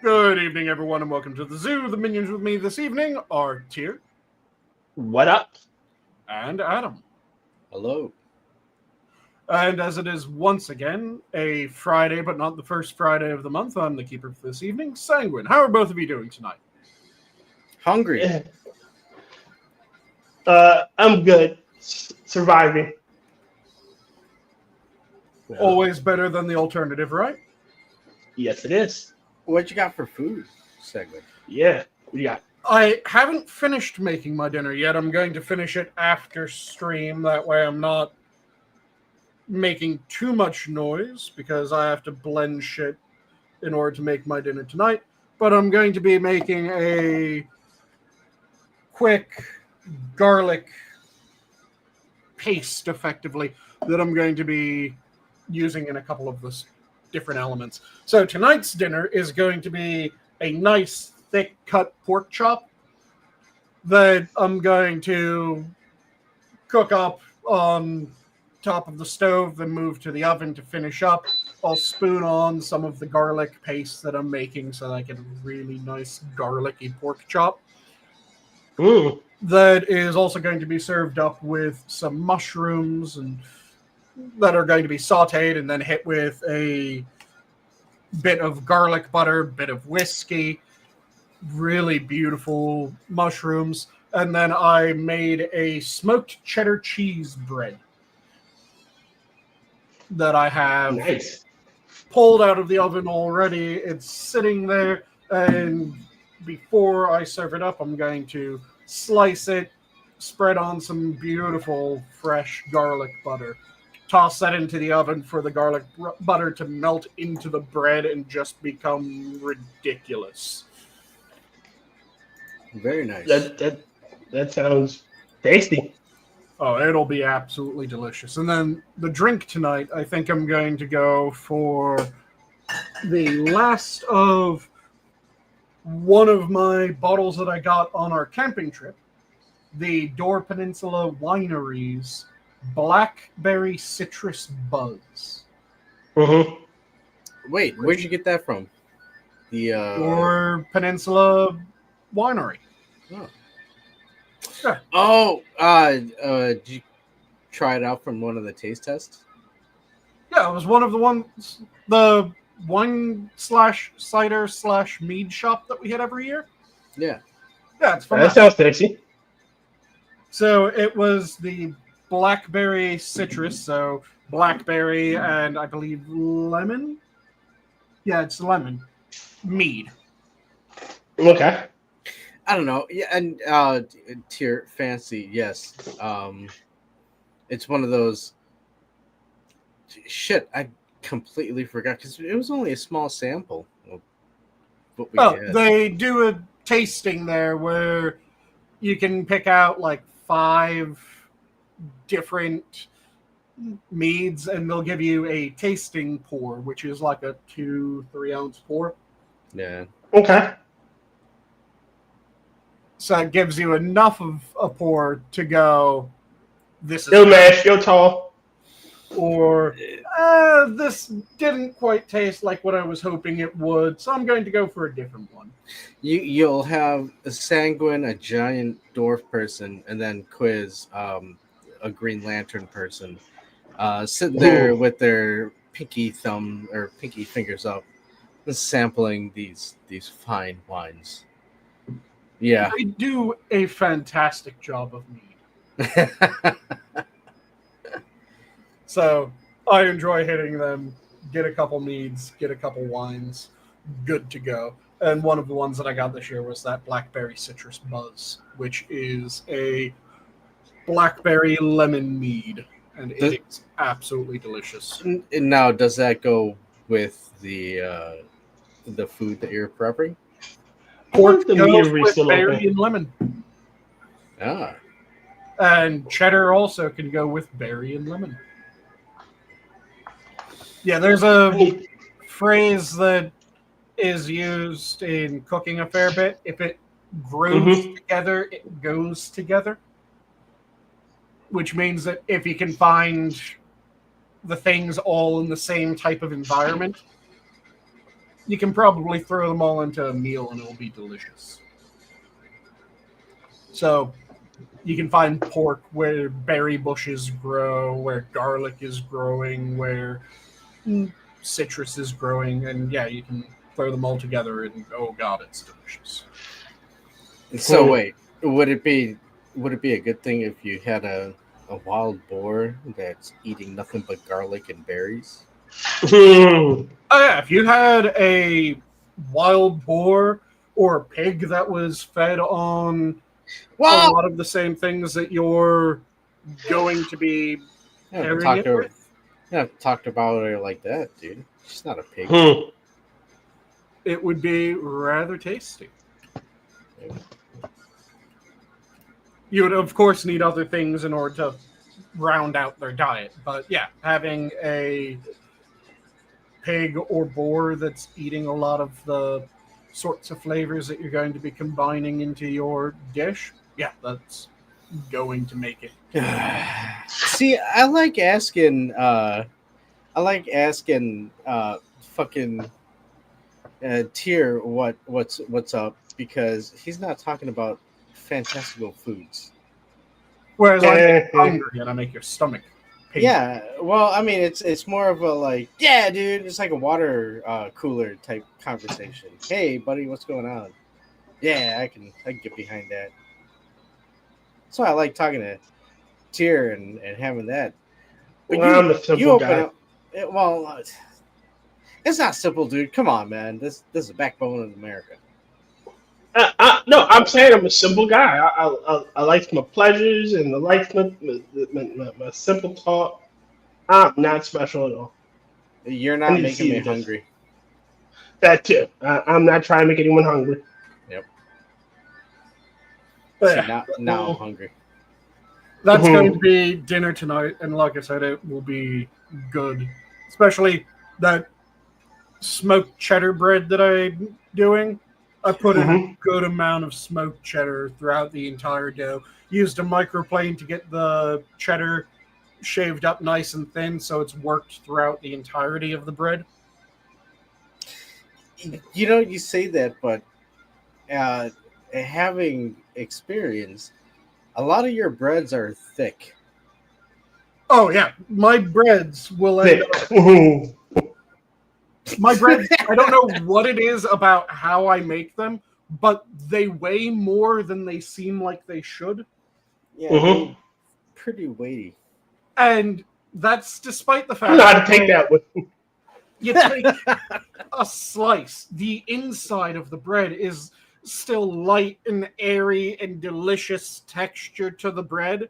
Good evening, everyone, and welcome to the zoo. The minions with me this evening are Tyr What up? and Adam. Hello. And as it is once again a Friday, but not the first Friday of the month, I'm the keeper for this evening, Sanguine. How are both of you doing tonight? Hungry. I'm good. Surviving. Always better than the alternative, right? Yes, it is. What you got for food, segment? Yeah. Yeah. I haven't finished making my dinner yet. I'm going to finish it after stream. That way I'm not making too much noise because I have to blend shit in order to make my dinner tonight. But I'm going to be making a quick garlic paste, effectively, that I'm going to be using in a couple of the different elements. So tonight's dinner is going to be a nice thick cut pork chop that I'm going to cook up on top of the stove, then move to the oven to finish up. I'll spoon on some of the garlic paste that I'm making so that I get a really nice garlicky pork chop. Mm. That is also going to be served up with some mushrooms and that are going to be sauteed and then hit with a bit of garlic butter, bit of whiskey, really beautiful mushrooms. And then I made a smoked cheddar cheese bread that I have Nice. pulled out of the oven already. It's sitting there, and before I serve it up, I'm going to slice it, spread on some beautiful fresh garlic butter, toss that into the oven for the garlic butter to melt into the bread and just become ridiculous. Very nice. That sounds tasty. Oh, it'll be absolutely delicious. And then the drink tonight, I think I'm going to go for the last of one of my bottles that I got on our camping trip, the Door Peninsula Winery's Blackberry Citrus Buzz. Mm-hmm. Wait, where'd you get that from? The Door Peninsula Winery. Oh. Yeah. Did you try it out from one of the taste tests? Yeah, it was one of the ones, the wine slash cider slash mead shop that we hit every year. Yeah. Yeah, it's from That sounds tasty. So it was the blackberry citrus, so blackberry and I believe lemon. Yeah, it's lemon mead. Okay. I don't know. Yeah, and tier fancy, yes. It's one of those. Shit, I completely forgot because it was only a small sample of what we had. They do a tasting there where you can pick out like 5 different meads, and they'll give you a tasting pour, which is like a 2-3 ounce pour. Yeah. Okay. So it gives you enough of a pour to go, this is Yo, mash, yo, tall. or this didn't quite taste like what I was hoping it would, so I'm going to go for a different one. You'll have a Sanguine, a giant dwarf person, and then Quiz, a Green Lantern person, sitting there with their pinky thumb or pinky fingers up, sampling these fine wines. Yeah. They do a fantastic job of mead. So I enjoy hitting them, get a couple meads, get a couple wines, good to go. And one of the ones that I got this year was that Blackberry Citrus Buzz, which is a blackberry lemon mead. And it's absolutely delicious. And now, does that go with the food that you're prepping? Pork The goes meadery with still berry open? and lemon. Ah. And cheddar also can go with berry and lemon. Yeah, there's a phrase that is used in cooking a fair bit. If it grows together, it goes together. Which means that if you can find the things all in the same type of environment, you can probably throw them all into a meal and it'll be delicious. So you can find pork where berry bushes grow, where garlic is growing, where citrus is growing, and yeah, you can throw them all together and oh god, it's delicious. So wait, would it be a good thing if you had a wild boar that's eating nothing but garlic and berries? Oh yeah, if you had a wild boar or a pig that was fed on a lot of the same things that you're going to be pairing it with, talked about her like that, dude. She's not a pig. it would be rather tasty. You would, of course, need other things in order to round out their diet. But yeah, having a pig or boar that's eating a lot of the sorts of flavors that you're going to be combining into your dish, yeah, that's going to make it. See, I like asking fucking Tier what's up, because he's not talking about fantastical foods. Whereas I get hungry and I make your stomach pain. Yeah, well, I mean, it's more of a like, yeah, dude, it's like a water cooler type conversation. Hey, buddy, what's going on? Yeah, I can get behind that. So I like talking to Tier and having that. But I'm a simple guy. It's not simple, dude. Come on, man. This is the backbone of America. No, I'm saying I'm a simple guy. I like my pleasures and I like my simple talk. I'm not special at all. You're not making me hungry. That too. I'm not trying to make anyone hungry. Yep. But now I'm hungry. That's going to be dinner tonight, and like I said, it will be good. Especially that smoked cheddar bread that I'm doing. I put in a good amount of smoked cheddar throughout the entire dough. Used a microplane to get the cheddar shaved up nice and thin so it's worked throughout the entirety of the bread. You know, you say that, but having experience, a lot of your breads are thick. Oh, yeah. My breads will end up... My breads, I don't know what it is about how I make them, but they weigh more than they seem like they should. Yeah, pretty weighty. And that's despite the fact I know how to take that one. You take a slice. The inside of the bread is still light and airy and delicious texture to the bread.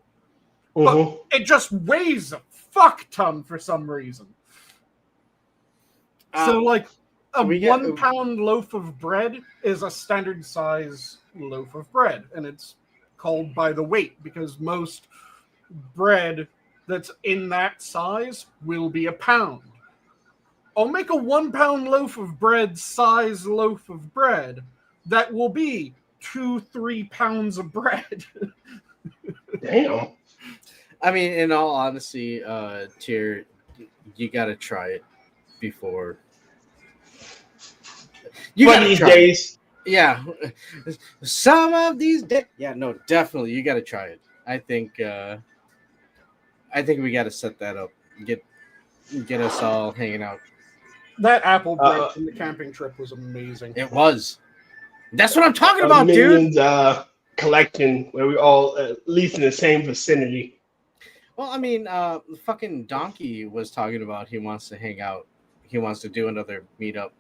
But it just weighs a fuck ton for some reason. So, like, a 1 pound loaf of bread is a standard size loaf of bread, and it's called by the weight because most bread that's in that size will be a pound. I'll make a 1 pound loaf of bread size loaf of bread that will be 2-3 pounds of bread. Damn. I mean, in all honesty, Tier, you gotta try it before. One of these days. Yeah. Some of these days. Yeah, no, definitely. You got to try it. I think we got to set that up. Get us all hanging out. That apple bread from the camping trip was amazing. It was. That's what I'm talking about, Millions, dude. Collecting where we all at least in the same vicinity. Well, I mean, fucking Donkey was talking about he wants to hang out. He wants to do another meetup.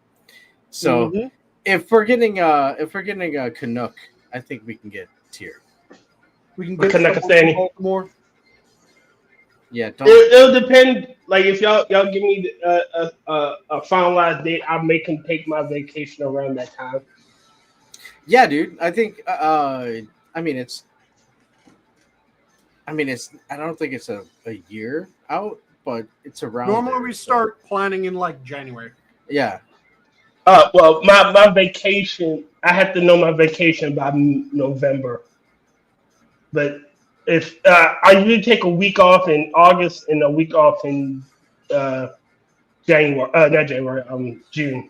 So if we're getting a Canuck, I think we can get Tier. We can get Canuck more. Yeah, it'll depend. Like if y'all give me a finalized date, I may can take my vacation around that time. Yeah, dude. I think. I don't think it's a year out, but it's around. Normally, we start planning in like January. Yeah. Well, my vacation. I have to know my vacation by November. But if I usually take a week off in August and a week off in January, not January, June.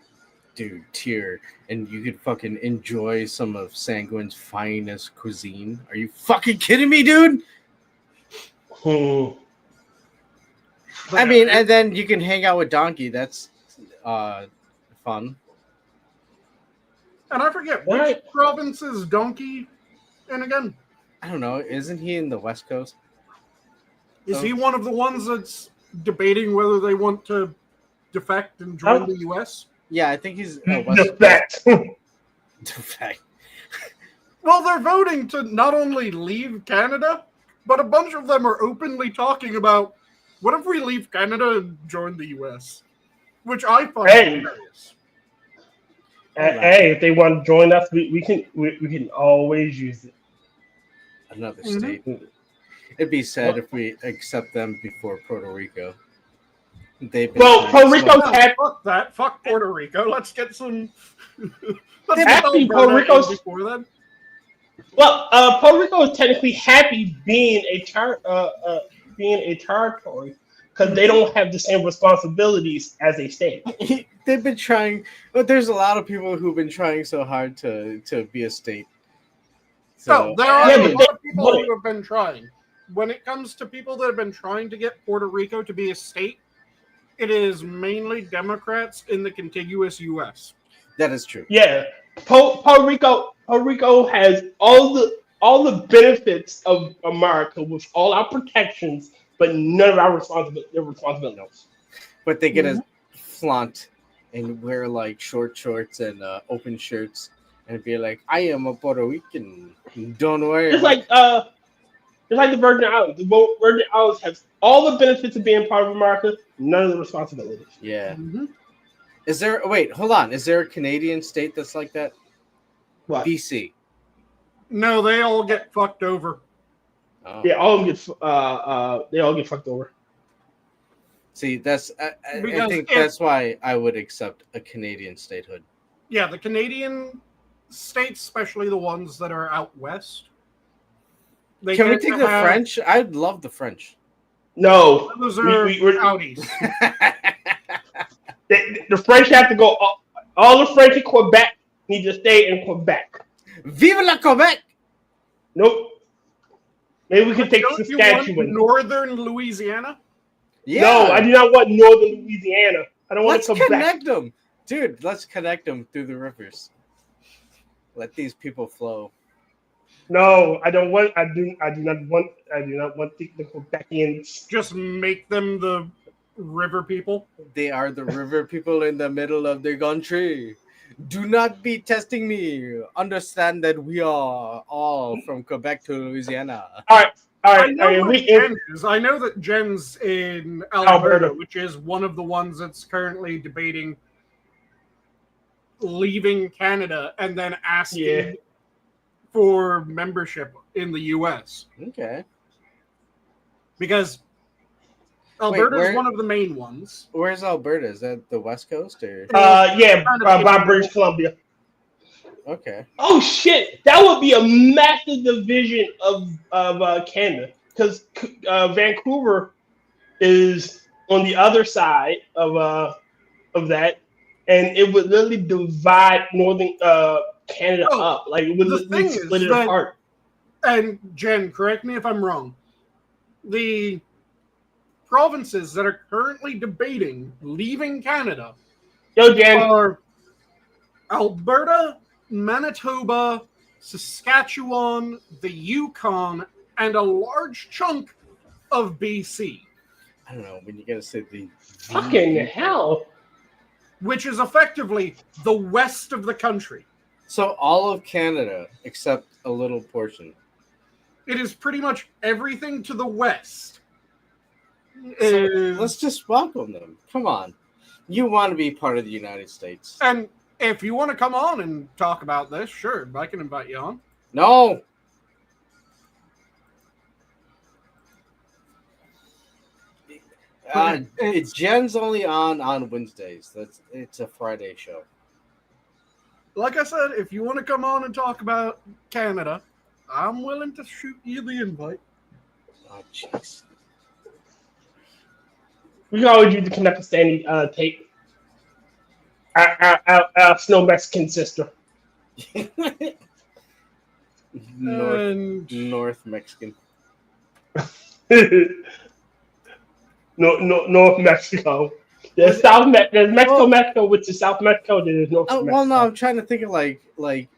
dude, tier, and you could fucking enjoy some of Sanguine's finest cuisine. Are you fucking kidding me, dude? Hmm. I mean, and then you can hang out with Donkey. That's fun. And I forget which Right. province is Donkey in again. I don't know. Isn't he in the West Coast? Is Oh. he one of the ones that's debating whether they want to defect and join the U.S.? Yeah, I think he's West The fact. Defect. Well, they're voting to not only leave Canada, but a bunch of them are openly talking about, what if we leave Canada and join the U.S.? Which I find hilarious. Hey, if they want to join us, we can always use it. Another state. It'd be sad if we accept them before Puerto Rico. They've been Puerto Rico's happy. Fuck that. Fuck Puerto Rico. Let's get some. Let's get Puerto Rico's before then. Well, Puerto Rico is technically happy being a territory because they don't have the same responsibilities as a state. They've been trying, but there's a lot of people who've been trying so hard to be a state. So there are a lot of people who have been trying. When it comes to people that have been trying to get Puerto Rico to be a state, it is mainly Democrats in the contiguous U.S. That is true. Yeah, Puerto Rico has all the benefits of America with all our protections, but none of our responsibilities. But they get to flaunt and wear like short shorts and open shirts and be like, "I am a Puerto Rican. Don't worry." It's like the Virgin Islands. The Virgin Islands have all the benefits of being part of America, none of the responsibilities. Yeah. Is there? Wait, hold on. Is there a Canadian state that's like that? What? BC. No, they all get fucked over. Oh. Yeah, all of them they all get fucked over. See, that's I think that's why I would accept a Canadian statehood. Yeah, the Canadian states, especially the ones that are out west. Can we take the French? I'd love the French. No, those are out east. The French have to go. All the French in Quebec need to stay in Quebec. Vive la Quebec! Nope. Maybe we can take Saskatchewan. Northern Louisiana? Yeah. No, I do not want Northern Louisiana. I don't want to come back. Let's connect them. Dude, let's connect them through the rivers. Let these people flow. No, I don't want. I do not want the Quebecians. Just make them the river people. They are the river people in the middle of the country. Do not be testing me. Understand that we are all from Quebec to Louisiana. All right. I know that Jen's in Alberta, which is one of the ones that's currently debating leaving Canada and then asking for membership in the U.S. Okay. Because Alberta is one of the main ones. Where's Alberta? Is that the West Coast or? By British Columbia. Okay. Oh shit! That would be a massive division of Canada because Vancouver is on the other side of that, and it would literally divide northern Canada up. Like it would split it apart. And Jen, correct me if I'm wrong. The provinces that are currently debating leaving Canada are Alberta, Manitoba, Saskatchewan, the Yukon, and a large chunk of BC. I don't know when you gotta say the fucking hell, which is effectively the west of the country. So all of Canada except a little portion. It is pretty much everything to the west. So let's just welcome them. Come on. You want to be part of the United States. And if you want to come on and talk about this, sure, I can invite you on. No. Jen's only on Wednesdays. It's a Friday show. Like I said, if you want to come on and talk about Canada, I'm willing to shoot you the invite. Oh, jeez. We can always use the connect standing tape. our snow Mexican sister. North Mexican. North Mexico. There's Mexico, which is South Mexico. There's North Mexico. Well, no, I'm trying to think of like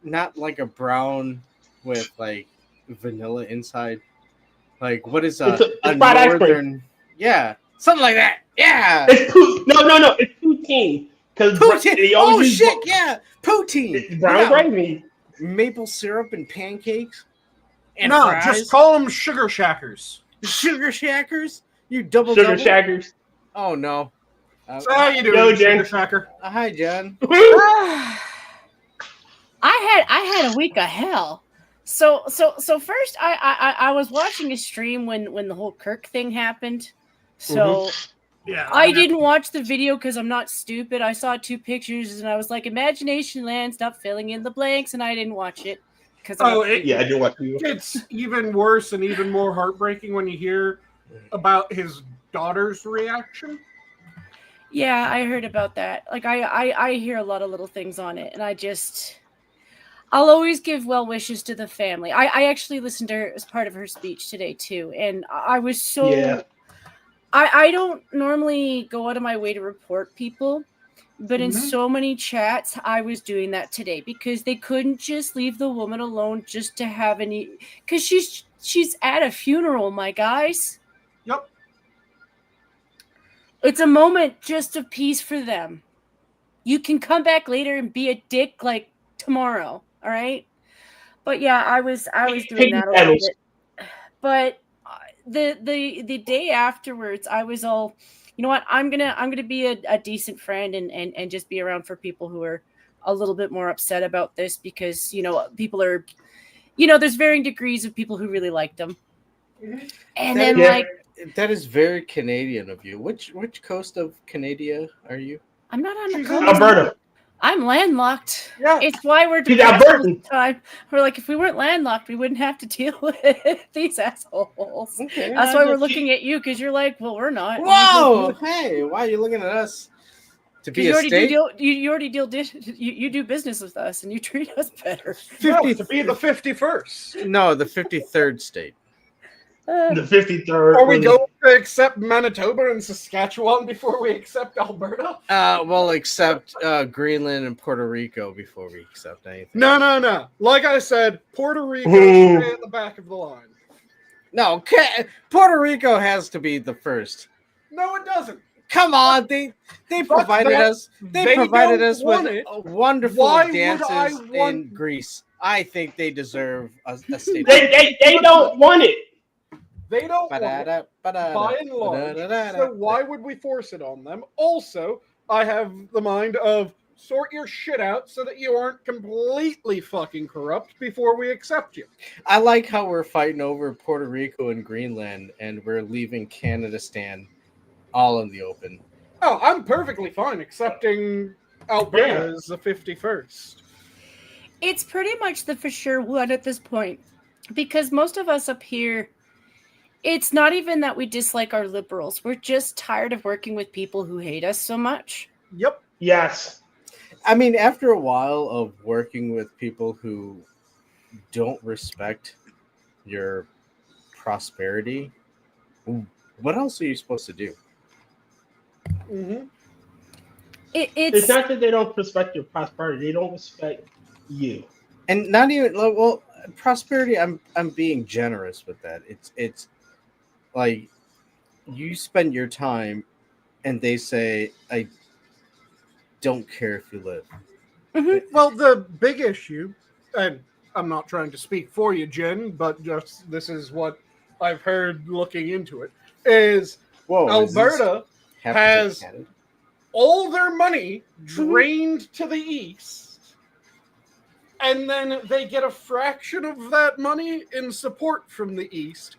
not like a brown with like vanilla inside. Like what is It's a fried ice cream. northern? Yeah, something like that. Yeah. It's no. It's poutine. Poutine. Oh shit! Yeah, poutine. It's brown gravy. Maple syrup and pancakes. And no, fries. just call them sugar shackers. Sugar shackers. You double. Shackers. Oh no. So how you doing, Yo, Sugar Jen. Shacker? Hi, Jen. I had a week of hell. So first I was watching a stream when the whole Kirk thing happened. So Yeah, I didn't watch the video because I'm not stupid. I saw 2 pictures and I was like, Imagination Land, stop filling in the blanks, and I didn't watch it because I didn't watch it. It's even worse and even more heartbreaking when you hear about his daughter's reaction. Yeah, I heard about that. Like I hear a lot of little things on it, and I'll always give well wishes to the family. I actually listened to her as part of her speech today too, and I was so. Yeah. I don't normally go out of my way to report people, but in so many chats, I was doing that today because they couldn't just leave the woman alone just to have any. Because she's at a funeral, my guys. Yep. It's a moment just of peace for them. You can come back later and be a dick like tomorrow, all right? But yeah, I was doing that a little bit. But the day afterwards, I was all, you know what? I'm gonna be a decent friend and just be around for people who are a little bit more upset about this because people are, there's varying degrees of people who really liked them, and then that is very Canadian of you. Which coast of Canada are you? I'm not on the coast. Alberta. I'm landlocked. Yeah. It's why we're depressed all the time. We're like, if we weren't landlocked, we wouldn't have to deal with these assholes. Okay. That's why we're looking at you, because you're like, well, we're not. Whoa! Hey, why are you looking at us? To be you a already state? you do business with us, and you treat us better. No, to be the 51st. No, the 53rd state. The 53rd. Are we going to accept Manitoba and Saskatchewan before we accept Alberta? We'll accept Greenland and Puerto Rico before we accept anything. No. Like I said, Puerto Rico is at the back of the line. No, Puerto Rico has to be the first. No, it doesn't. Come on, they provided us. They provided us with wonderful dances in Greece. I think they deserve a state. They don't want it. They don't want it, by and large. So why would we force it on them? Also, I have the mind of sort your shit out so that you aren't completely fucking corrupt before we accept you. I like how we're fighting over Puerto Rico and Greenland, and we're leaving Canada stand all in the open. Oh, I'm perfectly fine accepting Alberta as the 51st. It's pretty much the for sure one at this point, because most of us up here, it's not even that we dislike our liberals. We're just tired of working with people who hate us so much. Yep. Yes. I mean, after a while of working with people who don't respect your prosperity, what else are you supposed to do? Mm-hmm. It's Uh, not that they don't respect your prosperity; they don't respect you. And not even well, prosperity. I'm being generous with that. It's like you spend your time, and they say, "I don't care if you live." Mm-hmm. Well, the big issue, and I'm not trying to speak for you, Jen, but just this is what I've heard looking into it, is Alberta has all their money drained to the east, and then they get a fraction of that money in support from the east.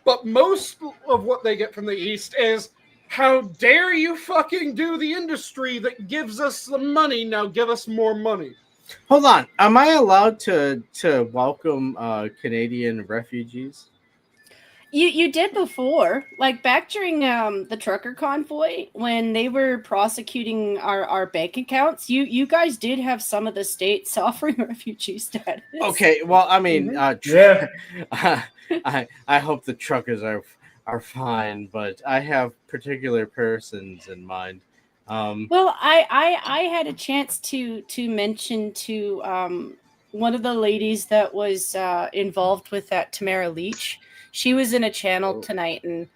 But most of what they get from the east is, how dare you fucking do the industry that gives us the money, now give us more money. Hold on. Am I allowed to welcome Canadian refugees? You did before, like back during the trucker convoy when they were prosecuting our bank accounts. You guys did have some of the states offering refugee status. Okay, well, I mean, Yeah. I hope the truckers are fine, but I have particular persons in mind. Well, I had a chance to mention to one of the ladies that was involved with that, Tamara Leach. She was in a channel tonight, and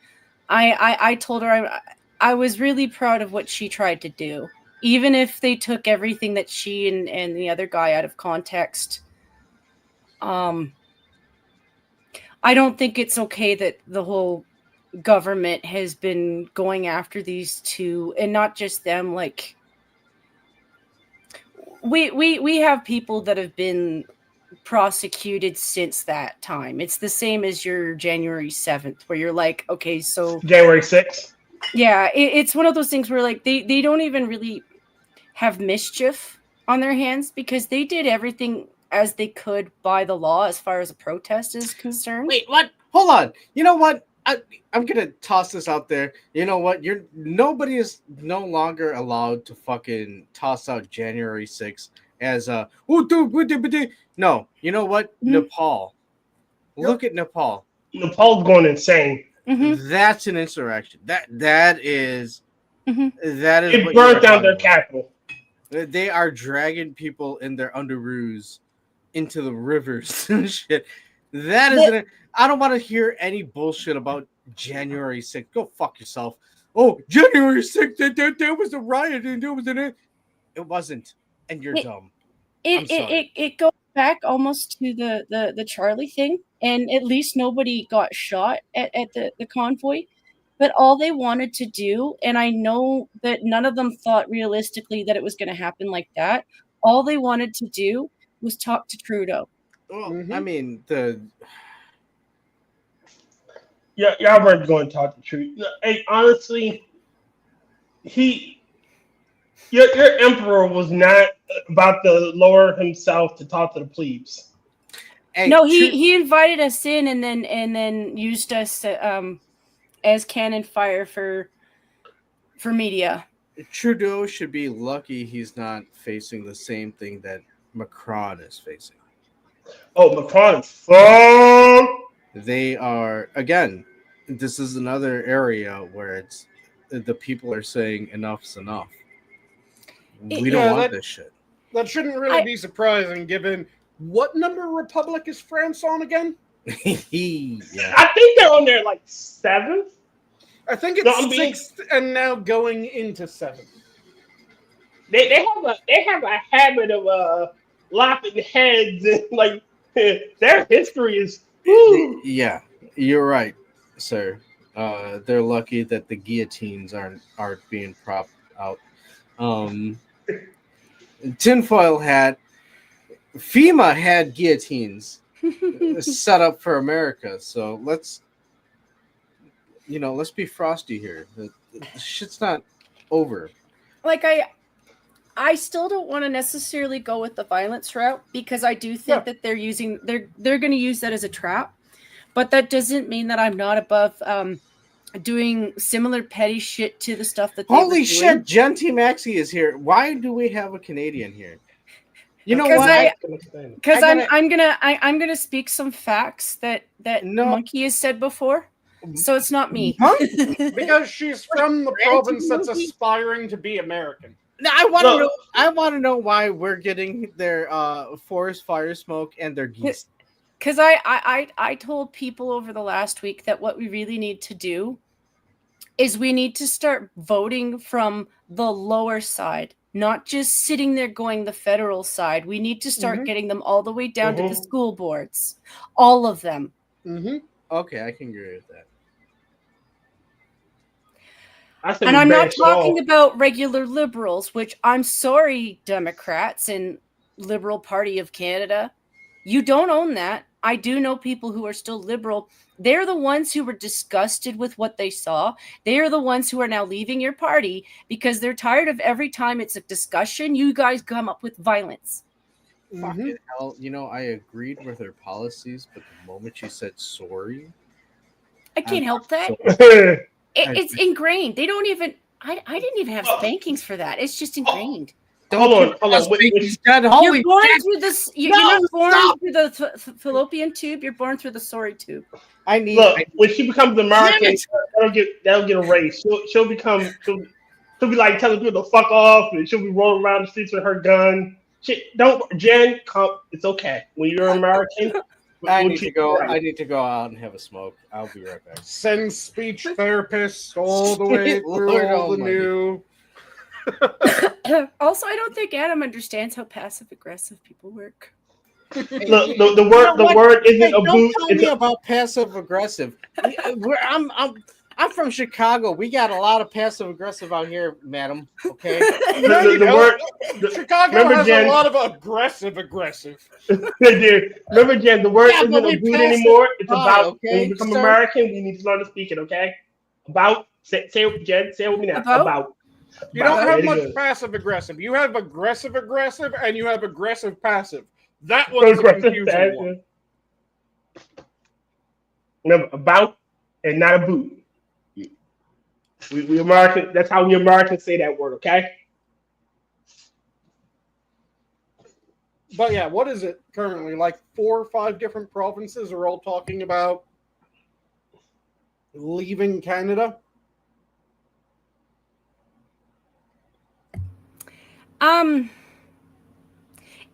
I told her I was really proud of what she tried to do, even if they took everything that she and the other guy out of context. I don't think it's okay that the whole government has been going after these two, and not just them. Like we have people that have been prosecuted since that time. It's the same as your January 7th, where you're like, okay, so January 6th. yeah, it's one of those things where like they don't even really have mischief on their hands because they did everything as they could by the law as far as a protest is concerned. Wait, what? Hold on. You know what? I'm gonna toss this out there. You know what? Nobody is no longer allowed to fucking toss out January 6th as a no. You know what? Nepal. Look at Nepal. Nepal's going insane. That's an insurrection. That is It burned down their capital. They are dragging people in their underoos into the rivers and shit. That is I don't want to hear any bullshit about January 6th. Go fuck yourself. Oh, January 6th, there was a riot and there was it wasn't. And you're dumb. It goes back almost to the Charlie thing, and at least nobody got shot at the convoy. But all they wanted to do, and I know that none of them thought realistically that it was going to happen like that. All they wanted to do was talk to Trudeau. Well, I mean, y'all weren't going to talk the truth. Hey, honestly, your emperor was not about to lower himself to talk to the plebes. Hey, no, he invited us in and then used us as cannon fire for media. Trudeau should be lucky he's not facing the same thing that Macron is facing. Oh, Macron is fuck. They are, again, this is another area where it's the people are saying enough's enough. We don't want this shit. That shouldn't really be surprising given what number republic is France on again? Yeah. I think they're on their like 7th. I think it's 6th and now going into 7th. They have a habit of lopping heads and like their history is. Woo. Yeah, you're right, sir. They're lucky that the guillotines aren't being propped out. Tinfoil hat. FEMA had guillotines set up for America, so let's be frosty here. The shit's not over. Like I still don't want to necessarily go with the violence route because I do think that they're going to use that as a trap, but that doesn't mean that I'm not above doing similar petty shit to the stuff that. Holy shit! Genty Maxi is here. Why do we have a Canadian here? You know what? Because I'm gonna speak some facts that Monkey has said before. So it's not me. Huh? Because she's from the province that's aspiring to be American. I want to know why we're getting their forest fire smoke and their geese. Because I told people over the last week that what we really need to do is we need to start voting from the lower side, not just sitting there going the federal side. We need to start getting them all the way down to the school boards, all of them. Okay, I can agree with that. And I'm not talking about regular liberals, which I'm sorry, Democrats and Liberal Party of Canada. You don't own that. I do know people who are still liberal. They're the ones who were disgusted with what they saw. They are the ones who are now leaving your party because they're tired of every time it's a discussion, you guys come up with violence. Fucking hell, I agreed with her policies, but the moment she said sorry, I can't help that. So, It's ingrained. They don't even. I didn't even have spankings for that. It's just ingrained. Hold on. You're born through this. You're not born through the fallopian tube. You're born through the sorry tube. When she becomes American, that'll get erased. She'll be like telling people to fuck off, and she'll be rolling around the streets with her gun. Jen, come. It's okay. When you're American, I need to go. I need to go out and have a smoke. I'll be right back. Send speech therapists all the way through all the new. Also, I don't think Adam understands how passive aggressive people work. The word isn't a boot. Don't tell me about passive aggressive. I'm from Chicago. We got a lot of passive aggressive out here, madam. Okay. Chicago has a lot of aggressive. Remember, Jen, the word isn't a boot anymore. It's about okay, when we become American, we need to learn to speak it, okay? About say Jen, say it with me now. About. You don't have much passive aggressive. You have aggressive, and you have aggressive passive. That one's a confusing one. Remember, about and not a boot. We American. That's how we Americans say that word, okay? But yeah, what is it currently? Like 4 or 5 different provinces are all talking about leaving Canada.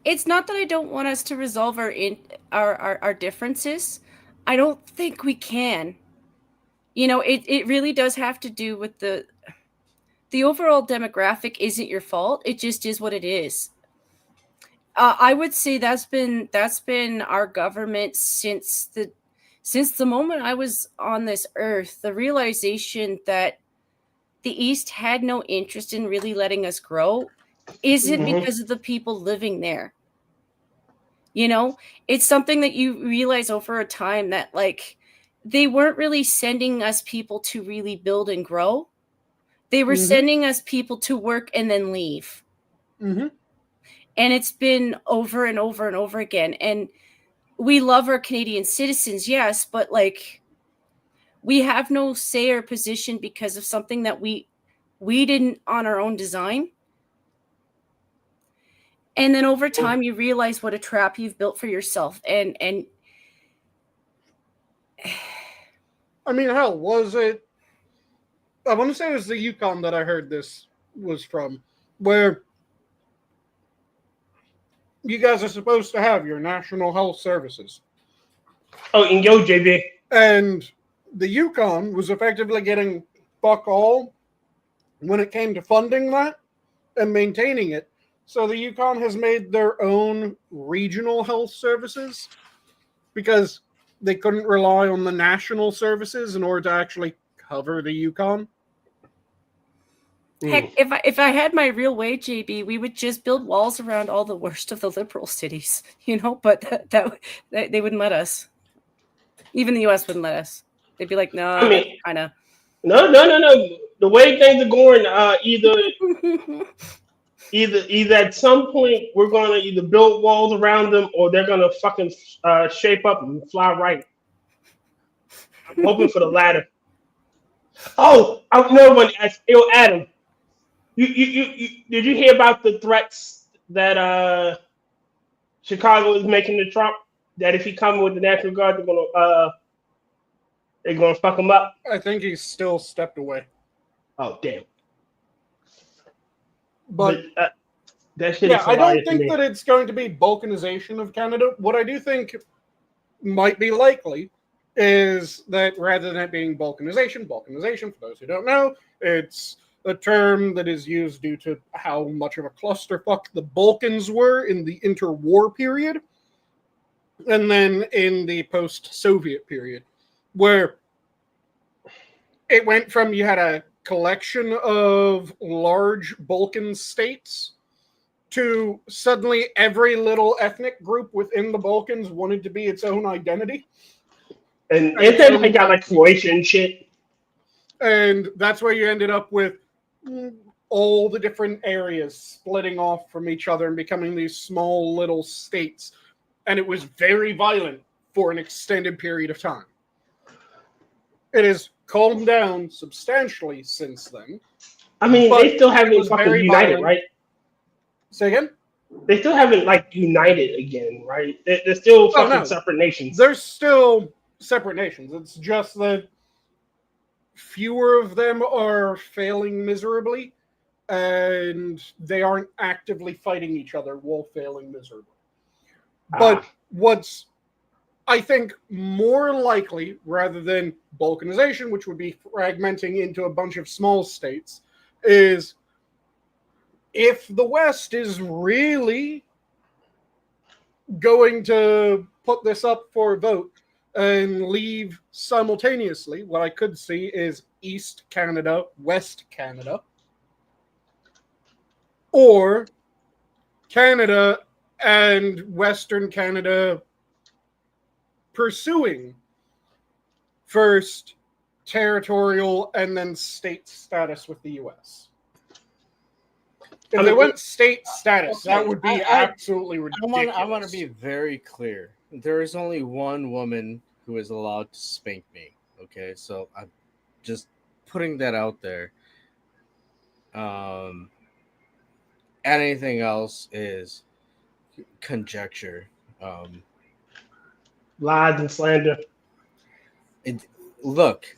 It's not that I don't want us to resolve our differences. I don't think we can. You know, it really does have to do with the overall demographic isn't your fault. It just is what it is. I would say that's been our government since the moment I was on this earth. The realization that the East had no interest in really letting us grow isn't because of the people living there. You know, it's something that you realize over a time that like they weren't really sending us people to really build and grow. They were sending us people to work and then leave. And it's been over and over and over again. And we love our Canadian citizens, yes, but like we have no say or position because of something that we didn't on our own design. And then over time, you realize what a trap you've built for yourself. And I mean, hell, was it? I want to say it was the Yukon that I heard this was from, where you guys are supposed to have your national health services. Oh, and yo, JB. And the Yukon was effectively getting fuck all when it came to funding that and maintaining it. So the Yukon has made their own regional health services because they couldn't rely on the national services in order to actually cover the Yukon. Heck, if I had my real way, JB, we would just build walls around all the worst of the liberal cities, you know. But that they wouldn't let us. Even the U.S. wouldn't let us. They'd be like, no, kind of. No. The way things are going, either at some point we're gonna either build walls around them or they're gonna fucking shape up and fly right. I'm hoping for the latter. Oh, I know one. Yo, Adam, you did you hear about the threats that Chicago is making to Trump? That if he comes with the National Guard, they're gonna fuck him up. I think he's still stepped away. Oh damn. But that shit I don't think that it's going to be balkanization of Canada. What I do think might be likely is that rather than it being balkanization, for those who don't know, it's a term that is used due to how much of a clusterfuck the Balkans were in the interwar period, and then in the post-Soviet period, where it went from you had a collection of large Balkan states to suddenly every little ethnic group within the Balkans wanted to be its own identity. And they got like Croatia and shit. And that's where you ended up with all the different areas splitting off from each other and becoming these small little states. And it was very violent for an extended period of time. It has calmed down substantially since then. I mean, But they still it haven't was fucking very united, violent. right? Say again? They still haven't like united again, right? They're still Oh, fucking no. separate nations. They're still separate nations. It's just that fewer of them are failing miserably, and they aren't actively fighting each other while failing miserably. But what's, I think, more likely, rather than balkanization, which would be fragmenting into a bunch of small states, is if the West is really going to put this up for a vote and leave simultaneously, what I could see is East Canada, West Canada, or Canada and Western Canada pursuing first territorial and then state status with the U.S. If they went state status, that would be absolutely ridiculous. I want to be very clear. There is only one woman who is allowed to spank me. Okay, so I'm just putting that out there. Anything else is conjecture. Lies and slander. Look,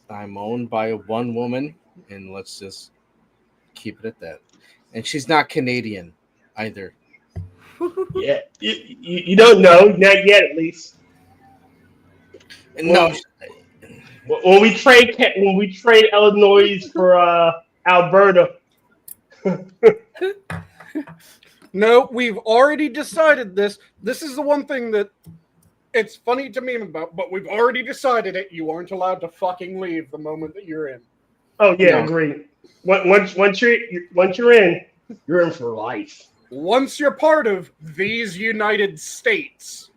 I'm owned by one woman, and let's just keep it at that. And she's not Canadian either. Yeah, you don't know, not yet at least. No. When we trade Illinois for Alberta. No, we've already decided this. This is the one thing that it's funny to meme about, but we've already decided it. You aren't allowed to fucking leave the moment that you're in. Oh yeah, agreed. Once you're in, you're in for life. Once you're part of these United States,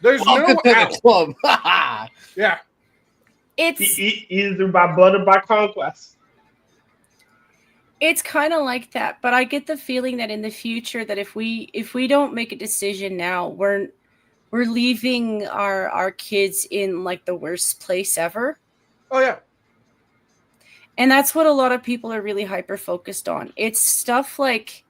there's Welcome no to out. the club. Yeah. It's Either by blood or by conquest. It's kind of like that, but I get the feeling that in the future that if we don't make a decision now, we're leaving our kids in like the worst place ever. Oh yeah. And that's what a lot of people are really hyper focused on. It's stuff like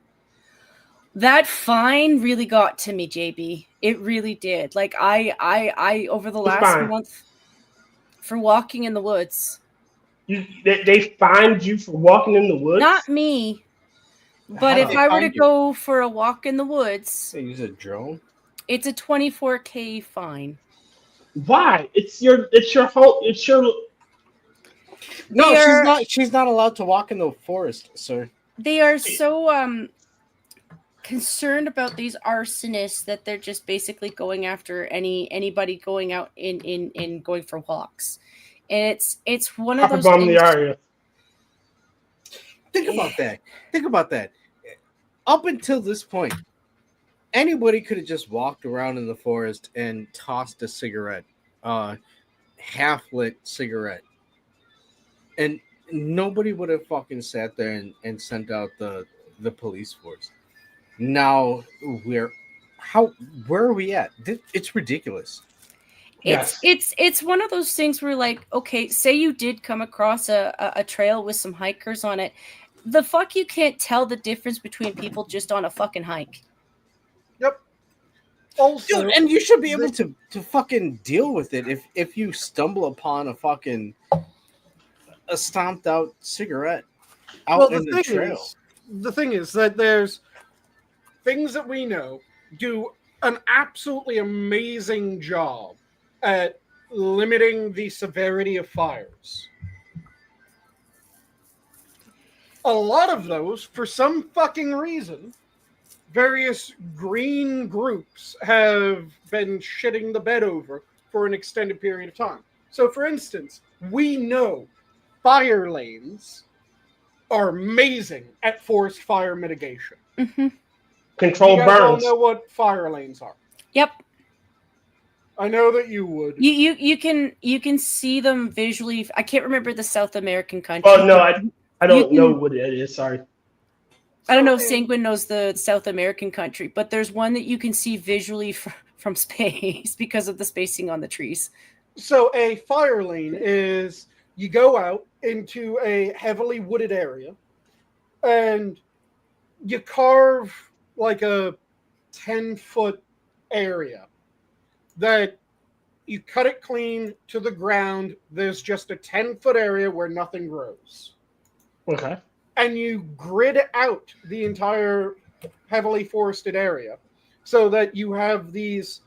that fine really got to me, JB. It really did. Like I over the last month for walking in the woods. They fined you for walking in the woods? Not me. But if I were to go for a walk in the woods, They use a drone. It's a $24,000 fine. Why? It's your home. It's your. No, she's not allowed to walk in the forest, sir. They are so concerned about these arsonists that they're just basically going after anybody going out in going for walks. And it's one of those things. The area. Think about that. Up until this point, anybody could have just walked around in the forest and tossed a cigarette, half-lit cigarette. And nobody would have fucking sat there and sent out the police force. Now where are we at? It's ridiculous. It's one of those things where, like, okay, say you did come across a trail with some hikers on it. The fuck you can't tell the difference between people just on a fucking hike. Yep. Also, dude, and you should be able to fucking deal with it if you stumble upon a stomped out cigarette out in the trail. The thing is that there's things that we know do an absolutely amazing job at limiting the severity of fires. A lot of those, for some fucking reason, various green groups have been shitting the bed over for an extended period of time. So, for instance, we know fire lanes are amazing at forest fire mitigation. Mm-hmm. Control burns. You guys all know what fire lanes are. Yep. I know that you would. You can see them visually. I can't remember the South American country. Oh no, I don't know what it is. Sorry. I don't know if Sanguine knows the South American country, but there's one that you can see visually from space because of the spacing on the trees. So a fire lane is you go out into a heavily wooded area and you carve like a 10-foot area that you cut it clean to the ground. There's just a 10-foot area where nothing grows. Okay. And you grid out the entire heavily forested area so that you have these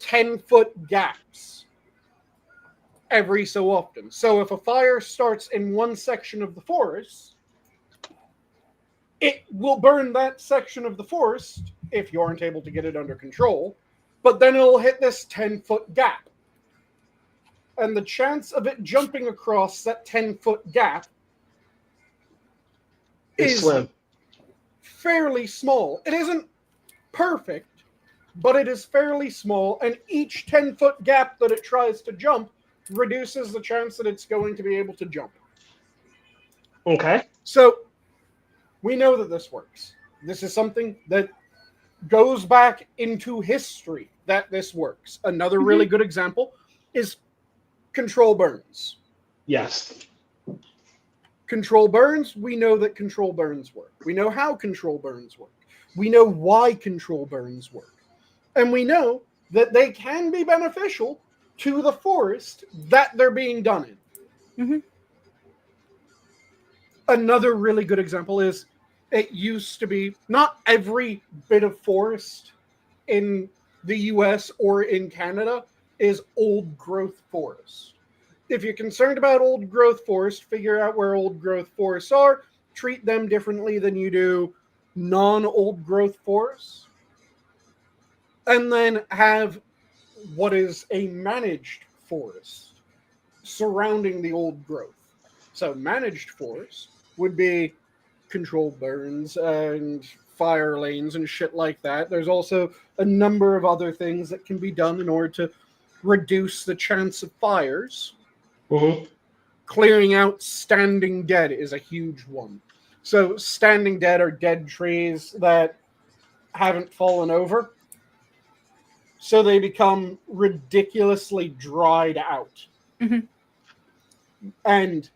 10-foot gaps every so often. So if a fire starts in one section of the forest, it will burn that section of the forest if you aren't able to get it under control, but then it'll hit this 10-foot gap. And the chance of it jumping across that 10-foot gap is slim. Fairly small. It isn't perfect, but it is fairly small, and each 10-foot gap that it tries to jump reduces the chance that it's going to be able to jump. Okay. So we know that this works. This is something that goes back into history that this works. Another really good example is control burns. Yes. Control burns, we know that control burns work. We know how control burns work. We know why control burns work. And we know that they can be beneficial to the forest that they're being done in. Mm-hmm. Another really good example is it used to be not every bit of forest in the US or in Canada is old growth forest. If you're concerned about old growth forest, figure out where old growth forests are, treat them differently than you do non-old growth forests, and then have what is a managed forest surrounding the old growth. So managed forest would be controlled burns and fire lanes and shit like that. There's also a number of other things that can be done in order to reduce the chance of fires. Mm-hmm. Clearing out standing dead is a huge one. So standing dead are dead trees that haven't fallen over. So they become ridiculously dried out. Mm-hmm. And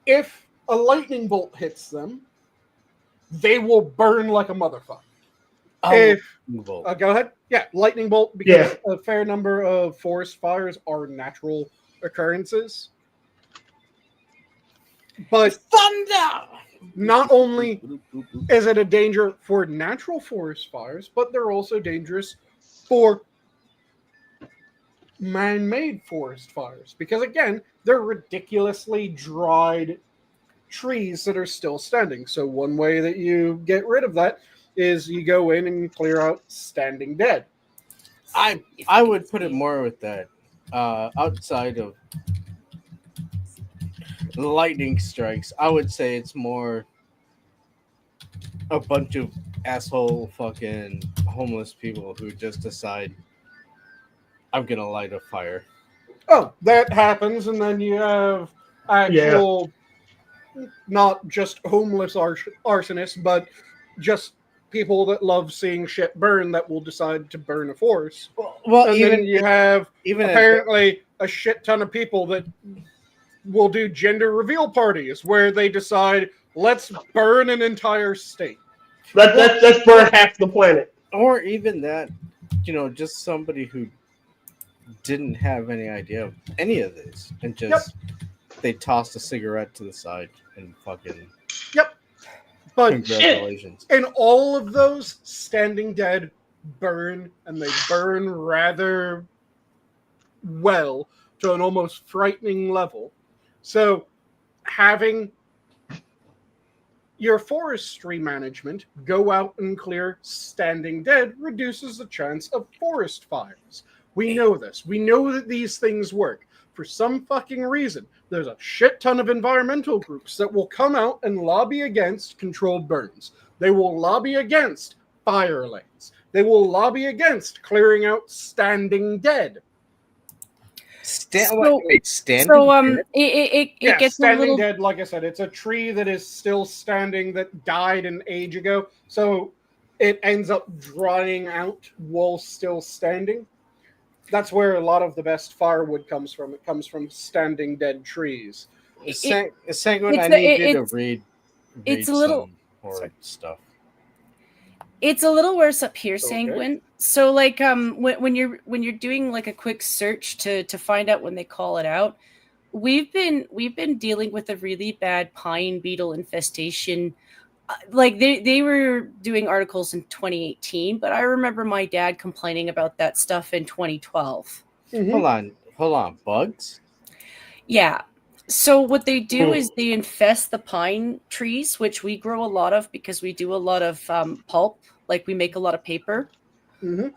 if a lightning bolt hits them, they will burn like a motherfucker. Go ahead. Yeah, lightning bolt, because a fair number of forest fires are natural occurrences. But thunder! Not only is it a danger for natural forest fires, but they're also dangerous for man-made forest fires. Because again, they're ridiculously dried trees that are still standing. So one way that you get rid of that is you go in and clear out standing dead. I would put it more with that. Outside of lightning strikes, I would say it's more a bunch of asshole fucking homeless people who just decide, I'm gonna light a fire. Oh, that happens, and then you have actual, not just homeless arsonists, but just people that love seeing shit burn that will decide to burn a forest. Well, and then you have apparently a shit ton of people that will do gender reveal parties where they decide, let's burn an entire state. Let's burn half the planet. Or even that, just somebody who didn't have any idea of any of this and just they tossed a cigarette to the side and fucking But congratulations. In all of those, standing dead burn, and they burn rather well to an almost frightening level. So having your forestry management go out and clear standing dead reduces the chance of forest fires. We know this. We know that these things work. For some fucking reason, there's a shit ton of environmental groups that will come out and lobby against controlled burns. They will lobby against fire lanes. They will lobby against clearing out standing dead. Standing dead? It gets standing a little dead. Like I said, it's a tree that is still standing that died an age ago, so it ends up drying out while still standing. That's where a lot of the best firewood comes from. It comes from standing dead trees. Sanguine, I it's need you to it's read it's a little some horror stuff. it's a little worse up here, Okay. Sanguine. So like when you're doing like a quick search to find out when they call it out, we've been dealing with a really bad pine beetle infestation. Like they were doing articles in 2018, but I remember my dad complaining about that stuff in 2012. Mhm. Hold on. Bugs? Yeah. So what they do is they infest the pine trees, which we grow a lot of because we do a lot of pulp. Like we make a lot of paper. Mhm.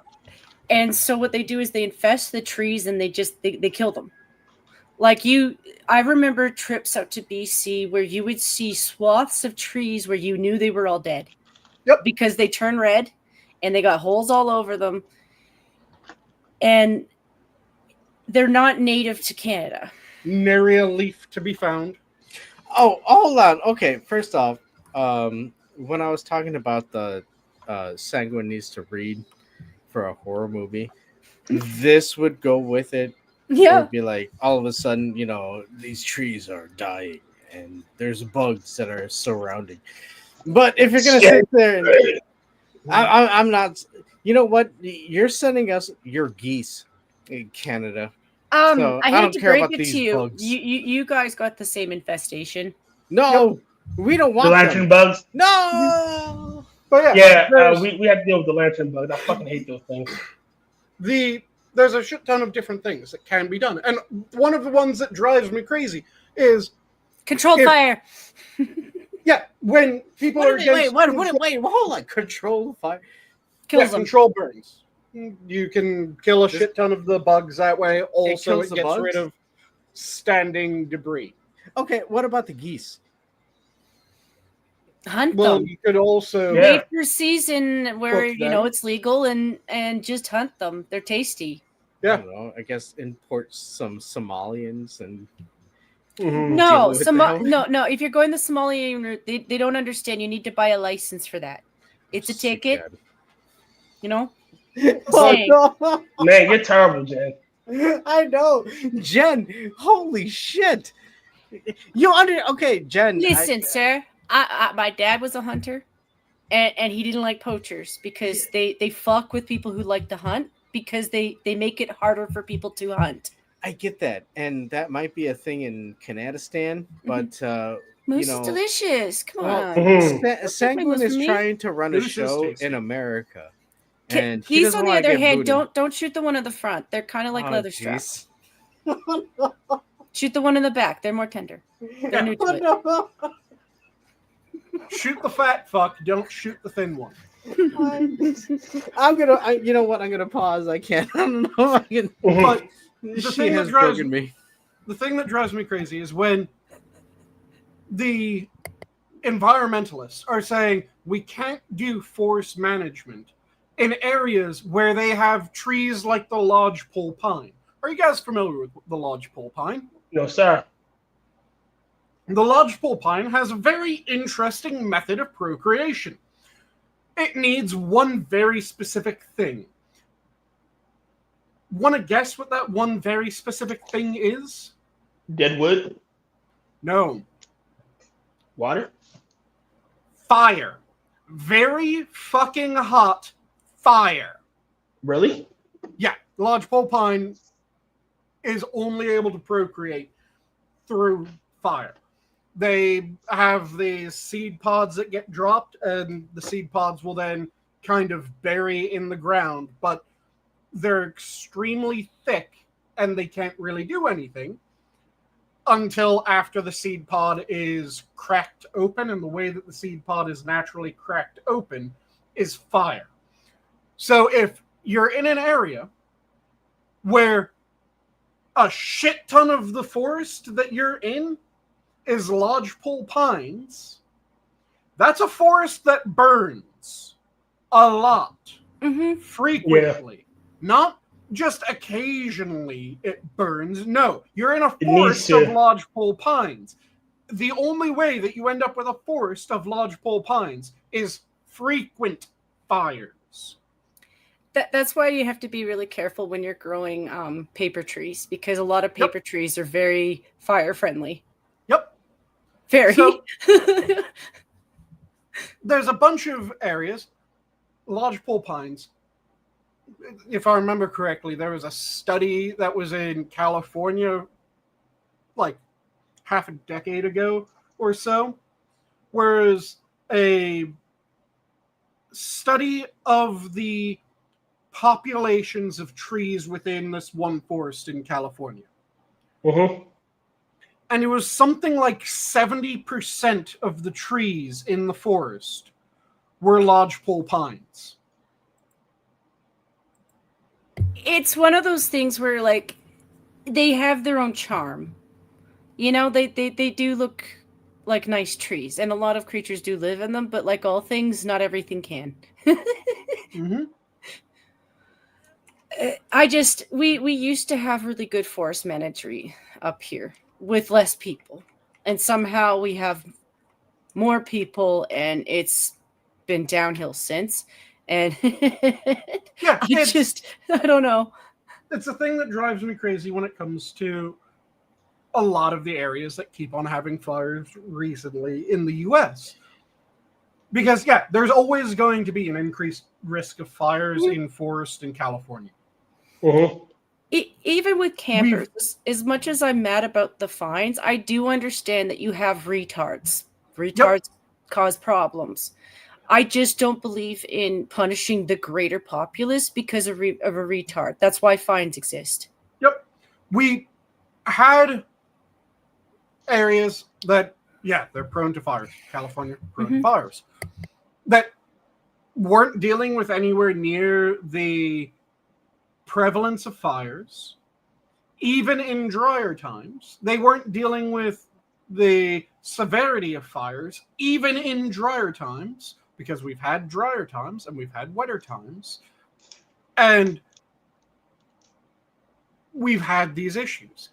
And so what they do is they infest the trees and they kill them. Like I remember trips out to BC where you would see swaths of trees where you knew they were all dead. Yep. Because they turn red and they got holes all over them. And they're not native to Canada. Nary a leaf to be found. Oh, hold on. Okay, first off, when I was talking about the Sanguine needs to read for a horror movie, this would go with it. It Yeah. would be like all of a sudden, these trees are dying and there's bugs that are surrounding. But if you're gonna sit there and I'm not, you know what? You're sending us your geese in Canada. So I I hate don't to care break about it these to you. bugs. You guys got the same infestation. No, we don't want The lantern them. bugs. No. But Yeah, there's, we have to deal with the lantern bugs. I fucking hate those things. there's a shit ton of different things that can be done. And one of the ones that drives me crazy is Controlled If- fire. yeah, when people are against Wait, hold on. Control fire. Kills them. control burns. You can kill a shit ton of the bugs that way. Also, kills it the gets bugs? rid of standing debris. Okay, what about the geese? Hunt Well, them. you could also Yeah. Wait for season where Cook them. it's legal and just hunt them. They're tasty. Yeah. I don't know. I guess import some Somalians and Mhm. No, with that. no. If you're going the Somalian route, they don't understand. You need to buy a license for that. It's a ticket. You know. Oh, no. Man, you're terrible, Jen. I know, Jen. Holy shit! Okay, Jen. Listen, sir. My dad was a hunter, and he didn't like poachers because they fuck with people who like to hunt because they make it harder for people to hunt. I get that, and that might be a thing in Canadistan, but Moose is delicious. Come on. Mhm. Sanguine is for me. trying to run a Moose is show tasty. in America, and he Geese, doesn't on the want to other get hand, booted. don't shoot the one in the front. They're kind of like leather straps. jeez. Shoot the one in the back. They're more tender. They're new to it. No. shoot the fat fuck. Don't shoot the thin one. I'm gonna. You know what? I'm gonna pause. I can't. I don't know. I can. But She thing that has drives- broken me. the thing that drives me crazy is when the environmentalists are saying we can't do forest management in areas where they have trees like the lodgepole pine. Are you guys familiar with the lodgepole pine? No, sir. The lodgepole pine has a very interesting method of procreation. It needs one very specific thing. Want to guess what that one very specific thing is? Deadwood. No. Water. Fire. Very fucking hot fire. Really? Yeah, lodgepole pine is only able to procreate through fire. They have these seed pods that get dropped, and the seed pods will then kind of bury in the ground, but they're extremely thick and they can't really do anything until after the seed pod is cracked open, and the way that the seed pod is naturally cracked open is fire. So if you're in an area where a shit ton of the forest that you're in is lodgepole pines, that's a forest that burns a lot, frequently. Not just occasionally it burns. No, you're in a forest of lodgepole pines. The only way that you end up with a forest of lodgepole pines is frequent fires. That's why you have to be really careful when you're growing paper trees, because a lot of paper trees are very fire friendly. Yep. Very. So, there's a bunch of areas, lodgepole pines. If I remember correctly, there was a study that was in California like half a decade ago or so, whereas a study of the populations of trees within this one forest in California. Mm-hmm. And it was something like 70% of the trees in the forest were lodgepole pines. It's one of those things where, like, they have their own charm. You know, they do look like nice trees, and a lot of creatures do live in them, but like all things, not everything can. Mm-hmm. We used to have really good forest management up here with less people, and somehow we have more people, and it's been downhill since. And Yeah, I don't know. It's a thing that drives me crazy when it comes to a lot of the areas that keep on having fires recently in the US. Because, yeah, there's always going to be an increased risk of fires in forest in California. Mm-hmm. Even with campers, as much as I'm mad about the fines, I do understand that you have retards. Retards cause problems. I just don't believe in punishing the greater populace because of a retard. That's why fines exist. Yep. We had areas that, yeah, they're prone to fires. California, prone to fires. That weren't dealing with anywhere near the prevalence of fires. Even in drier times, they weren't dealing with the severity of fires, even in drier times, because we've had drier times and we've had wetter times. And we've had these issues.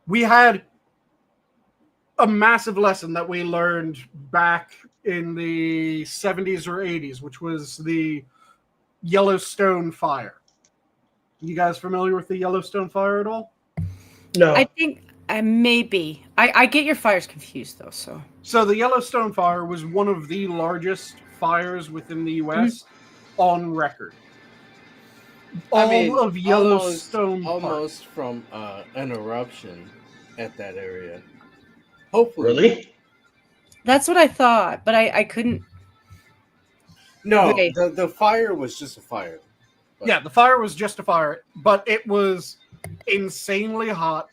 We had a massive lesson that we learned back in the 70s or 80s, which was the Yellowstone fire. You guys familiar with the Yellowstone fire at all? No. I think maybe. I get your fires confused, though. So the Yellowstone fire was one of the largest fires within the U.S. on record. All of Yellowstone almost from an eruption at that area. Hopefully. Really? That's what I thought, but I couldn't. No, Okay. the fire was just a fire. But... Yeah, the fire was just a fire, but it was insanely hot,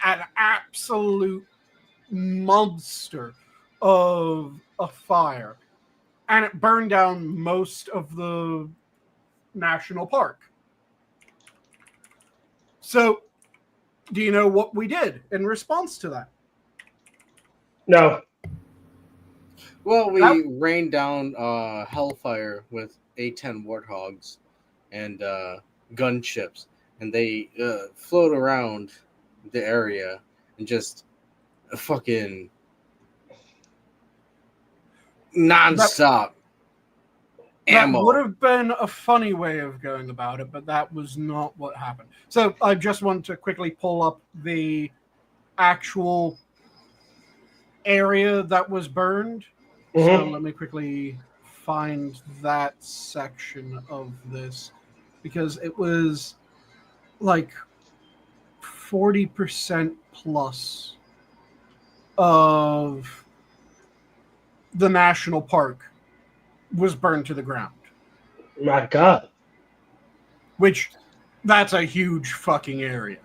an absolute monster of a fire. And it burned down most of the national park. So, do you know what we did in response to that? No. Well, we rained down hellfire with A-10 warthogs and gunships, and they float around the area and just fucking nonstop ammo. That would have been a funny way of going about it, but that was not what happened. So I just want to quickly pull up the actual area that was burned. So let me quickly find that section of this, because it was like 40% plus of the national park was burned to the ground. My God. Which, that's a huge fucking area.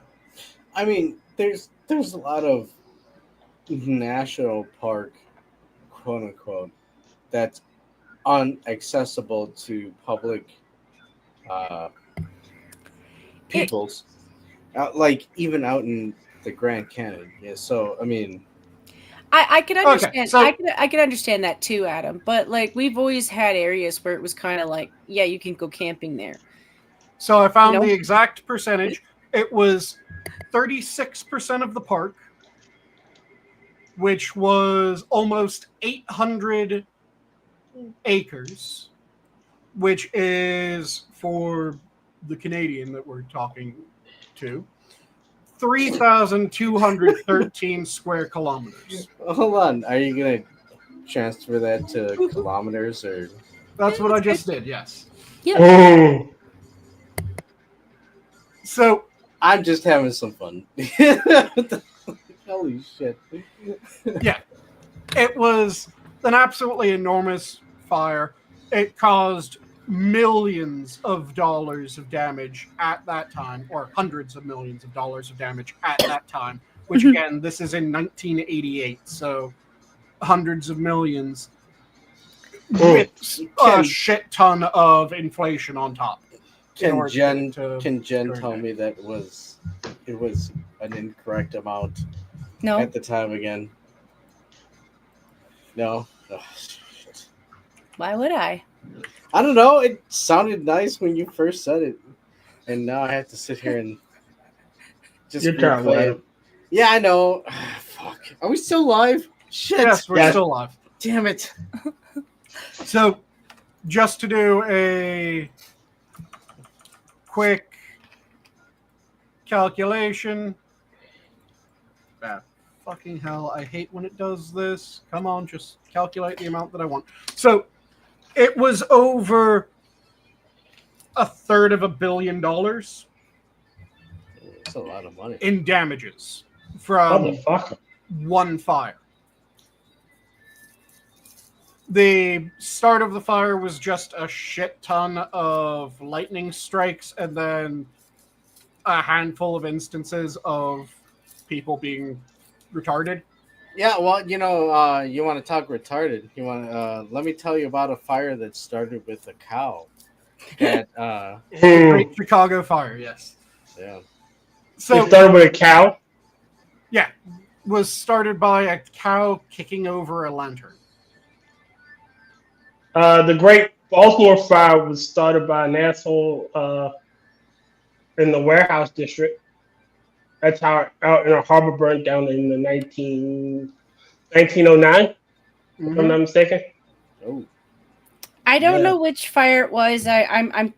I mean, there's a lot of national park, quote unquote, that's unaccessible to public peoples. Like even out in the Grand Canyon. Yeah, so I mean, I can understand. Okay, so, I can understand that too, Adam. But like, we've always had areas where it was kind of like, yeah, you can go camping there. So I found the exact percentage. It was 36% of the park, which was almost 800 acres, which is for the Canadian that we're talking to, 3,213 square kilometers. Hold on. Are you gonna transfer that to kilometers or? That's what I just did. Yes. Yep. Oh. So I'm just having some fun. Holy shit! yeah, it was an absolutely enormous fire. It caused millions of dollars of damage at that time, or hundreds of millions of dollars of damage at that time, which again, this is in 1988, so hundreds of millions with a shit ton of inflation on top. Can Jen tell me that it was an incorrect amount No. at the time again? No. Oh, shit. Why would I? I don't know. It sounded nice when you first said it, and now I have to sit here and just replay it. Yeah, I know. Fuck. Are we still live? Shit. Yes, we're still live. Damn it. So, just to do a quick calculation. Fucking hell, I hate when it does this. Come on, just calculate the amount that I want. So, it was over $333 billion That's a lot of money. in damages from one fire. The start of the fire was just a shit ton of lightning strikes and then a handful of instances of people being retarded. Yeah, well, you want to talk retarded. You want let me tell you about a fire that started with a cow. That The Great Chicago Fire, yes. Yeah. So it started with a cow? Yeah, was started by a cow kicking over a lantern. The Great Baltimore Fire was started by an asshole in the warehouse district. That's how out in a harbor burned down in the 1909, if I'm not mistaken. Oh. I don't know which fire it was. I'm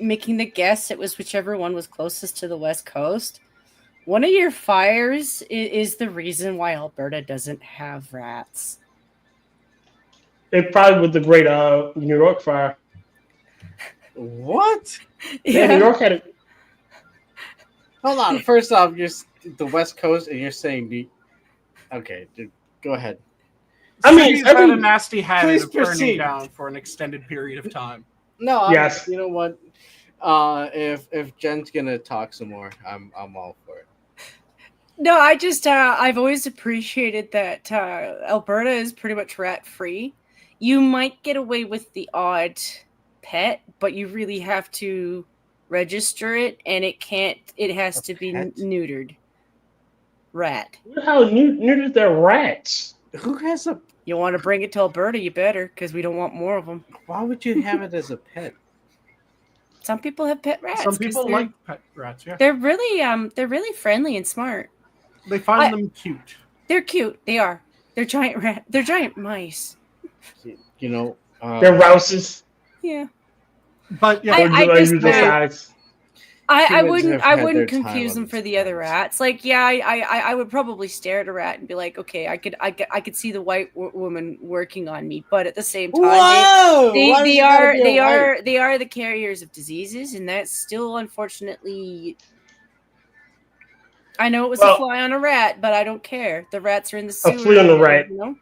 making the guess it was whichever one was closest to the West Coast. One of your fires is the reason why Alberta doesn't have rats. It probably was the Great New York Fire. What? Yeah, New York had it. Hold on. First off, you're the West Coast, and you're saying, okay, dude, go ahead. I mean, had a nasty habit of burning proceed. down for an extended period of time. No, Yes. You know what? If Jen's gonna talk some more, I'm all for it. No, I just I've always appreciated that Alberta is pretty much rat free. You might get away with the odd pet, but you really have to register it, and it has to be neutered. Rat. How neutered their rats? Who has a? You want to bring it to Alberta, you better, because we don't want more of them. Why would you have it as a pet? Some people have pet rats. Some people like pet rats, yeah. They're really friendly and smart. They find them cute. They're cute. They are. They're giant They're giant mice. You know, They're rouses. Yeah. But yeah, I wouldn't confuse them for the other rats. Like, yeah, I would probably stare at a rat and be like, okay, I could see the white woman working on me, but at the same time, they are the carriers of diseases, and that's still unfortunately. I know it was a fly on a rat, but I don't care. The rats are in the sewer. A flea on the rat. You know?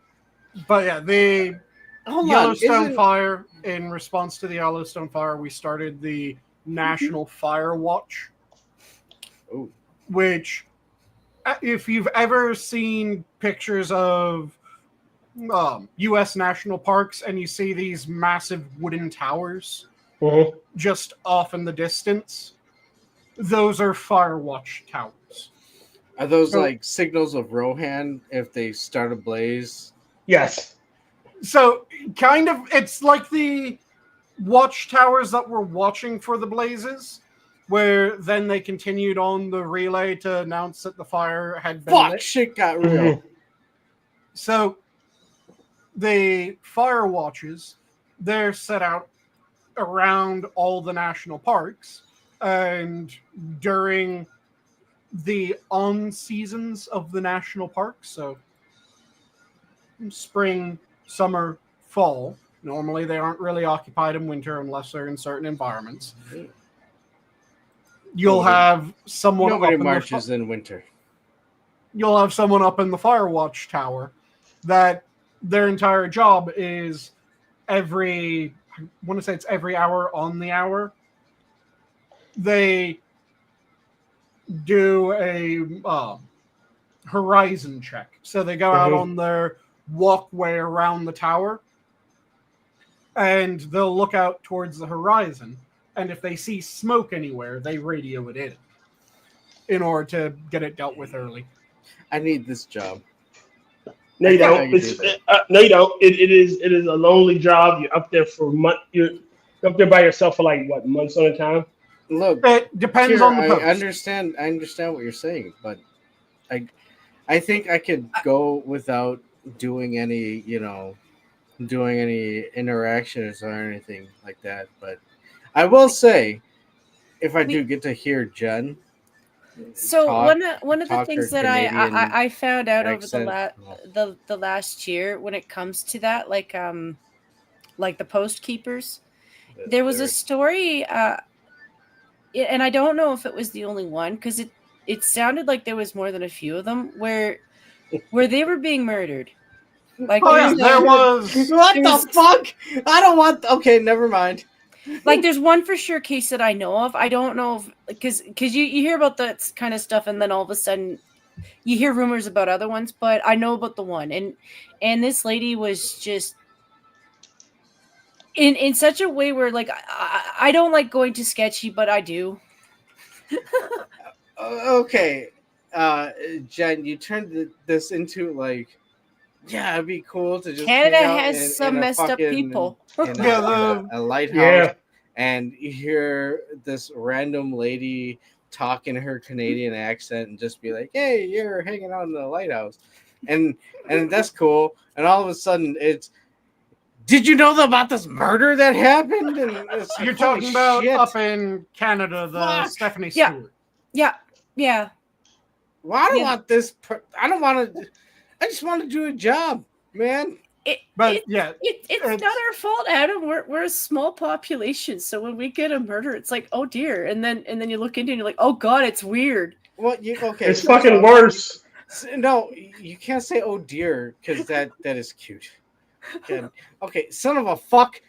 But yeah, the Yellowstone fire. In response to the Yellowstone fire, we started the National Fire Watch, which, if you've ever seen pictures of U.S. national parks and you see these massive wooden towers just off in the distance, those are Fire Watch towers. Are those like signals of Rohan if they start a blaze? Yes. So, kind of, it's like the watchtowers that were watching for the blazes, where then they continued on the relay to announce that the fire had been lit. Shit got real. So, the fire watches, they're set out around all the national parks, and during the on seasons of the national parks, so spring, summer, fall. Normally, they aren't really occupied in winter unless they're in certain environments. You'll have someone. Nobody marches in winter. You'll have someone up in the Firewatch Tower that their entire job is I want to say it's every hour on the hour. They do a horizon check. So they go out on their walkway around the tower, and they'll look out towards the horizon. And if they see smoke anywhere, they radio it in order to get it dealt with early. I need this job. No, you don't. No, you don't. It is a lonely job. You're up there for You're up there by yourself for like what, months on a time. Look, it depends on the post. I understand what you're saying, but I think I could go without doing any interactions or anything like that. But I will say, if I do get to hear Jen. So one of the things that I found out accent. Over the last year when it comes to that, like the post keepers, there was a story, and I don't know if it was the only one because it sounded like there was more than a few of them where they were being murdered. Like there was what the fuck? I don't want. Okay, never mind. Like there's one for sure case that I know of. I don't know if because you hear about that kind of stuff and then all of a sudden you hear rumors about other ones, but I know about the one and this lady was just in such a way where like I don't like going to sketchy, but I do. Okay, Jen, you turned this into like. Yeah, it'd be cool to just. Canada has some messed up people. In a lighthouse, and you hear this random lady talk in her Canadian accent and just be like, "Hey, you're hanging out in the lighthouse," and that's cool. And all of a sudden, did you know about this murder that happened? And you're talking about up in Canada, the Stephanie Stewart. Yeah. Well, I don't want this. I don't want to. I just want to do a job, man. It's not our fault, Adam. We're a small population, so when we get a murder, it's like, oh dear, and then you look into it and you're like, oh god, it's weird. Well, okay, it's fucking worse. No, you can't say oh dear because that is cute. Okay, son of a fuck.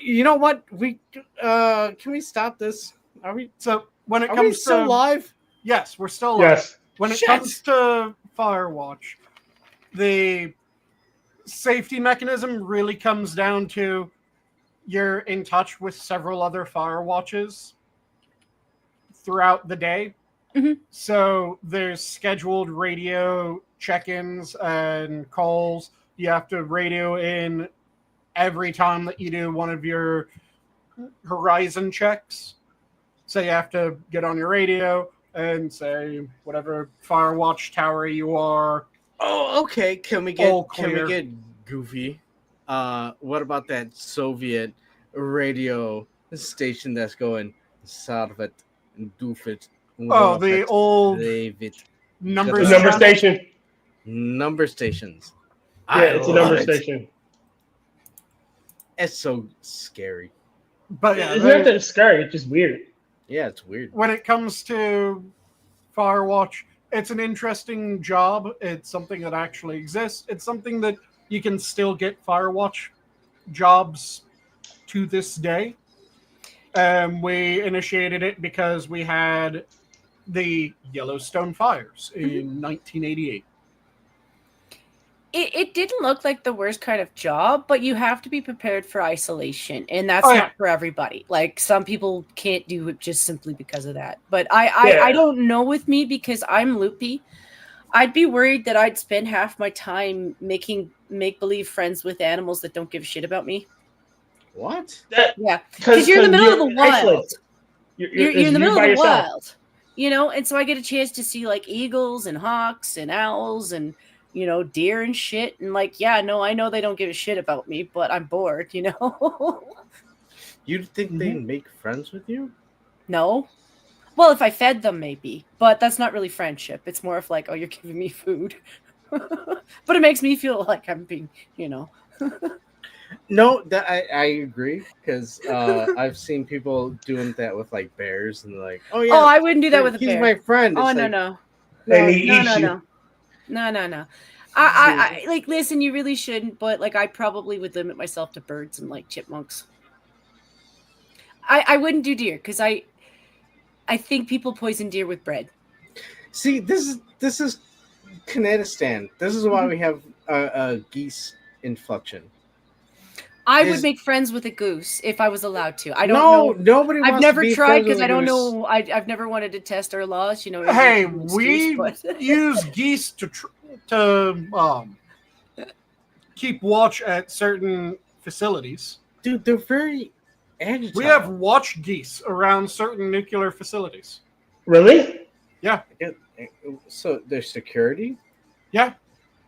You know what? Can we stop this? Are we? So when it comes to still live? Yes, we're still live. Yes. When it comes to Firewatch. The safety mechanism really comes down to you're in touch with several other Firewatches throughout the day. Mm-hmm. So there's scheduled radio check-ins and calls. You have to radio in every time that you do one of your horizon checks. So you have to get on your radio and say whatever Firewatch tower you are. Oh, okay. Can we get goofy? What about that Soviet radio station that's going Sarvet and Doofit? Oh, the old number station. Number stations. Yeah, it's a number station. It's so scary. But yeah, it's not that scary. It's just weird. Yeah, it's weird. When it comes to Firewatch, it's an interesting job. It's something that actually exists. It's something that you can still get Firewatch jobs to this day. We initiated it because we had the Yellowstone fires in 1988. It didn't look like the worst kind of job, but you have to be prepared for isolation, and that's not for everybody. Like some people can't do it just simply because of that. But I don't know with me because I'm loopy. I'd be worried that I'd spend half my time making make-believe friends with animals that don't give a shit about me. What? Because you're in the middle of the wild. You're in the middle of the yourself. wild, you know, and so I get a chance to see like eagles and hawks and owls and deer and shit, and like, I know they don't give a shit about me, but I'm bored, You'd think they'd make friends with you? No. Well, if I fed them, maybe. But that's not really friendship. It's more of like, oh, you're giving me food. But it makes me feel like I'm being, No, that I agree because I've seen people doing that with like bears and like, oh yeah, Oh, I wouldn't do that with a he's bear. my friend. Oh, It's no, like, no. And he No, eats no, you. no. No. I like, listen, you really shouldn't, but like, I probably would limit myself to birds and like chipmunks. I wouldn't do deer because I think people poison deer with bread. See, this is Canadistan. This is why we have a geese inflection. I would make friends with a goose if I was allowed to. I don't know. know. Nobody wants I've never to be tried friends because with I a don't goose. know. I've never wanted to test our laws. Hey, excuse, we but- use geese to keep watch at certain facilities. Dude, they're very agile. We have watch geese around certain nuclear facilities. Really? Yeah. So there's security? Yeah.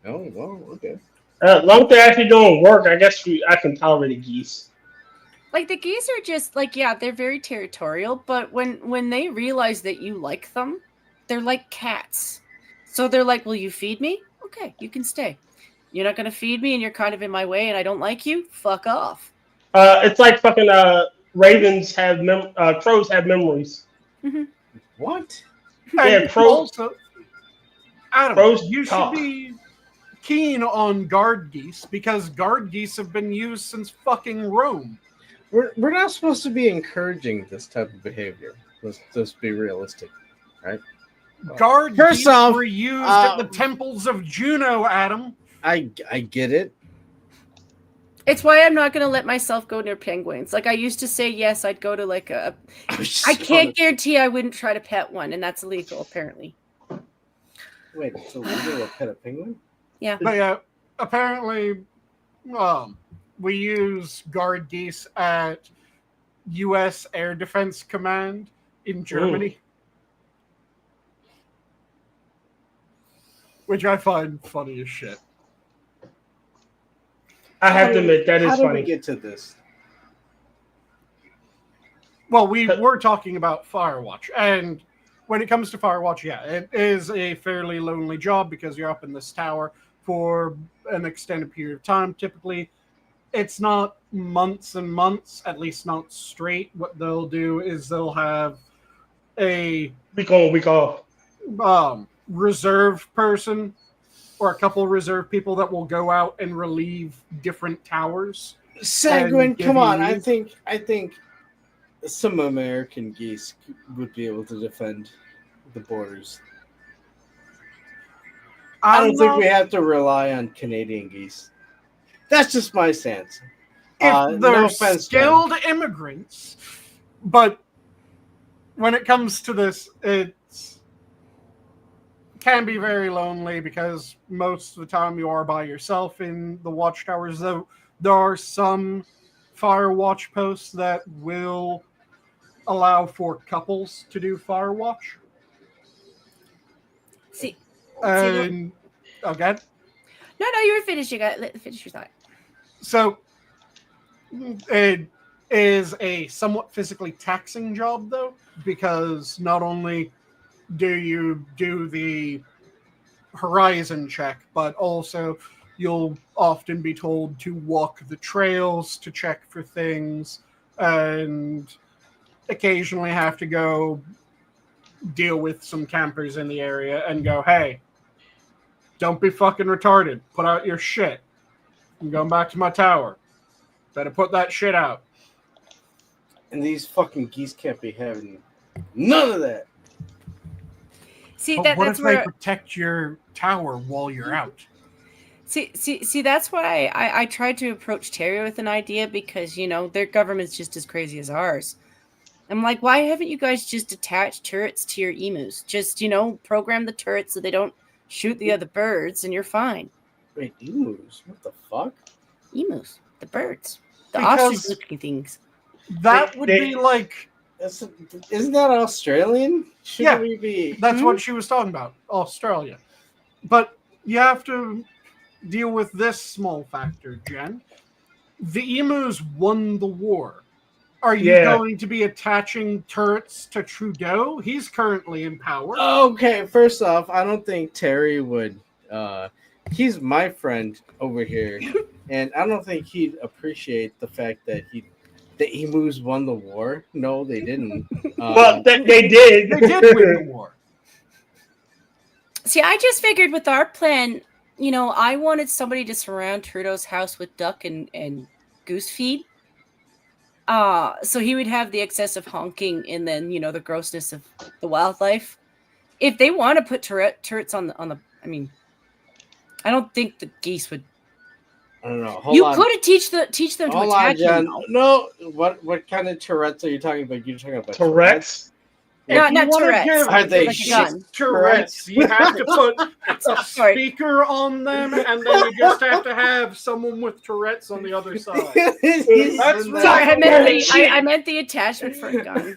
Oh, well, okay. As long as they're actually doing work, I guess I can tolerate geese. Like the geese are just like, yeah, they're very territorial, but when they realize that you like them, they're like cats. So they're like, will you feed me? Okay, you can stay. You're not going to feed me and you're kind of in my way and I don't like you? Fuck off. It's like fucking ravens have crows have memories. Mm-hmm. What? Yeah, And crows. also, Adam, Crows you talk. should be keen on guard geese because guard geese have been used since fucking Rome. We're not supposed to be encouraging this type of behavior. Let's be realistic, right? Guard First geese off, were used at the temples of Juno, Adam. I get it. It's why I'm not going to let myself go near penguins. Like I used to say, yes, I'd go to like a. I can't guarantee I wouldn't try to pet one, and that's illegal apparently. Wait, it's illegal to pet a penguin? Yeah. But yeah, apparently, we use guard geese at U.S. Air Defense Command in Germany, which I find funny as shit. I have to admit that is How did funny. we get to this? Well, we were talking about Firewatch, and when it comes to Firewatch, yeah, it is a fairly lonely job because you're up in this tower for an extended period of time. Typically, it's not months and months, at least not straight. What they'll do is they'll have a Week on, week off. reserve person or a couple reserve people that will go out and relieve different towers. Sanguine, give come on. you- I think some American geese would be able to defend the borders. I don't think we have to rely on Canadian geese. That's just my stance. If no they're offense, skilled immigrants, but when it comes to this, it can be very lonely because most of the time you are by yourself in the watchtowers. Though there are some fire watch posts that will allow for couples to do fire watch. See. And again, No, you were finished. You got finish your thought. so it is a somewhat physically taxing job, though, because not only do you do the horizon check, but also you'll often be told to walk the trails to check for things and occasionally have to go deal with some campers in the area and go, hey, don't be fucking retarded. Put out your shit. I'm going back to my tower. Better put that shit out. And these fucking geese can't be having none of that. See But what that's if where they protect your tower while you're out? see that's why I tried to approach Terry with an idea because their government's just as crazy as ours. I'm like, why haven't you guys just attached turrets to your emus? Just program the turrets so they don't shoot the other birds, and you're fine. Wait, emus? What the fuck? Emus, the birds, the Because ostrich-looking things. That would be like... Isn't that Australian? Shouldn't we be? That's what she was talking about, Australia. But you have to deal with this small factor, Jen. The emus won the war. Are you Yeah. going to be attaching turrets to Trudeau? He's currently in power. Okay, first off, I don't think Terry would. He's my friend over here, and I don't think he'd appreciate the fact that the emus won the war. No, they didn't. Well, they did. They did win the war. See, I just figured with our plan, I wanted somebody to surround Trudeau's house with duck and goose feed. So he would have the excessive honking and then, the grossness of the wildlife. If they want to put turrets on the, I mean, I don't think the geese would. I don't know. You could teach them to attack Jen. you. No, what kind of Tourette's are you talking about? You're talking about Tourette's? Not Tourette's. Tourette's. Are they like a gun. Tourette's. You have to put a speaker on them, and then you just have to have someone with Tourette's on the other side. That's Sorry, I meant the attachment for a gun.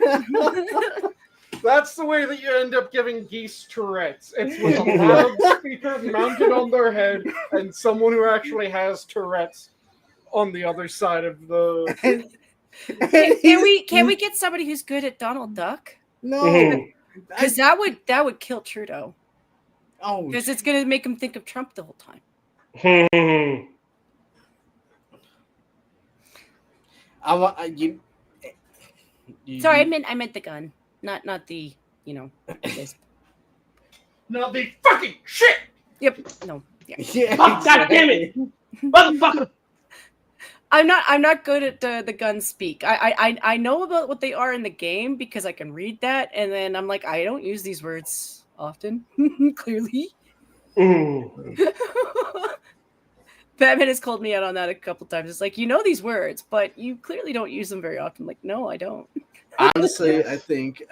That's the way that you end up giving geese Tourette's. It's with a loudspeaker mounted on their head, and someone who actually has Tourette's on the other side of the. Can we get somebody who's good at Donald Duck? No, because that would kill Trudeau. Oh, because it's gonna make him think of Trump the whole time. Sorry, I meant the gun, not the this. Not the fucking shit. Yep. No. Yeah. Yeah, God damn it, motherfucker! I'm not good at the gun speak. I know about what they are in the game because I can read that, and then I'm like, I don't use these words often. Clearly. Batman has called me out on that a couple times. It's like, these words, but you clearly don't use them very often. Like, no, I don't. Honestly, I think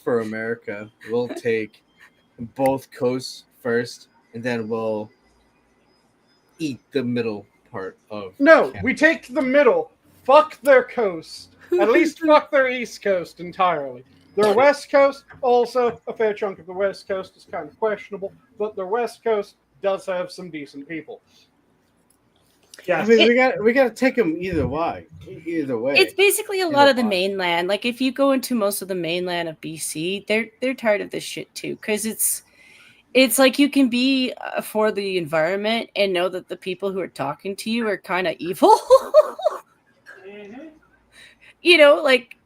for America, we'll take both coasts first, and then we'll eat the middle part of Canada. We take the middle. Fuck their coast. At least fuck their east coast entirely. Their west coast, also a fair chunk of the west coast is kind of questionable, but their west coast does have some decent people. Yeah, I mean, we got to take them either way. It's basically a lot of the mainland. Like if you go into most of the mainland of BC, they're tired of this shit too, because it's like you can be for the environment and know that the people who are talking to you are kind of evil. Like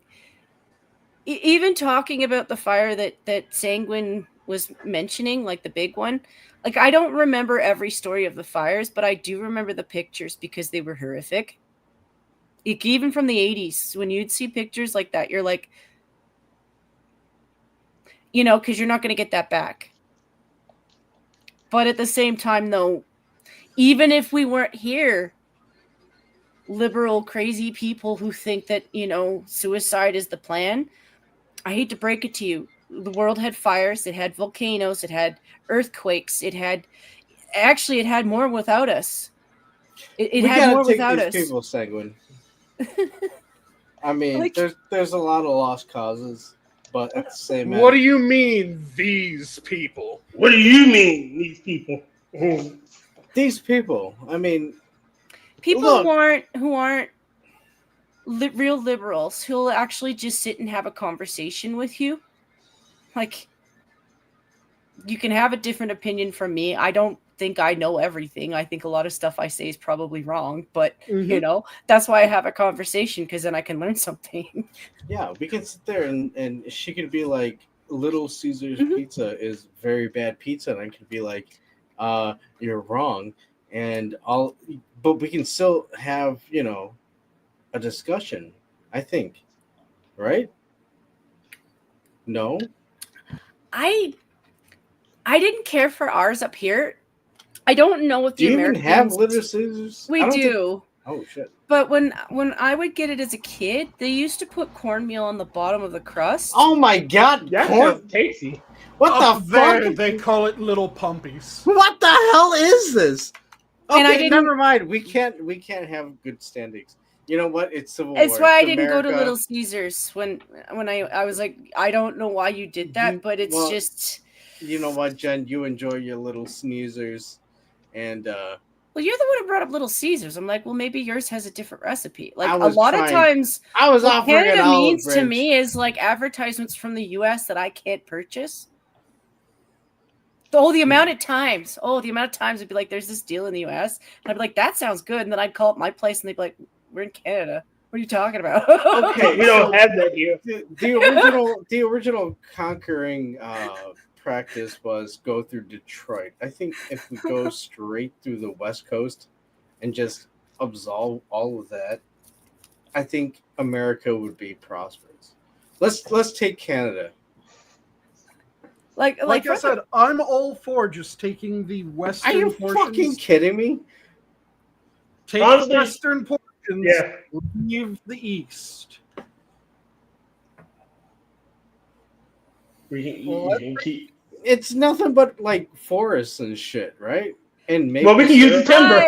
even talking about the fire that Sanguine was mentioning, like the big one. Like I don't remember every story of the fires, but I do remember the pictures because they were horrific. Like, even from the 80s, when you'd see pictures like that, you're like, because you're not going to get that back. But at the same time, though, even if we weren't here, liberal, crazy people who think that, suicide is the plan, I hate to break it to you. The world had fires, it had volcanoes, it had earthquakes, it had more without us. It had more without us. People, Sanguine. I mean, there's a lot of lost causes, but at the same time, what do you mean, these people? What do you mean, these people? These people. I mean, people who aren't real liberals who'll actually just sit and have a conversation with you. Like, you can have a different opinion from me. I don't think I know everything. I think a lot of stuff I say is probably wrong, but that's why I have a conversation, because then I can learn something. Yeah, we can sit there and she could be like, Little Caesar's pizza is very bad pizza, and I could be like, you're wrong, but we can still have a discussion, I think, right? No, I didn't care for ours up here. I don't know if the Americans even have Little Caesars. We do. Oh shit! But when I would get it as a kid, they used to put cornmeal on the bottom of the crust. Oh my god! That's tasty. What Up the there, fuck? they call it little pumpies. What the hell is this? Okay, And I didn't- never mind. We can't have good standings. You know what? It's Civil War. It's why I didn't go to America. Little Caesars when I was like, I don't know why you did that, but it's just. You know what, Jen? You enjoy your little sneezers, and well, you're the one who brought up Little Caesars. I'm like, well, maybe yours has a different recipe. Like I a was lot of trying- times, I was what offering an Canada olive means to branch. me is like advertisements from the U.S. that I can't purchase. The amount of times. It'd be like, there's this deal in the U.S. And I'd be like, that sounds good. And then I'd call up my place and they'd be like, we're in Canada. What are you talking about? Okay, We don't have that here. The original conquering practice was go through Detroit. I think if we go straight through the West Coast and just absolve all of that, I think America would be prosperous. Let's take Canada. Like I said, I'm all for just taking the western Are you portions. fucking kidding me? Take Honestly, the western portions, Yeah. leave the east. We can keep. It's nothing but like forests and shit, right? And maybe Well, we can use the timber.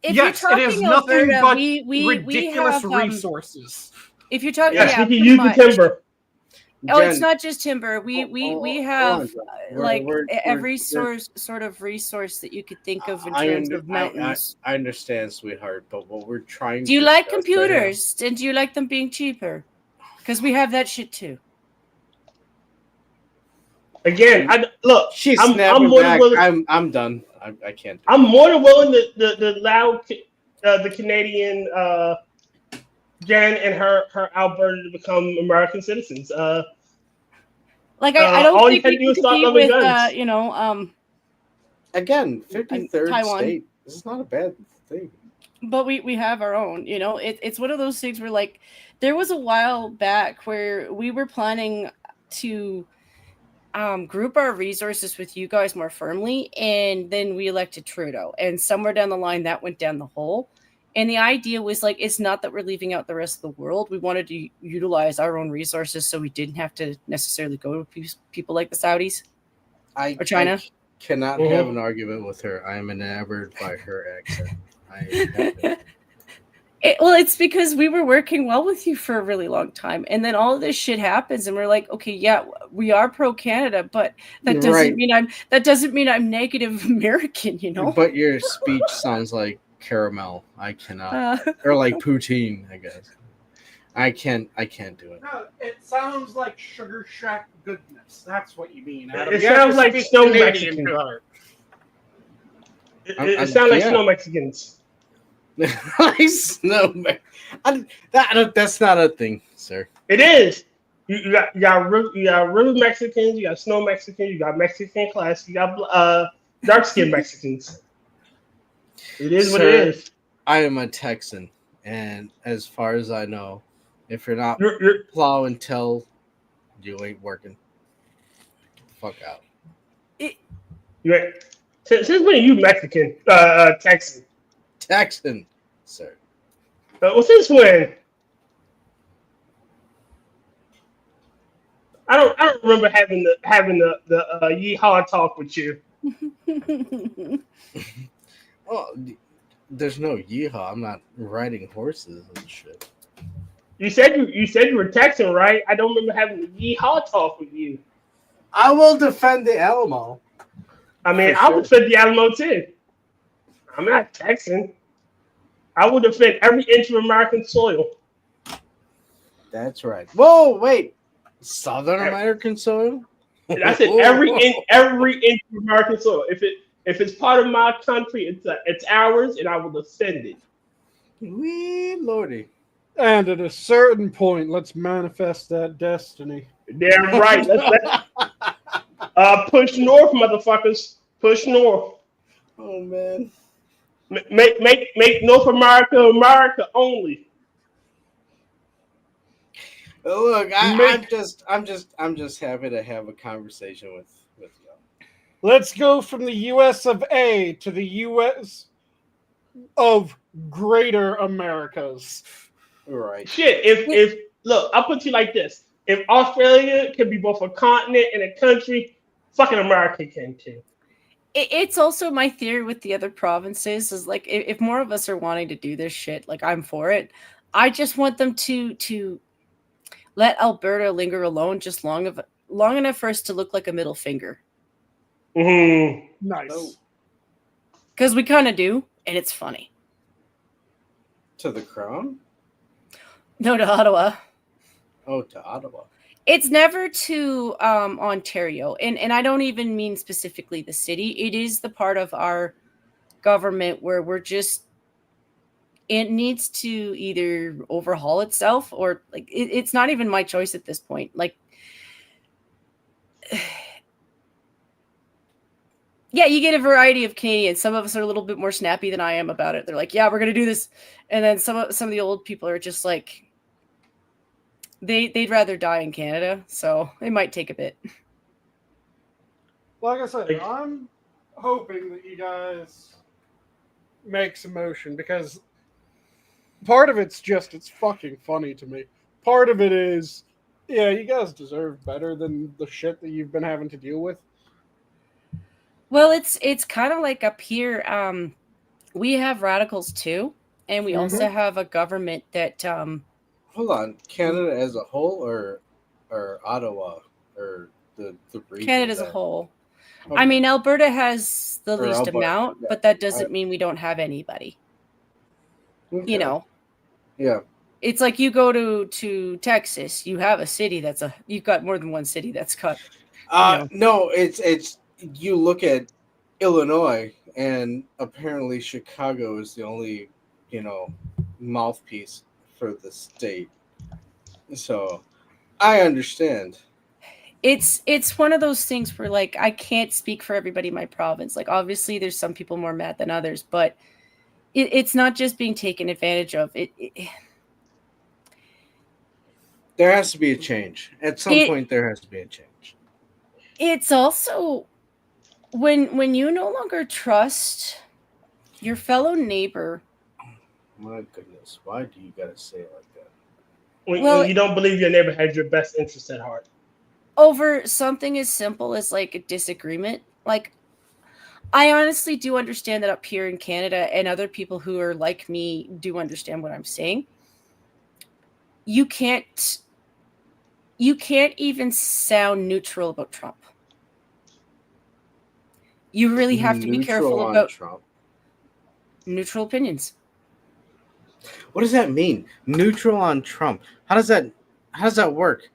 If Yes, you're it talking is nothing Alberta, but we ridiculous have, resources. if you're talking, Yes, yeah, we can pretty use the much. timber. Oh, it's Jen, not just timber. We have every we're- sort of resource that you could think of in I terms under- of mountains. I understand, sweetheart, but what we're trying Do you to like discuss right computers? And do you like them being cheaper? Because we have that shit too. Again, now- she's I'm snapping more than back. willing- I'm done. I can't. Do I'm more than willing to allow the Canadian Jen and her Alberta to become American citizens. Like I don't all you think can we do can is start compete loving with guns. Again, 53rd Taiwan. state. This is not a bad thing. But we have our own, it's one of those things where like there was a while back where we were planning to group our resources with you guys more firmly, and then we elected Trudeau, and somewhere down the line that went down the hole. And the idea was like, it's not that we're leaving out the rest of the world. We wanted to utilize our own resources so we didn't have to necessarily go to people like the Saudis or China. I cannot have an argument with her. I am enamored by her accent. It's because we were working well with you for a really long time, and then all of this shit happens, and we're like, okay, yeah, we are pro Canada, but that doesn't mean I'm negative American, But your speech sounds like caramel. I cannot, or like poutine, I guess. I can't do it. No, it sounds like Sugar Shack goodness. That's what you mean, Adam. It You have sounds to like speak snow Canadian Mexican. to her. It sounds like snow Mexicans. That's not a thing, sir. It is. You got river Mexicans, you got snow Mexicans, you got Mexican class, you got dark skinned Mexicans. It is what it is. I am a Texan, and as far as I know, if you're not You're plowing till, you ain't working. Get the fuck out. Since when are you Mexican, Texan? Texan, sir. Well, since when? I don't remember having the yeehaw talk with you. Oh, there's no yeehaw. I'm not riding horses and shit. You said you were Texan, right? I don't remember having the yeehaw talk with you. I will defend the Alamo. I mean, For I would defend the Alamo too. I'm not Texan. I would defend every inch of American soil. That's right. Whoa, wait. Southern American soil? I said every inch of American soil. If it's part of my country, it's ours, and I will defend it. Wee lordy. And at a certain point, let's manifest that destiny. Damn right. Let's push north, motherfuckers. Push north. Oh man. Make North America America only. Look, I'm just happy to have a conversation with you. Let's go from the U.S. of A to the U.S. of Greater Americas. Right. Shit. If look, I'll put you like this: if Australia can be both a continent and a country, fucking America can too. It's also my theory with the other provinces is like if more of us are wanting to do this shit, like I'm for it. I just want them to let Alberta linger alone just long enough for us to look like a middle finger. Mm-hmm. Nice. Because we kind of do. and it's funny. To the crown? No, to Ottawa. Oh, to Ottawa. It's never to Ontario, and I don't even mean specifically the city. It is the part of our government where it needs to either overhaul itself or like it's not even my choice at this point. Like, yeah, you get a variety of Canadians. Some of us are a little bit more snappy than I am about it. They're like, yeah, we're going to do this. And then some of the old people are just like, they'd rather die in Canada. So they might take a bit. Like I said, I'm hoping that you guys make some motion because part of it's fucking funny to me. Part of it is, yeah, you guys deserve better than the shit that you've been having to deal with. Well, it's kind of like up here. We have radicals too, and we also have a government that. Hold on, Canada as a whole, or Ottawa, or the region? Canada as a whole. Okay. I mean, Alberta has the least amount, yeah. But that doesn't mean we don't have anybody. Okay. You know. Yeah. It's like you go to Texas, you have a city you've got more than one city that's cut. No, it's you look at Illinois, and apparently Chicago is the only, mouthpiece for the state. So I understand. It's one of those things where, like, I can't speak for everybody in my province. Like, obviously there's some people more mad than others, but it's not just being taken advantage of. There has to be a change. At some point there has to be a change. It's also when you no longer trust your fellow neighbor. My goodness, why do you gotta say it like that? When you don't believe your neighbor has your best interest at heart. Over something as simple as like a disagreement. Like, I honestly do understand that up here in Canada, and other people who are like me do understand what I'm saying. You can't even sound neutral about Trump. You really have to be careful about Trump. Neutral opinions. What does that mean? Neutral on Trump. How does that work?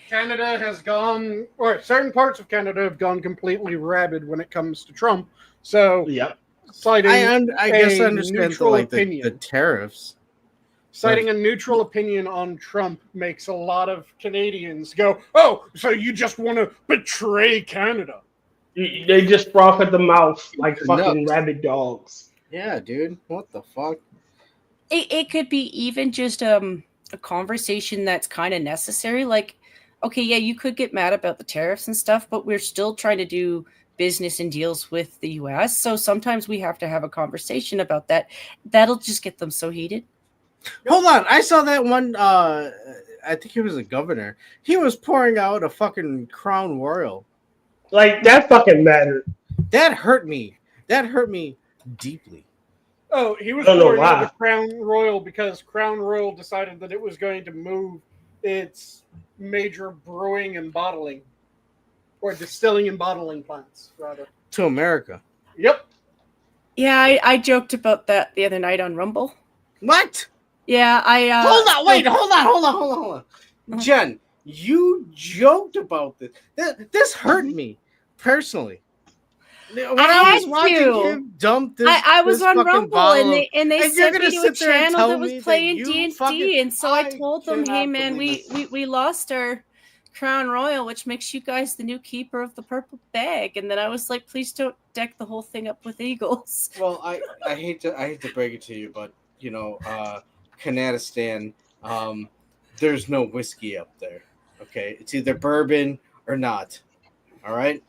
Canada has gone, or certain parts of Canada have gone completely rabid when it comes to Trump. So, yeah, citing I guess I understand the tariffs. Citing a neutral opinion on Trump makes a lot of Canadians go, "Oh, so you just want to betray Canada?" They just froth at the mouth like fucking rabid dogs. Yeah, dude. What the fuck? It could be even just a conversation that's kind of necessary. Like, okay, yeah, you could get mad about the tariffs and stuff, but we're still trying to do business and deals with the U.S. So sometimes we have to have a conversation about that. That'll just get them so heated. Hold on. I saw that one. I think he was a governor. He was pouring out a fucking Crown Royal. Like, that fucking mattered. That hurt me. That hurt me deeply. Oh, he was pouring out the Crown Royal because Crown Royal decided that it was going to move its major brewing and bottling, or distilling and bottling plants, rather. To America. Yep. Yeah, I joked about that the other night on Rumble. What? Yeah, hold on, wait, hold on. Jen, you joked about this. This hurt me personally. When I was watching him dump this, I was on Rumble and they sent me to a sit there and channel tell that was me that playing you D&D, fucking- and so I told them, cannot hey man, believe we lost our Crown Royal, which makes you guys the new keeper of the purple bag. And then I was like, please don't deck the whole thing up with eagles. Well, I hate to break it to you, but Kanadistan, there's no whiskey up there. Okay, it's either bourbon or not. All right.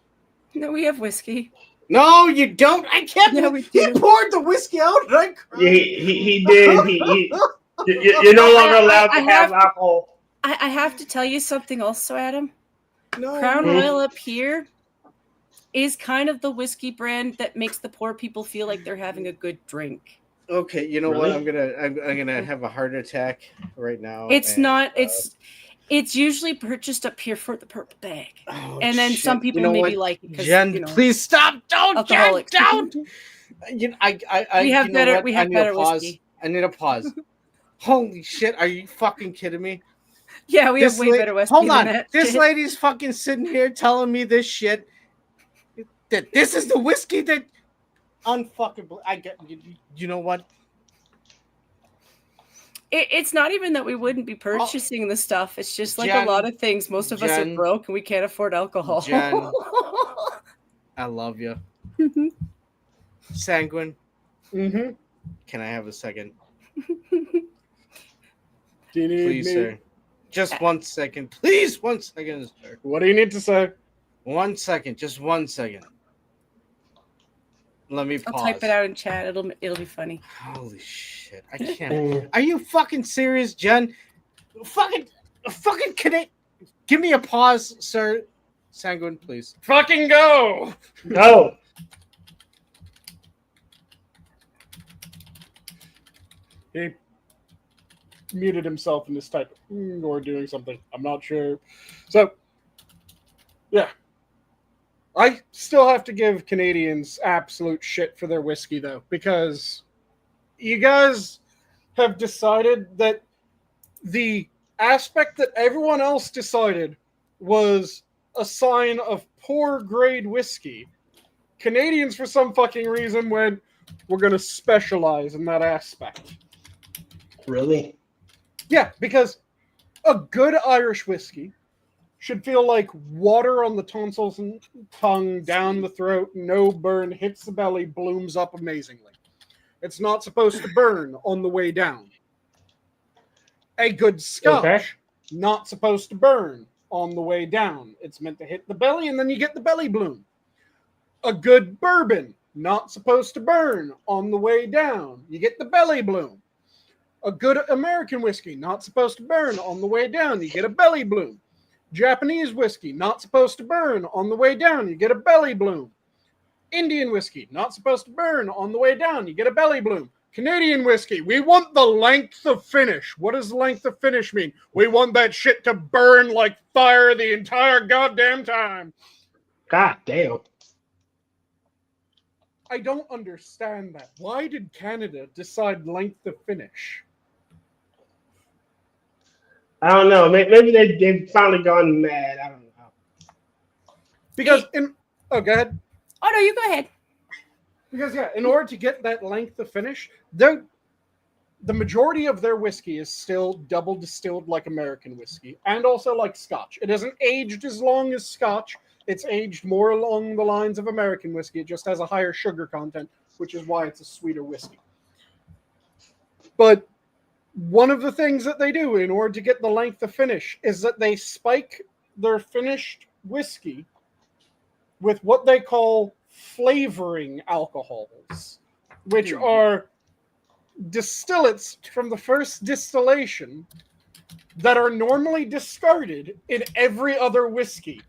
No, we have whiskey. No, you don't. I can't. Yeah, he poured the whiskey out, and I cried. He did. You're no longer allowed to have alcohol. I have to tell you something also, Adam. No. Crown Royal up here is kind of the whiskey brand that makes the poor people feel like they're having a good drink. Okay, you know what? I'm gonna have a heart attack right now. It's usually purchased up here for the purple bag, and then some people maybe like it because Jen, please stop! Don't, Jen, don't! We have you know better. what? We I have need better a pause. whiskey. I need a pause. Holy shit! Are you fucking kidding me? Yeah, we have way better whiskey Hold than on. that. This shit. lady's fucking sitting here telling me this shit. That this is the whiskey that unfucking. I get. You know what? It's not even that we wouldn't be purchasing the stuff. It's just like Jen, a lot of things. Most of us are Jen, broke and we can't afford alcohol. Jen. I love you. Sanguine. Mm-hmm. Can I have a second? Do you need Please, me? sir. Just 1 second. Please, 1 second, sir. What do you need to say? 1 second. Just 1 second. Let me pause. I'll type it out in chat. It'll be funny. Holy shit. I can't. Are you fucking serious, Jen? Fucking give me a pause, sir. Sanguine, please. Fucking go! No. He muted himself in this type or doing something. I'm not sure. So, yeah. I still have to give Canadians absolute shit for their whiskey, though, because you guys have decided that the aspect that everyone else decided was a sign of poor grade whiskey. Canadians, for some fucking reason, went, we're going to specialize in that aspect. Really? Yeah, because a good Irish whiskey should feel like water on the tonsils and tongue, down the throat, no burn, hits the belly, blooms up amazingly. It's not supposed to burn on the way down. A good Scotch, not supposed to burn on the way down. It's meant to hit the belly and then you get the belly bloom. A good bourbon, not supposed to burn on the way down. You get the belly bloom. A good American whiskey, not supposed to burn on the way down. You get a belly bloom. Japanese whiskey, not supposed to burn on the way down. You get a belly bloom. Indian whiskey, not supposed to burn on the way down. You get a belly bloom. Canadian whiskey, we want the length of finish. What does length of finish mean? We want that shit to burn like fire the entire goddamn time. God damn. I don't understand that. Why did Canada decide length of finish? I don't know. Maybe they've finally gone mad. I don't know. Because go ahead. Oh no, you go ahead. Because in order to get that length of finish, the majority of their whiskey is still double distilled like American whiskey, and also like Scotch. It isn't aged as long as Scotch. It's aged more along the lines of American whiskey. It just has a higher sugar content, which is why it's a sweeter whiskey. But one of the things that they do in order to get the length of finish is that they spike their finished whiskey with what they call flavoring alcohols, which are distillates from the first distillation that are normally discarded in every other whiskey.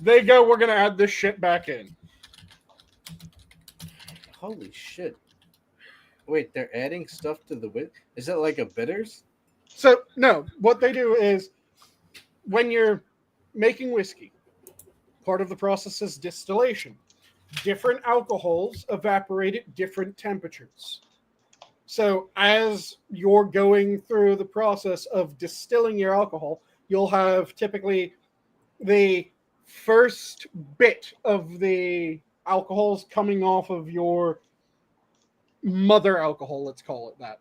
They go, we're going to add this shit back in. Holy shit. Wait, they're adding stuff to the whiskey? Is it like a bitters? So, no, what they do is when you're making whiskey, part of the process is distillation. Different alcohols evaporate at different temperatures. So as you're going through the process of distilling your alcohol, you'll have typically the first bit of the alcohols coming off of your mother alcohol, let's call it that,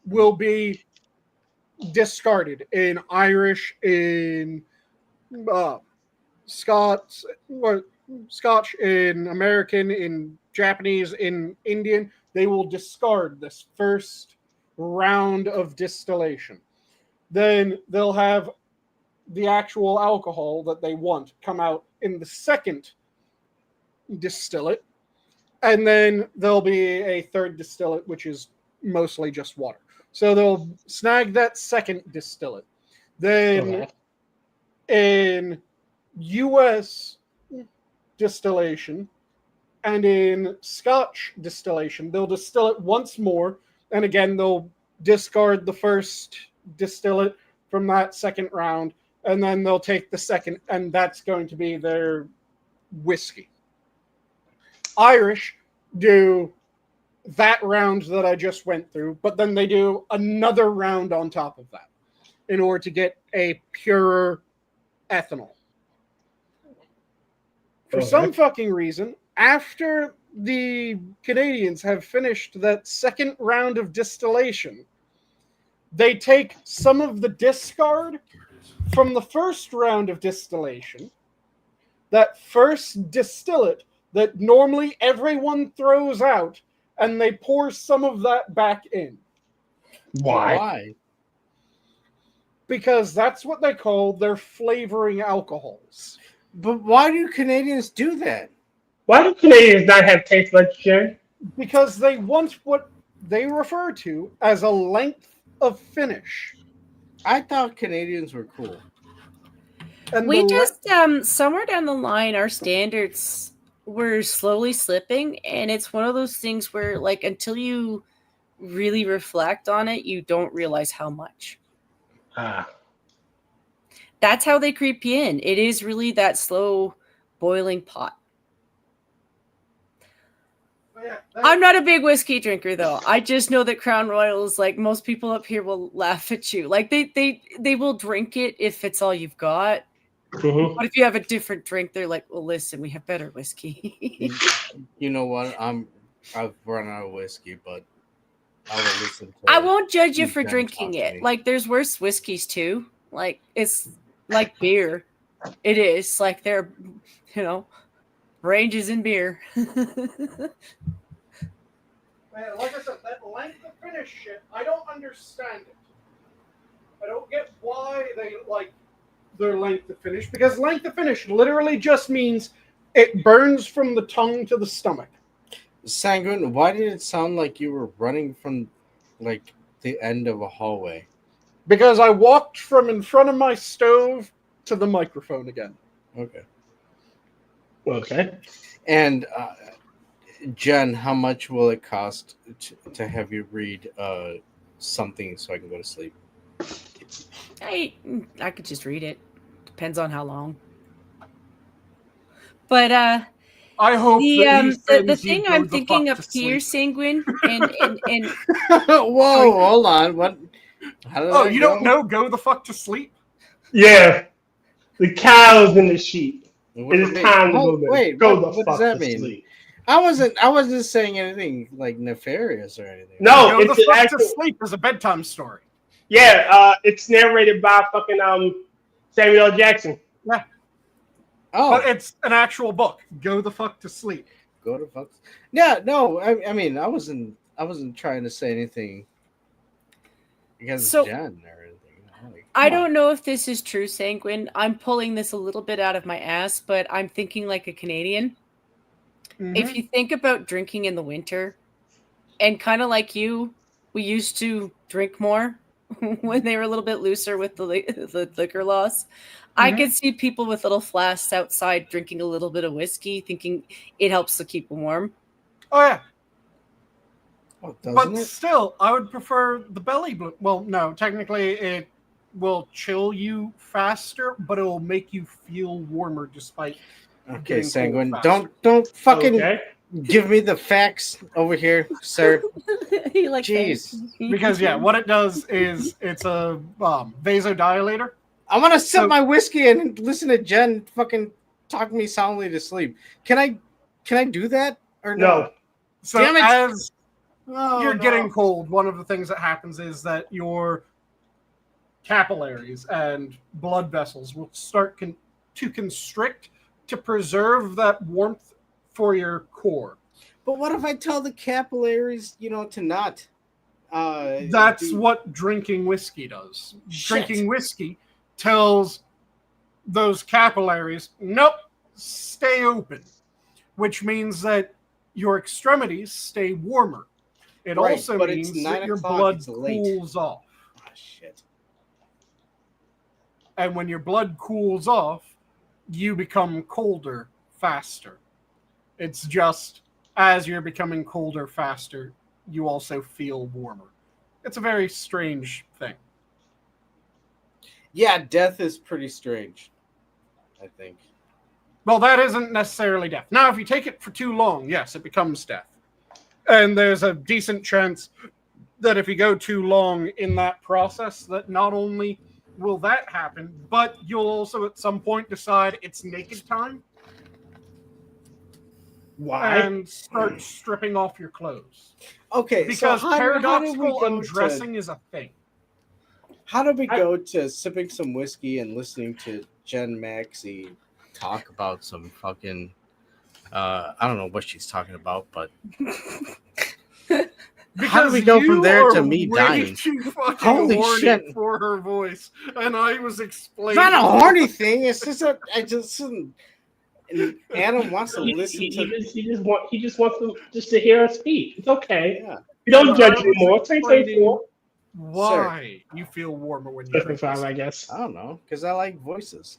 will be discarded in Irish, in Scotch, in American, in Japanese, in Indian. They will discard this first round of distillation. Then they'll have the actual alcohol that they want come out in the second distillate. And then there'll be a third distillate, which is mostly just water. So they'll snag that second distillate. Then in US distillation and in Scotch distillation, they'll distill it once more. And again, they'll discard the first distillate from that second round. And then they'll take the second, and that's going to be their whiskey. Irish do that round that I just went through, but then they do another round on top of that in order to get a purer ethanol. For some fucking reason, after the Canadians have finished that second round of distillation, they take some of the discard from the first round of distillation, that first distillate that normally everyone throws out, and they pour some of that back in. Why? Because that's what they call their flavoring alcohols. But why do Canadians do that? Why do Canadians not have taste like gin? Because they want what they refer to as a length of finish. I thought Canadians were cool. And We just somewhere down the line, our standards were slowly slipping, and it's one of those things where, like, until you really reflect on it, you don't realize how much. That's how they creep you in. It is really that slow boiling pot. I'm not a big whiskey drinker, though. I just know that Crown Royal is like, most people up here will laugh at you. Like, they will drink it if it's all you've got. Mm-hmm. But if you have a different drink, they're like, well, listen, we have better whiskey. You know what? I've run out of whiskey, but I will listen to I won't judge you for Jen drinking talk to it. me. Like, there's worse whiskeys, too. Like, it's like beer. It is. Like, there, ranges in beer. Man, like I said, that length of finish shit, I don't understand it. I don't get why they like their length of finish, because length of finish literally just means it burns from the tongue to the stomach. Sanguine, why did it sound like you were running from, like, the end of a hallway? Because I walked from in front of my stove to the microphone again. Okay. And Jen, how much will it cost to have you read something so I can go to sleep? I could just read it. Depends on how long. But I hope the thing I'm thinking of here, Sanguine, and whoa, hold on. What? How did oh, that you go? don't know? Go the fuck to sleep. Yeah. The cows and the sheep. What It does is it time to mean? go there. Wait, Go what the does fuck that to mean? sleep. I wasn't saying anything like nefarious or anything. No, Go it's the an fuck actual. to sleep is a bedtime story. Yeah, it's narrated by fucking Samuel L. Jackson. Yeah. Oh, But it's an actual book. Go the fuck to sleep. go to fuck. Yeah, no. I mean, I wasn't trying to say anything against So- Jen or anything. Like, I come on. don't know if this is true, Sanguine. I'm pulling this a little bit out of my ass, but I'm thinking like a Canadian. Mhm. If you think about drinking in the winter, and kind of like you, we used to drink more when they were a little bit looser with the liquor laws. I Mhm. could see people with little flasks outside drinking a little bit of whiskey, thinking it helps to keep them warm. Oh yeah, Oh, but doesn't it? still, I would prefer the belly blue. Well, no, technically it will chill you faster, but it will make you feel warmer despite. Okay, getting cold Sanguine, faster. don't fucking Okay. give me the facts over here, sir. You like Jeez. that? Because yeah, what it does is it's a vasodilator. I want to sip So- my whiskey and listen to Jen fucking talk me soundly to sleep. Can I do that or no? No. So Damn it. as Oh, you're no. getting cold, one of the things that happens is that your capillaries and blood vessels will start to constrict to preserve that warmth for your core. But what if I tell the capillaries, to not? That's what drinking whiskey does. Shit. Drinking whiskey tells those capillaries, nope, stay open, which means that your extremities stay warmer. It Right, also but it's means 9 that your o'clock, blood it's late. cools off. Oh, shit. And when your blood cools off, you become colder faster. It's just as you're becoming colder faster, you also feel warmer. It's a very strange thing. Yeah, death is pretty strange, I think. Well, that isn't necessarily death. Now, if you take it for too long, yes, it becomes death. And there's a decent chance that if you go too long in that process, that not only will that happen, but you'll also at some point decide it's naked time Why? and start stripping off your clothes. Okay, Because so how did we paradoxical go undressing is a thing. How did we go to sipping some whiskey and listening to Jen Maxey talk about some fucking I don't know what she's talking about, but how did we go from there to me dying? Too fucking Holy horny shit. for her voice, and I was explaining. It's not a horny thing. It's just and Adam wants to listen he to. He just wants them just to hear us speak. It's okay. Yeah. We don't judge I was anymore. It's explaining why you feel warmer when you drink 5, this. I guess. I don't know, because I like voices.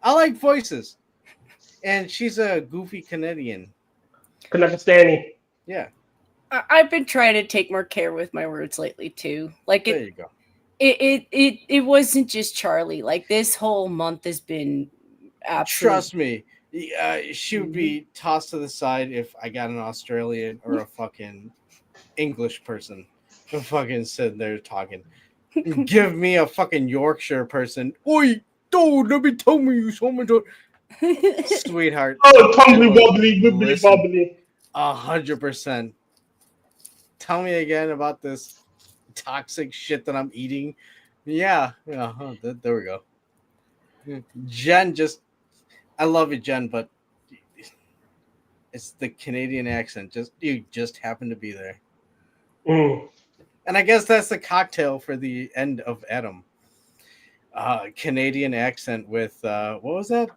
I like voices, and she's a goofy Canadian. Pakistani. Yeah, I've been trying to take more care with my words lately too. Like there you go. it wasn't just Charlie. Like this whole month has been absolute. Trust me, she would be tossed to the side if I got an Australian or a fucking English person fucking sitting there talking. Give me a fucking Yorkshire person. Oi, dude, let me tell me you so much. Sweetheart. Oh, tumbly bubbly, wibbly bubbly. 100%. Tell me again about this toxic shit that I'm eating. Yeah. There we go. Jen I love it, Jen, but it's the Canadian accent. You just happen to be there. And I guess that's the cocktail for the end of Adam. Canadian accent with what was that?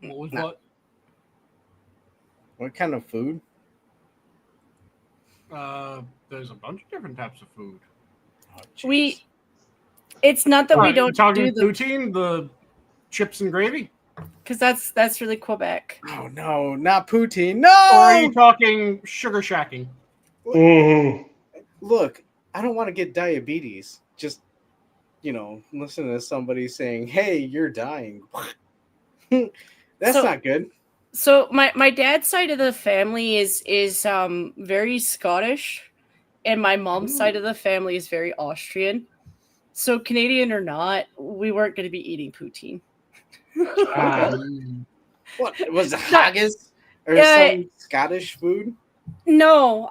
What was what? What kind of food? There's a bunch of different types of food. Oh, jeez. It's not that we don't talking do the poutine, the chips and gravy, because that's really Quebec. Oh no, not poutine. No. or are you talking sugar shacking? Look, I don't want to get diabetes. Just listen to somebody saying, "Hey, you're dying." That's not good. So my dad's side of the family is very Scottish, and my mom's side of the family is very Austrian. So Canadian or not, we weren't going to be eating poutine. What was it, haggis or some Scottish food? No,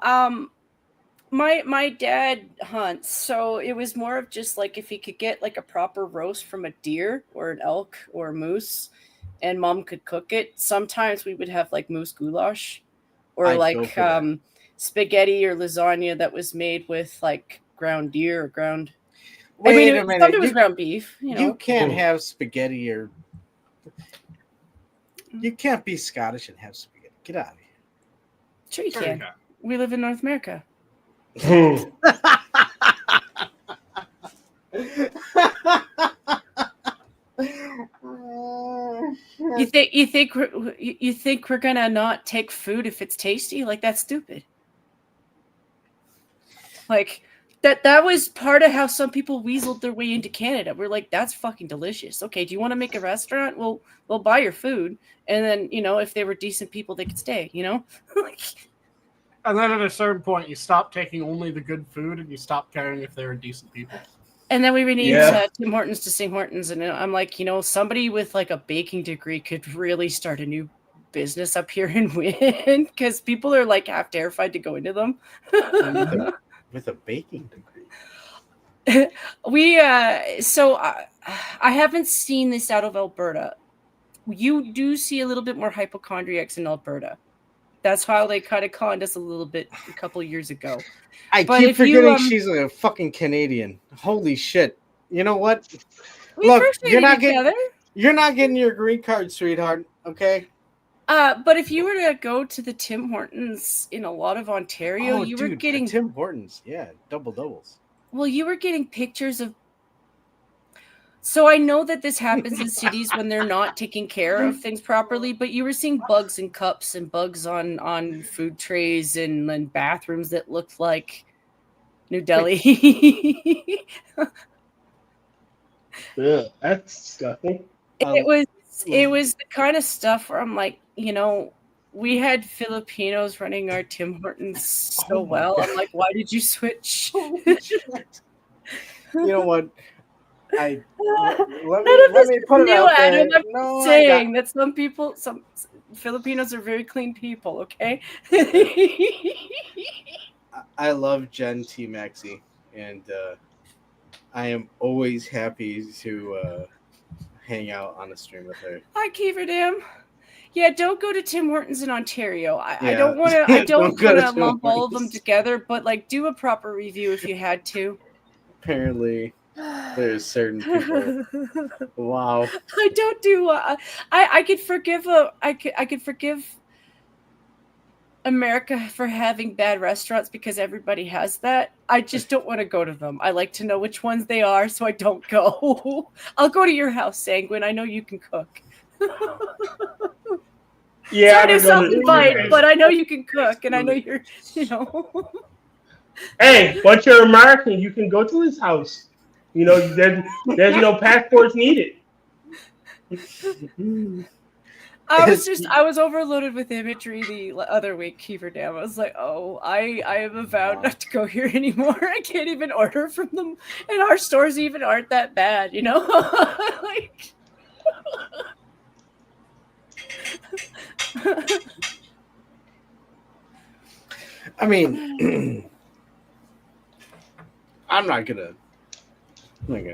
my dad hunts, so it was more of just like if he could get like a proper roast from a deer or an elk or a moose, and mom could cook it. Sometimes we would have like moose goulash, or spaghetti or lasagna that was made with like ground deer or ground. Wait a minute. It was ground beef. You can't have spaghetti or. You can't be Scottish and have spaghetti. Get out of here. Sure you can. We live in North America. You think we're gonna not take food if it's tasty? Like that's stupid. Like that was part of how some people weaseled their way into Canada. We're like, that's fucking delicious. Okay, do you want to make a restaurant? We'll buy your food, and then if they were decent people, they could stay. And then at a certain point, you stop taking only the good food, and you stop caring if they're decent people. And then we renamed Tim Hortons to St. Hortons, and I'm like, somebody with like a baking degree could really start a new business up here and win, because people are like half terrified to go into them. With a baking degree. I haven't seen this out of Alberta. You do see a little bit more hypochondriacs in Alberta. That's how they kind of conned us a little bit a couple years ago. I keep forgetting she's a fucking Canadian. Holy shit. You know what? Look, you're not getting your green card, sweetheart. Okay? But if you were to go to the Tim Hortons in a lot of Ontario, were getting Tim Hortons, doubles. Well, you were getting pictures of. So I know that this happens in cities when they're not taking care of things properly, but you were seeing bugs in cups and bugs on food trays and bathrooms that looked like New Delhi. Yeah, that's disgusting. It was the kind of stuff where I'm like, we had Filipinos running our Tim Hortons so Oh my well. God. I'm like, why did you switch? You know what? Let None me of this put is it new, out there. Adam. I'm No, saying that some Filipinos are very clean people. Okay. I love Jen T Maxi, and I am always happy to hang out on a stream with her. Hi, Keeverdam. Yeah, don't go to Tim Hortons in Ontario. I Yeah. don't want to. I don't Don't go want to to Tim lump all of them Hortons. together, but like, do a proper review if you had to. Apparently, there's certain people. Wow. I don't do. I could forgive I could forgive America for having bad restaurants because everybody has that. I just don't want to go to them. I like to know which ones they are, so I don't go. I'll go to your house, Sanguine. I know you can cook. Yeah, Sorry to self-invite, I but I know you can cook, and I know you're. Hey, but you're American. You can go to his house. There's no passports needed. I was overloaded with imagery the other week, Keeverdam. I was like, oh, I am avowed not to go here anymore. I can't even order from them, and our stores even aren't that bad, like. I mean, I'm not gonna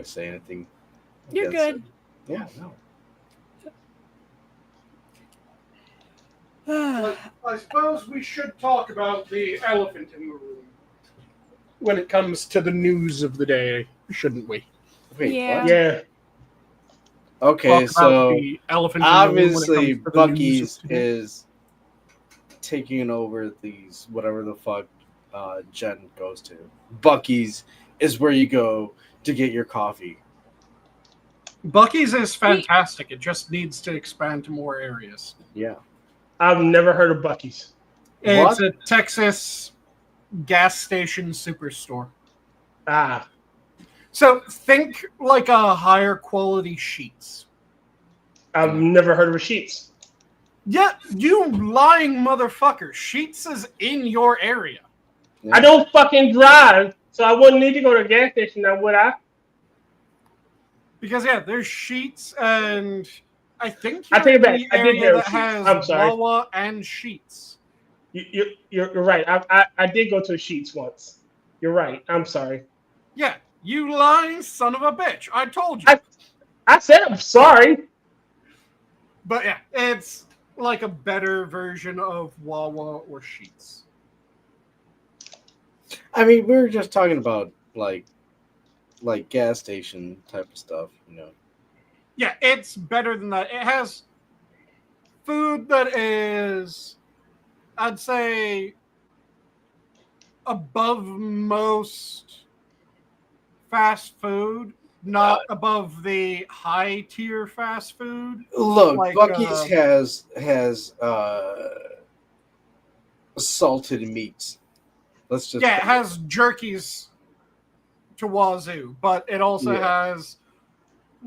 say anything. You're good. It. Yeah, no. But I suppose we should talk about the elephant in the room when it comes to the news of the day, shouldn't we? Wait, Yeah. what? Yeah. Okay, Talk about so the elephant in the room when it obviously comes to the news Bucky's of today. is taking over these whatever the fuck Jen goes to. Bucky's is where you go to get your coffee. Bucky's is fantastic. It just needs to expand to more areas. Yeah. I've never heard of Bucky's. It's a Texas gas station superstore. Ah. So think like a higher quality Sheets. I've never heard of Sheets. Yeah, you lying motherfucker. Sheets is in your area. I don't fucking drive, so I wouldn't need to go to a gas station now, would I? Because there's Sheets, and I think I take it back. the I did area hear that Sheetz. has I'm sorry. Wawa and Sheets. You're right. I did go to a Sheets once. You're right. I'm sorry. Yeah, you lying son of a bitch. I told you. I said I'm sorry. But yeah, it's like a better version of Wawa or Sheets. I mean, we were just talking about like gas station type of stuff, Yeah, it's better than that. It has food that is, I'd say, above most fast food, not above the high tier fast food. Look, Like, Bucky's has salted meats. Let's just it has jerkies to wazoo, but it also has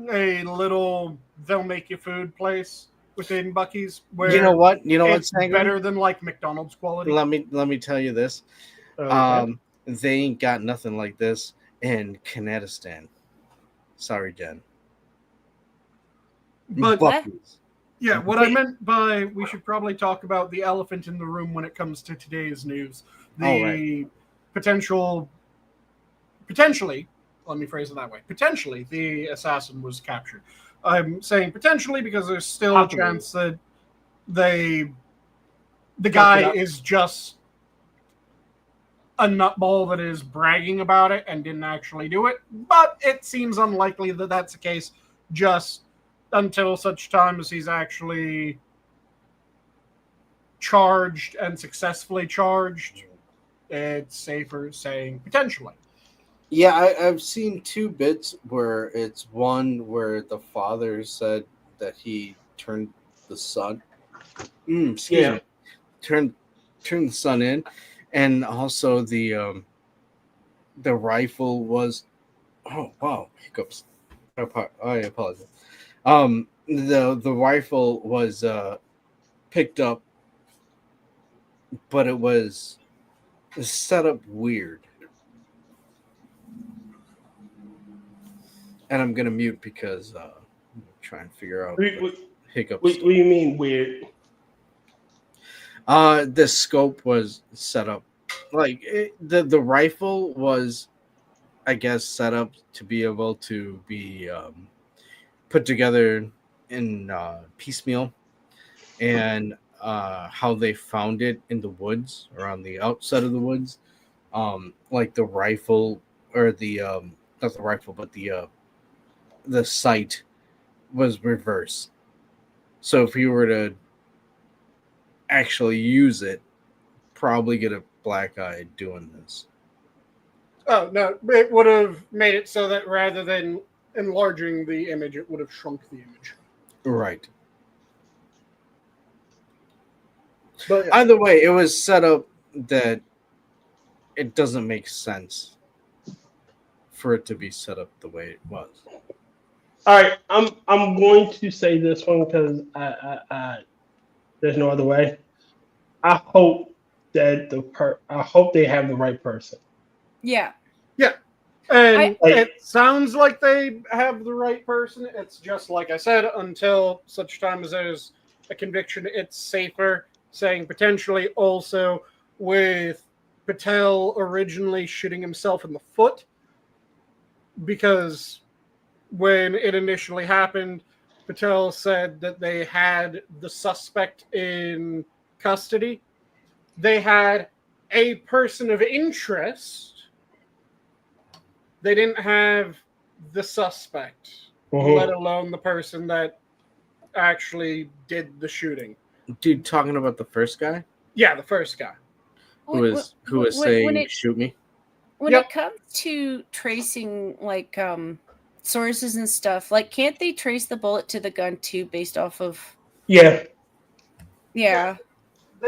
a little they'll make you food place within Bucky's where you know what it's Sanguine? better than like McDonald's quality. Let me tell you this. Okay. They ain't got nothing like this in Kanadistan. Sorry, Jen. But Bucky's. yeah, what I meant by we should probably talk about the elephant in the room when it comes to today's news. The potentially, let me phrase it that way. Potentially, the assassin was captured. I'm saying potentially because there's still a chance that the guy is just a nutball that is bragging about it and didn't actually do it. But it seems unlikely that that's the case, just until such time as he's actually charged and successfully charged. It's safer saying potentially. Yeah, I've seen two bits where it's one where the father said that he turned the son. Turned the son in, and also the rifle was. Oh wow, hiccups. I apologize. The rifle was picked up, but it was set up weird. And I'm gonna mute because I'm trying to figure out What hiccups. do you mean weird? The scope was set up like the rifle was, I guess, set up to be able to be put together in piecemeal, and how they found it in the woods or on the outside of the woods, like the rifle or the not the rifle but the sight was reversed. So if you were to actually use it, probably get a black eye doing this. Oh, no. It would have made it so that rather than enlarging the image, it would have shrunk the image. Right. But yeah. Either way, it was set up that it doesn't make sense for it to be set up the way it was. All right, I'm going to say this one because I there's no other way. I hope that I hope they have the right person. Yeah. Yeah. And Like- it sounds like they have the right person. It's just like I said, until such time as there's a conviction, it's safer saying potentially also with Patel originally shooting himself in the foot, because when it initially happened, Patel said that they had the suspect in custody. They had a person of interest. They didn't have the suspect, let alone the person that actually did the shooting. Dude, talking about the first guy Yeah, the first guy. who was saying shoot me. When it comes to tracing like sources and stuff, like can't they trace the bullet to the gun too based off of Yeah. They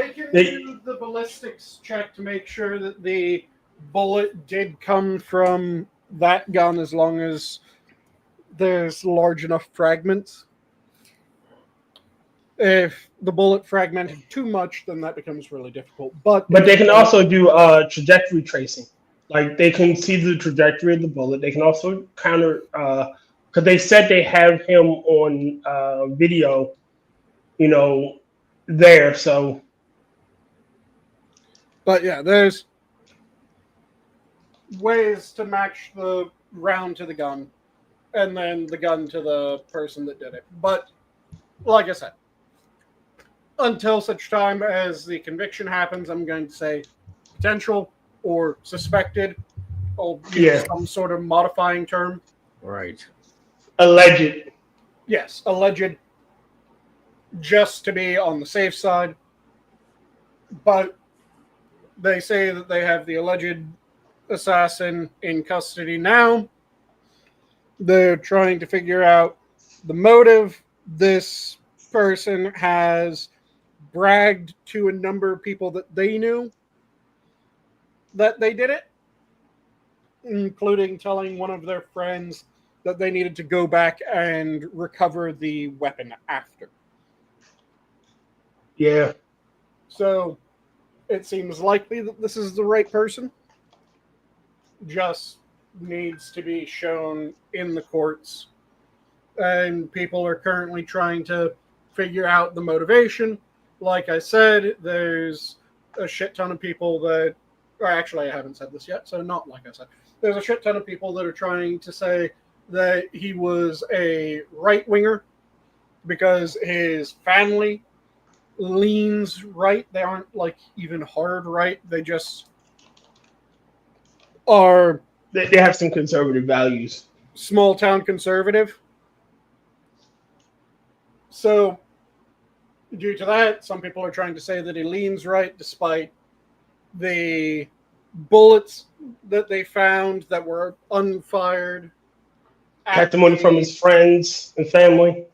can do the ballistics check to make sure that the bullet did come from that gun as long as there's large enough fragments. If the bullet fragmented too much, then that becomes really difficult. But they can also do trajectory tracing. Like they can see the trajectory of the bullet. They can also counter because they said they have him on video, there. So, but yeah, there's ways to match the round to the gun, and then the gun to the person that did it. But like I said, until such time as the conviction happens, I'm going to say potential or suspected. I'll use some sort of modifying term. Right. Alleged. Yes, alleged, just to be on the safe side. But they say that they have the alleged assassin in custody now. They're trying to figure out the motive. This person has bragged to a number of people that they knew that they did it, including telling one of their friends that they needed to go back and recover the weapon after. Yeah. So it seems likely that this is the right person. Just needs to be shown in the courts. And people are currently trying to figure out the motivation. Like I said, there's a shit ton of people that... Or actually, I haven't said this yet, so not like I said. There's a shit ton of people that are trying to say that he was a right-winger because his family leans right. They aren't like even hard right. They just are... They have some conservative values. Small town conservative. So, due to that, some people are trying to say that he leans right despite the bullets that they found that were unfired. Testimony from his friends and family.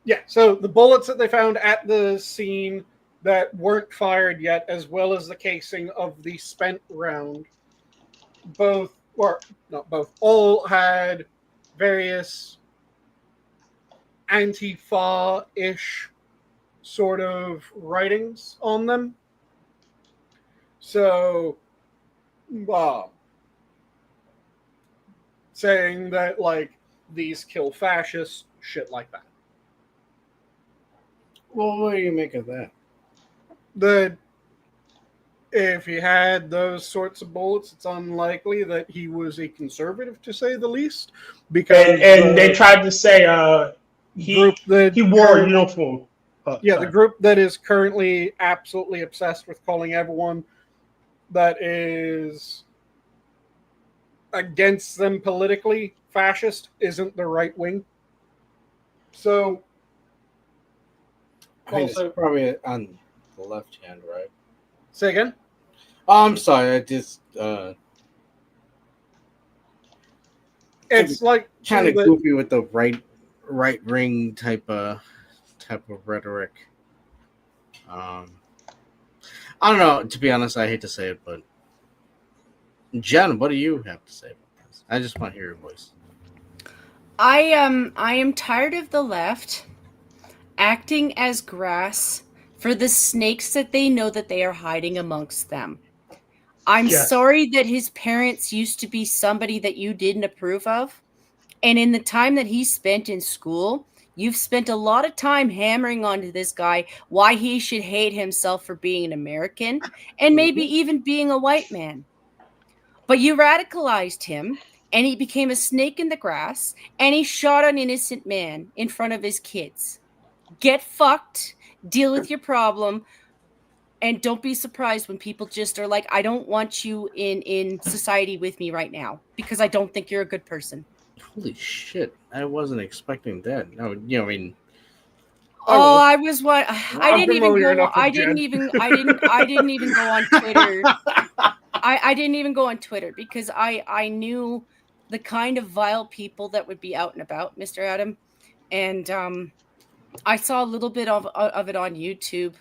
Yeah, so the bullets that they found at the scene that weren't fired yet, as well as the casing of the spent round, all had various Antifa-ish sort of writings on them. So, saying that, like, these kill fascists, shit like that. Well, what do you make of that? That if he had those sorts of bullets, it's unlikely that he was a conservative, to say the least. Because and they tried to say he wore a uniform. The group that is currently absolutely obsessed with calling everyone that is against them politically fascist isn't the right wing. So, I mean, it's probably on the left hand, right? Say again? Oh, I'm sorry. I just it's like kind of goofy with the right ring type of rhetoric. I don't know. To be honest, I hate to say it, but Jen, what do you have to say about this? I just want to hear your voice. I am tired of the left acting as grass for the snakes that they know that they are hiding amongst them. I'm sorry that his parents used to be somebody that you didn't approve of. And in the time that he spent in school, you've spent a lot of time hammering onto this guy why he should hate himself for being an American and maybe even being a white man. But you radicalized him, and he became a snake in the grass, and he shot an innocent man in front of his kids. Get fucked, deal with your problem, and don't be surprised when people just are like, I don't want you in society with me right now because I don't think you're a good person. Holy shit. I wasn't expecting that. No, I mean... I was what I didn't even go I didn't even go on Twitter. I didn't even go on Twitter because I knew the kind of vile people that would be out and about, Mr. Adam. And I saw a little bit of it on YouTube.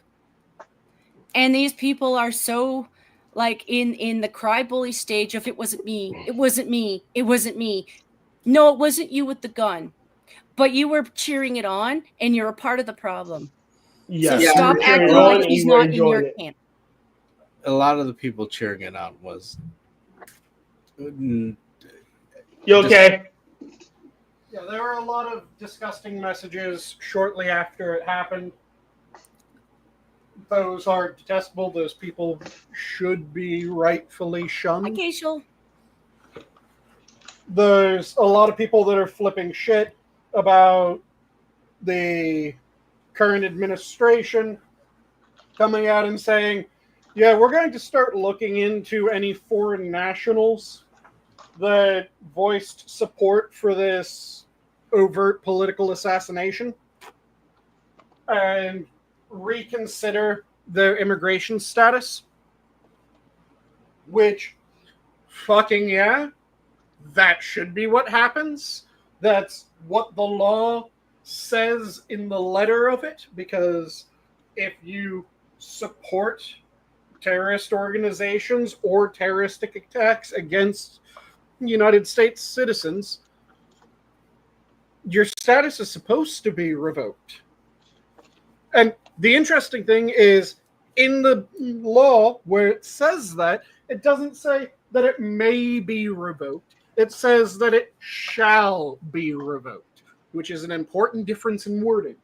And these people are so like in the cry bully stage of it wasn't me. It wasn't me. It wasn't me. No, it wasn't you with the gun. But you were cheering it on, and you're a part of the problem. So stop acting like he's not in your camp. A lot of the people cheering it on was... You okay? Yeah, there were a lot of disgusting messages shortly after it happened. Those are detestable. Those people should be rightfully shunned. Occasional. There's a lot of people that are flipping shit about the current administration coming out and saying, yeah, we're going to start looking into any foreign nationals that voiced support for this overt political assassination and reconsider their immigration status. Which, fucking yeah, that should be what happens. That's what the law says in the letter of it, because if you support terrorist organizations or terroristic attacks against United States citizens, your status is supposed to be revoked. And the interesting thing is, in the law where it says that, it doesn't say that it may be revoked. It says that it shall be revoked, which is an important difference in wording.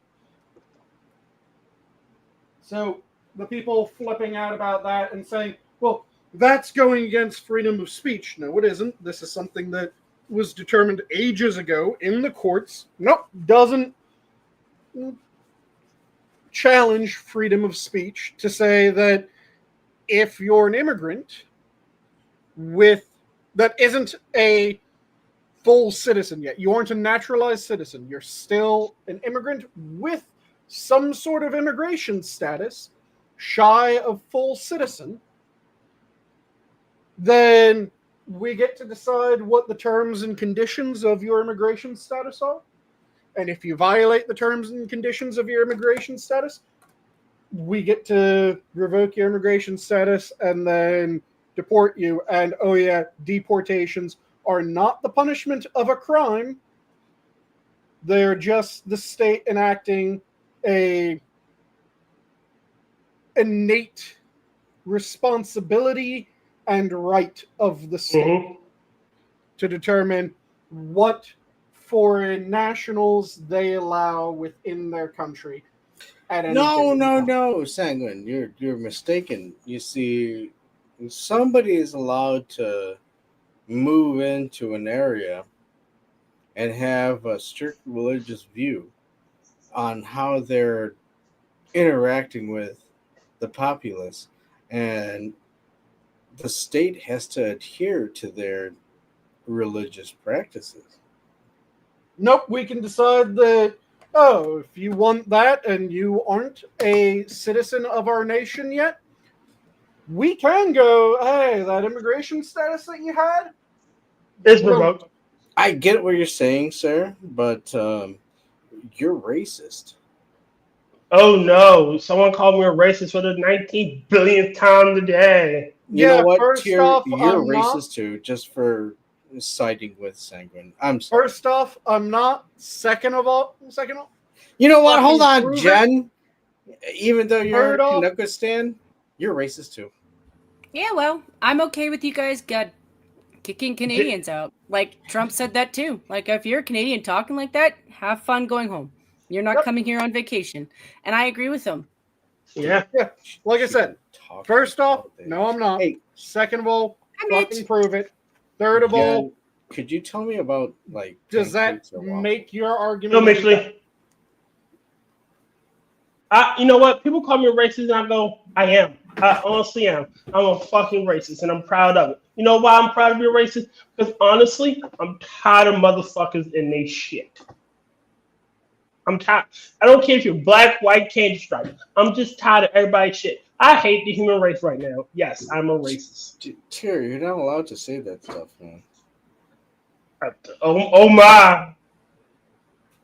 So the people flipping out about that and saying, well, that's going against freedom of speech. No, it isn't. This is something that was determined ages ago in the courts. Nope, doesn't challenge freedom of speech to say that if you're an immigrant that isn't a full citizen yet, you aren't a naturalized citizen, you're still an immigrant with some sort of immigration status shy of full citizen, then we get to decide what the terms and conditions of your immigration status are. And if you violate the terms and conditions of your immigration status, we get to revoke your immigration status and then deport you. And oh yeah, deportations are not the punishment of a crime. They're just the state enacting a innate responsibility and right of the state to determine what foreign nationals they allow within their country. At any given time. No, Sanguine, you're mistaken. You see, somebody is allowed to move into an area and have a strict religious view on how they're interacting with the populace, and the state has to adhere to their religious practices. Nope, we can decide that, oh, if you want that and you aren't a citizen of our nation yet, we can go, hey, that immigration status that you had is revoked. I get what you're saying, sir, but you're racist. Oh no! Someone called me a racist for the 19 billionth time today. You know what? First You're off, racist not, too, just for siding with Sanguine. I'm sorry. First off, I'm not. Second of all, You know what? Hold fucking on, prove Jen. Even though you're Third a off- Canucka stan, you're racist too. Yeah, well, I'm okay with you guys kicking Canadians out. Like Trump said that too. Like if you're a Canadian talking like that, have fun going home. You're not coming here on vacation. And I agree with him. Yeah. like I said, first off, no, I'm not. Hey, Second of all, I'm fucking it. prove it. Third of all, Jen, could you tell me about like does that pancakes or waffles? make your No, argument? Mixley. You know what? People call me a racist, and I go, I am. I honestly am. I'm a fucking racist, and I'm proud of it. You know why I'm proud to be a racist? Because honestly, I'm tired of motherfuckers and they shit. I'm tired. I don't care if you're black, white, candy stripe. I'm just tired of everybody's shit. I hate the human race right now. Yes, I'm a racist. Terry, you're not allowed to say that stuff, man. Oh my!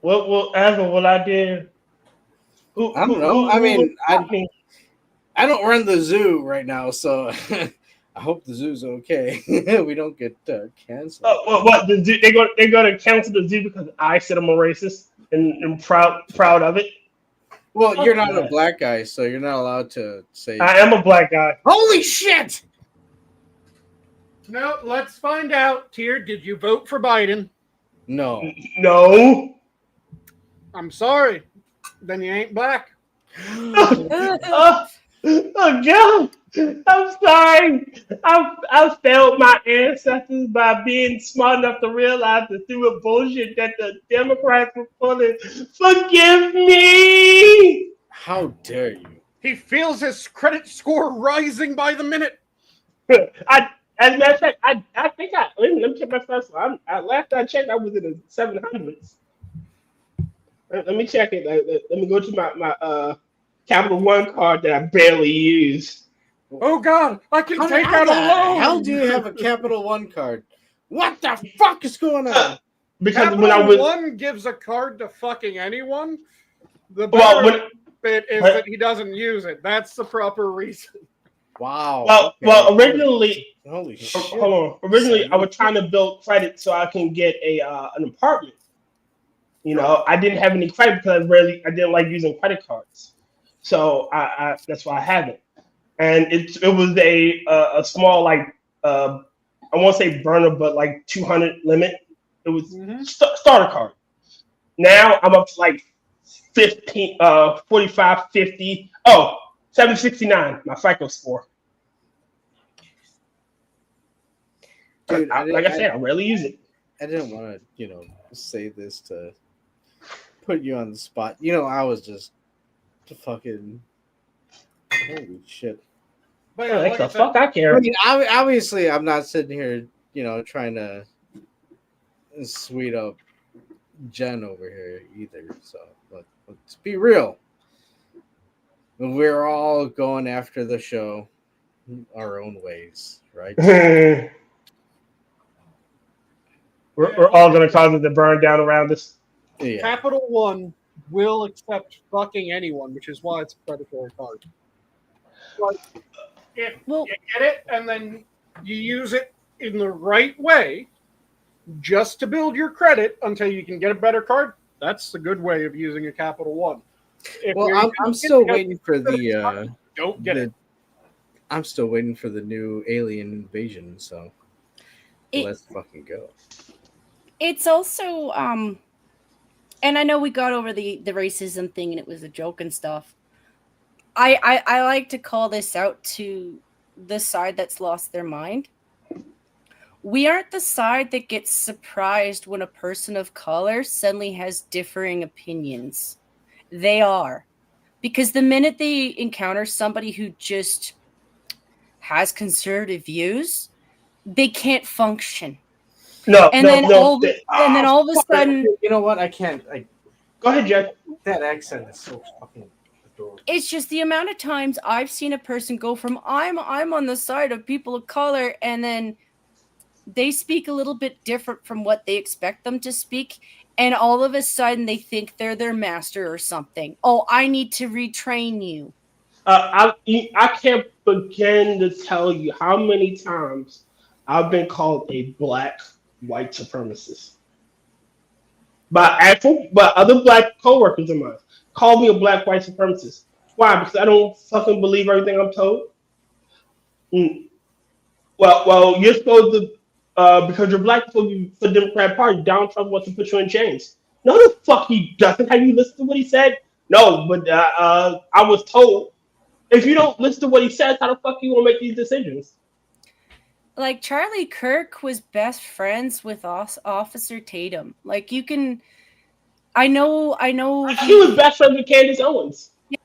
Whatever will I do? I don't know. I mean, I don't run the zoo right now, so I hope the zoo's okay. We don't get canceled. What? The zoo, they're going to cancel the zoo because I said I'm a racist and proud of it. Well, you're not a black guy, so you're not allowed to say. I am a black guy. Holy shit! No, let's find out. Tier, did you vote for Biden? No. No. I'm sorry. Then you ain't black. Oh God! I'm sorry. I failed my ancestors by being smart enough to realize the stupid bullshit that the Democrats were pulling. Forgive me. How dare you? He feels his credit score rising by the minute. As a matter of fact, I think let me check my first one. Last I checked, I was in the 700s. Let me check it. Let me go to my Capital One card that I barely use. Oh God, I can take out a loan. How do you have a Capital One card? What the fuck is going on? Because Capital when I was One gives a card to fucking anyone. The better bit is that he doesn't use it. That's the proper reason. Wow. Well, originally, holy shit. hold on. Originally, I was trying to build credit so I can get an apartment. You know, I didn't have any credit because I didn't like using credit cards. So I that's why I have it. And it was a small, like, I won't say burner, but like 200 limit. It was starter card. Now I'm up to like 45, 50. Oh, 769, my FICO score. Dude, like I said, I rarely use it. I didn't want to, say this to put you on the spot. I was just fucking holy shit. But Yeah, like the I said, fuck I care. I mean, obviously, I'm not sitting here, trying to sweet up Jen over here either. So let's be real. We're all going after the show our own ways, right? We're all gonna cause it to burn down around us. Yeah. Capital One will accept fucking anyone, which is why it's a predatory card. But if you get it and then you use it in the right way, just to build your credit until you can get a better card, that's a good way of using a Capital One. Well, I'm still waiting for the Don't get it. I'm still waiting for the new alien invasion, so let's fucking go. It's also and I know we got over the racism thing and it was a joke and stuff. I like to call this out to the side that's lost their mind. We aren't the side that gets surprised when a person of color suddenly has differing opinions. They are. Because the minute they encounter somebody who just has conservative views, they can't function. No, and then all of a sudden, you know what? I can't. Go ahead, Jack. That accent is so fucking adorable. It's just the amount of times I've seen a person go from I'm on the side of people of color, and then they speak a little bit different from what they expect them to speak, and all of a sudden they think they're their master or something. Oh, I need to retrain you. I can't begin to tell you how many times I've been called a black white supremacist by other black coworkers of mine. Call me a black white supremacist. Why? Because I don't fucking believe everything I'm told. Well, you're supposed to because you're black for the Democrat Party. Donald Trump wants to put you in chains. No, the fuck he doesn't. Have you listened to what he said? No, but I was told. If you don't listen to what he says, how the fuck you gonna make these decisions? Like Charlie Kirk was best friends with Officer Tatum. Like you can, I know. He was best friends with Candace Owens. Yeah.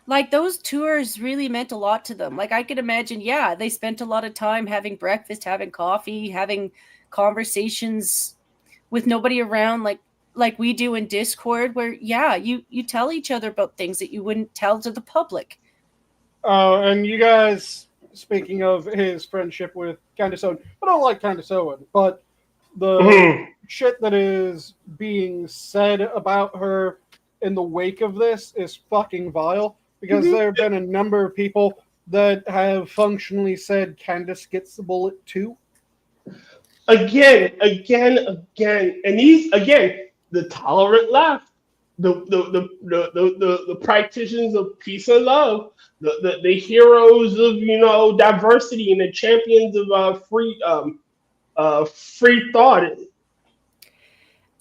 Like those tours really meant a lot to them. Like I could imagine, yeah, they spent a lot of time having breakfast, having coffee, having conversations with nobody around, like we do in Discord, where you tell each other about things that you wouldn't tell to the public. And you guys, speaking of his friendship with Candace Owen, I don't like Candace Owen, but the shit that is being said about her in the wake of this is fucking vile, because there have been a number of people that have functionally said Candace gets the bullet too. Again, and these the tolerant left, the practitioners of peace and love, the heroes of diversity and the champions of free thought.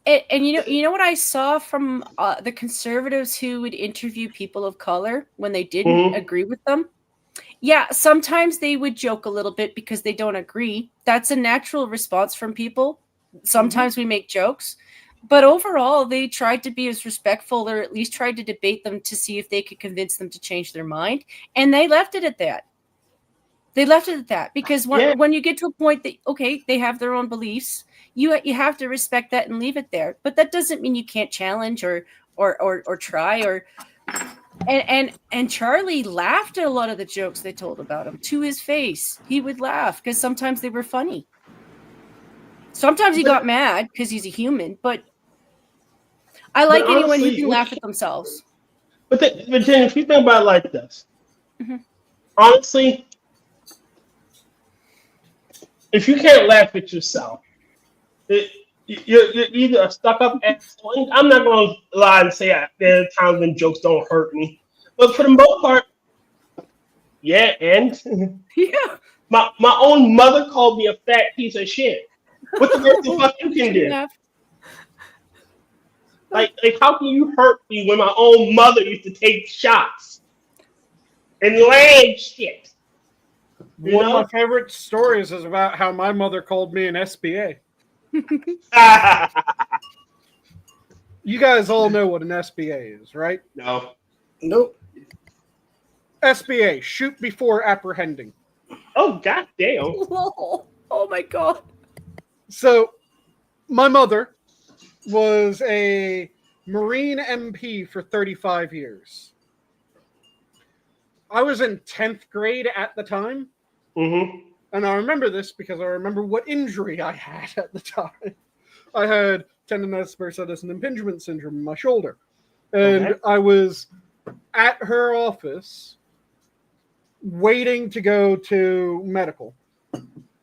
And you know what I saw from the conservatives who would interview people of color when they didn't agree with them? Yeah, sometimes they would joke a little bit because they don't agree. That's a natural response from people. Sometimes we make jokes. But overall, they tried to be as respectful, or at least tried to debate them to see if they could convince them to change their mind. And they left it at that. Because when you get to a point that, okay, they have their own beliefs, you have to respect that and leave it there. But that doesn't mean you can't challenge or try or... And Charlie laughed at a lot of the jokes they told about him to his face. He would laugh because sometimes they were funny. Sometimes he got mad because he's a human, but I like anyone who can laugh at themselves. But then if you think about it like this, honestly, if you can't laugh at yourself, you're either a stuck-up asshole. I'm not going to lie and say there are times when jokes don't hurt me, but for the most part, yeah. And my own mother called me a fat piece of shit. What the fuck you can do? Like how can you hurt me when my own mother used to take shots and land shit? One of my favorite stories is about how my mother called me an SBA. You guys all know what an SBA is, right? No. Nope. SBA, shoot before apprehending. Oh, goddamn. Oh my god. So, my mother was a Marine MP for 35 years. I was in 10th grade at the time. And I remember this because I remember what injury I had at the time. I had tendonitis bursitis and impingement syndrome in my shoulder. And I was at her office waiting to go to medical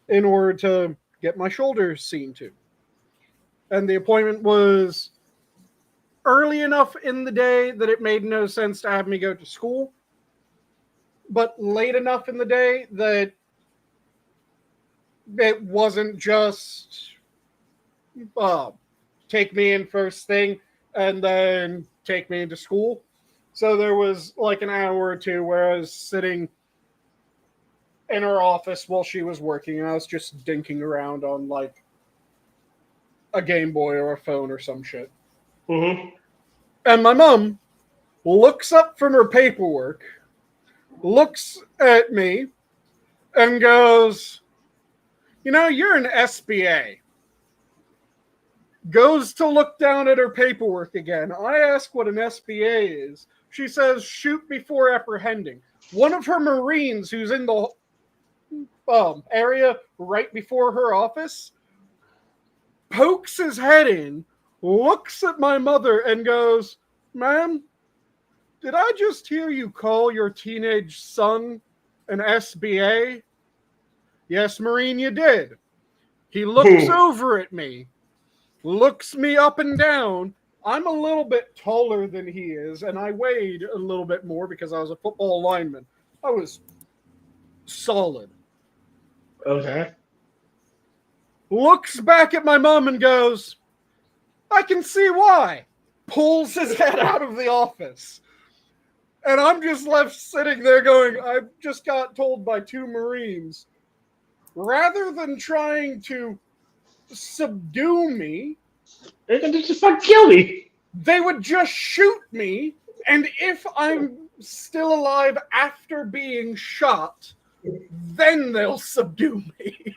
in order to get my shoulder seen to. And the appointment was early enough in the day that it made no sense to have me go to school. but late enough in the day that it wasn't just take me in first thing and then take me into school. So there was like an hour or two where I was sitting in her office while she was working, and I was just dinking around on like a Game Boy or a phone or some shit. Mm-hmm. And my mom looks up from her paperwork, looks at me, and goes, "You know, you're an SBA." Goes to look down at her paperwork again. I ask what an SBA is. She says, "Shoot before apprehending." One of her Marines who's in the area right before her office pokes his head in, looks at my mother, and goes, "Ma'am, did I just hear you call your teenage son an SBA?" "Yes, Marine, you did." He looks over at me, looks me up and down. I'm a little bit taller than he is, and I weighed a little bit more because I was a football lineman. I was solid. Okay. Looks back at my mom and goes, "I can see why." Pulls his head out of the office. And I'm just left sitting there going, I just got told by two Marines, rather than trying to subdue me, They're gonna just fucking kill me. they would just shoot me. And if I'm still alive after being shot, then they'll subdue me.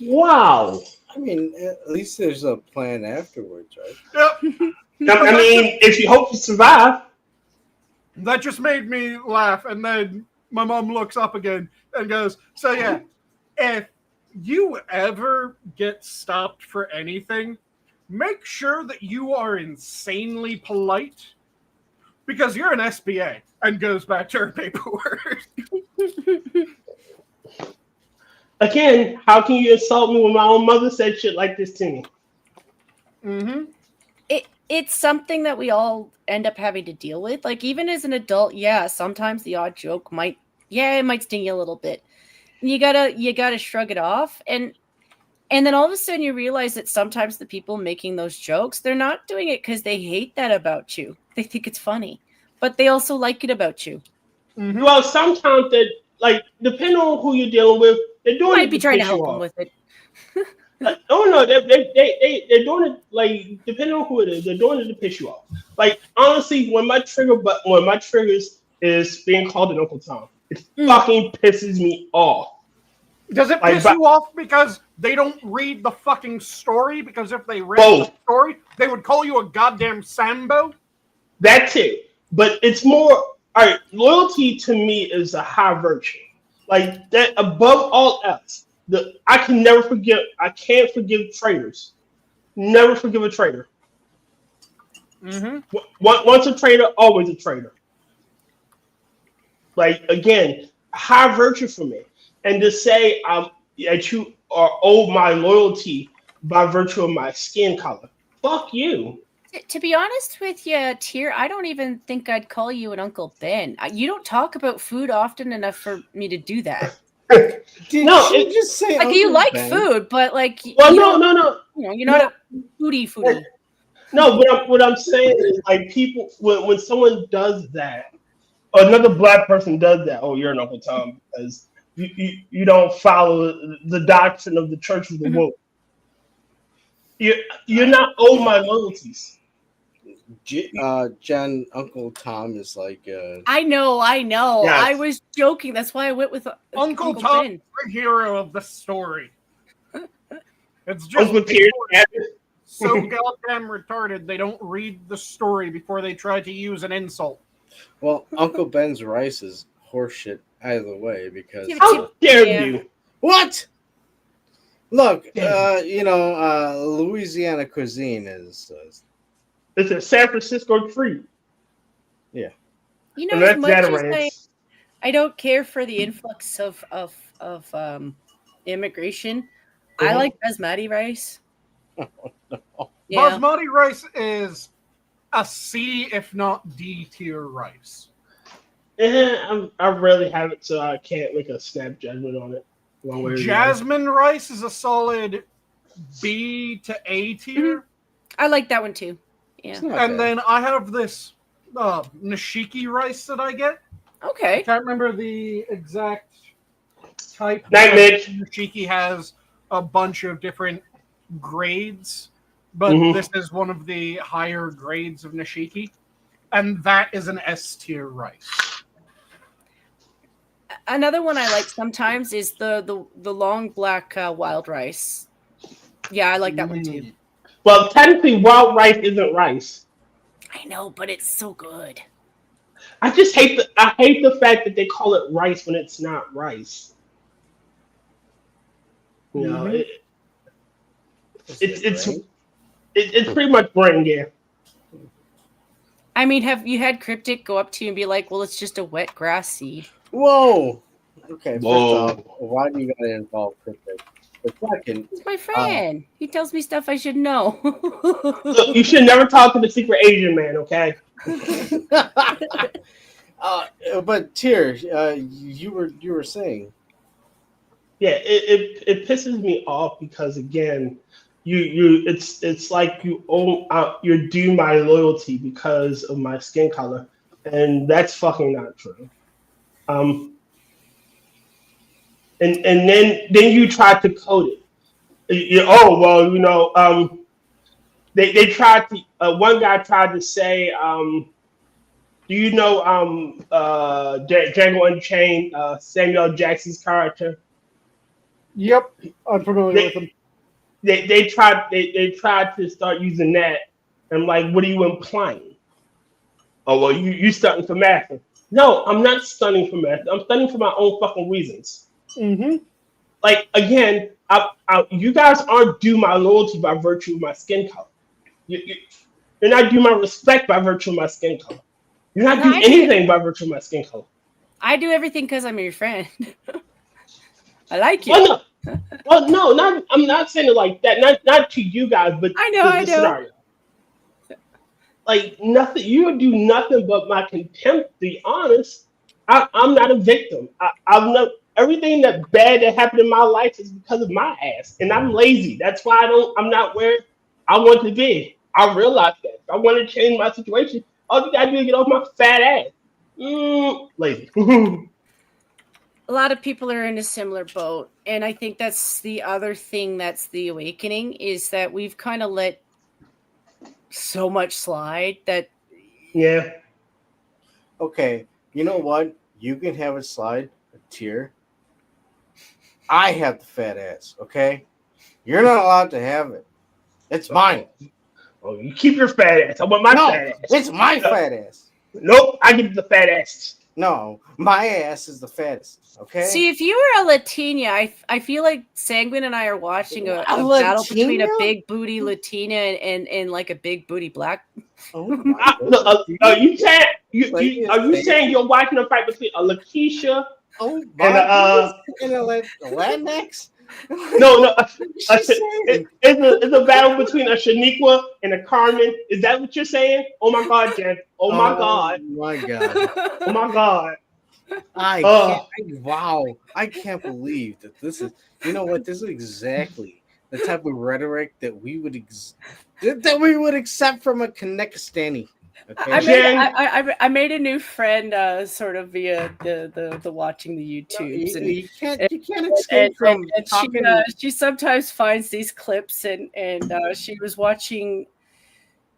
Wow. I mean, at least there's a plan afterwards, right? Yep. I mean, if you hope to survive. That just made me laugh. And then my mom looks up again and goes, "So yeah, if you ever get stopped for anything, make sure that you are insanely polite because you're an SBA," and goes back to her paperwork. Again, how can you insult me when my own mother said shit like this to me? Mm-hmm. It's something that we all end up having to deal with. Like, even as an adult, yeah, sometimes the odd joke might sting you a little bit. You gotta shrug it off, and then all of a sudden you realize that sometimes the people making those jokes, they're not doing it because they hate that about you. They think it's funny, but they also like it about you. Mm-hmm. Well, sometimes that, like, depending on who you're dealing with, they're doing You might it be to trying to piss you help them off. with it. No, they're doing it, like, depending on who it is, they're doing it to piss you off. Like, honestly, when my triggers is being called an Uncle Tom, it fucking pisses me off. Does it piss you off because they don't read the fucking story? Because if they read the story, they would call you a goddamn Sambo? That too. But it's more, all right, loyalty to me is a high virtue. Like, that above all else. I can't forgive traitors. Never forgive a traitor. Mm-hmm. Once a traitor, always a traitor. Like, again, high virtue for me. And to say that you are owed my loyalty by virtue of my skin color. Fuck you. To be honest with you, Tyr, I don't even think I'd call you an Uncle Ben. You don't talk about food often enough for me to do that. Did she just say like Uncle you like Ben? food, but like well, you no. You know, you're not a foodie. No, what I'm saying is, like, people when someone does that, or another black person does that, oh, you're an Uncle Tom because you don't follow the doctrine of the Church of the Woke. You're not owed my loyalties. Jen, Uncle Tom is like. I know. Yes. I was joking. That's why I went with Uncle Tom, is the hero of the story. It's just Uncle Tyr, so goddamn retarded they don't read the story before they try to use an insult. Well, Uncle Ben's rice is horseshit either way because. How dare you? What? Look, Louisiana cuisine is. It's a San Francisco treat. Yeah. You know, as much as I don't care for the influx of immigration, I like basmati rice. Yeah. Basmati rice is a C, if not D tier rice. I rarely have it, so I can't make a snap judgment on it. One way or the other. Jasmine rice is a solid B to A tier. I like that one too. Yeah. It's not And bad. then I have this nishiki rice that I get. I Okay. can't remember the exact type. Night, Mitch. Nishiki has a bunch of different grades, but Mhm. this is one of the higher grades of nishiki, and that is an S tier rice. Another one I like sometimes is the long black wild rice. Yeah, I like that one too. Well, technically, wild rice isn't rice. I know, but it's so good. I just hate the fact that they call it rice when it's not rice. You know, Mhm. it's pretty much brain, yeah. I mean, have you had Cryptic go up to you and be like, "Well, it's just a wet grass seed." Whoa. Okay. Whoa. First off, why do you gotta involve Cryptic? But second, He's my friend. He tells me stuff I should know. Look, you should never talk to the secret Asian man, okay? but Tyr, you were saying. Yeah, it pisses me off because again, it's like you're due my loyalty because of my skin color, and that's fucking not true. And then you try to code it. They tried to. One guy tried to say, do you know Django Unchained, Samuel Jackson's character? Yep, I'm familiar with them. They tried to start using that. I'm like, what are you implying? Oh well, you stunting for math. No, I'm not stunning for math. I'm stunning for my own fucking reasons. Mm-hmm. Like again, you guys aren't due my loyalty by virtue of my skin color. You're not due my respect by virtue of my skin color. You're not due anything by virtue of my skin color. I do everything because I'm your friend. I like you. No, I'm not saying it like that. Not to you guys, but I know. scenario. Like nothing, you do nothing but my contempt. To be honest, I'm not a victim. I'm not. Everything that bad that happened in my life is because of my ass, and I'm lazy. That's why I'm not where I want to be. I realize that. If I want to change my situation, all you gotta do is get off my fat ass. Lazy. A lot of people are in a similar boat, and I think that's the other thing that's the awakening is that we've kind of let so much slide that. Yeah. Okay, you know what? You can have it slide a Tyr. I have the fat ass, okay? You're not allowed to have it. It's mine. Oh, you keep your fat ass. I want my fat ass. It's my fat ass. Nope, I give you the fat ass. No, my ass is the fattest, okay? See, if you were a Latina, I feel like Sanguine and I are watching a battle between a big booty Latina and like a big booty black. Oh my are you saying you're watching a fight between a Lakeisha and a Latinx? No. It's a battle between a Shaniqua and a Carmen. Is that what you're saying? Oh my God, Jen. Oh my God. My God. Oh my God. I can't believe that this is. You know what? This is exactly the type of rhetoric that we would accept from a Kanekistani. Okay? I made a new friend sort of via the watching the YouTubes. You can't escape from talking. She sometimes finds these clips and she was watching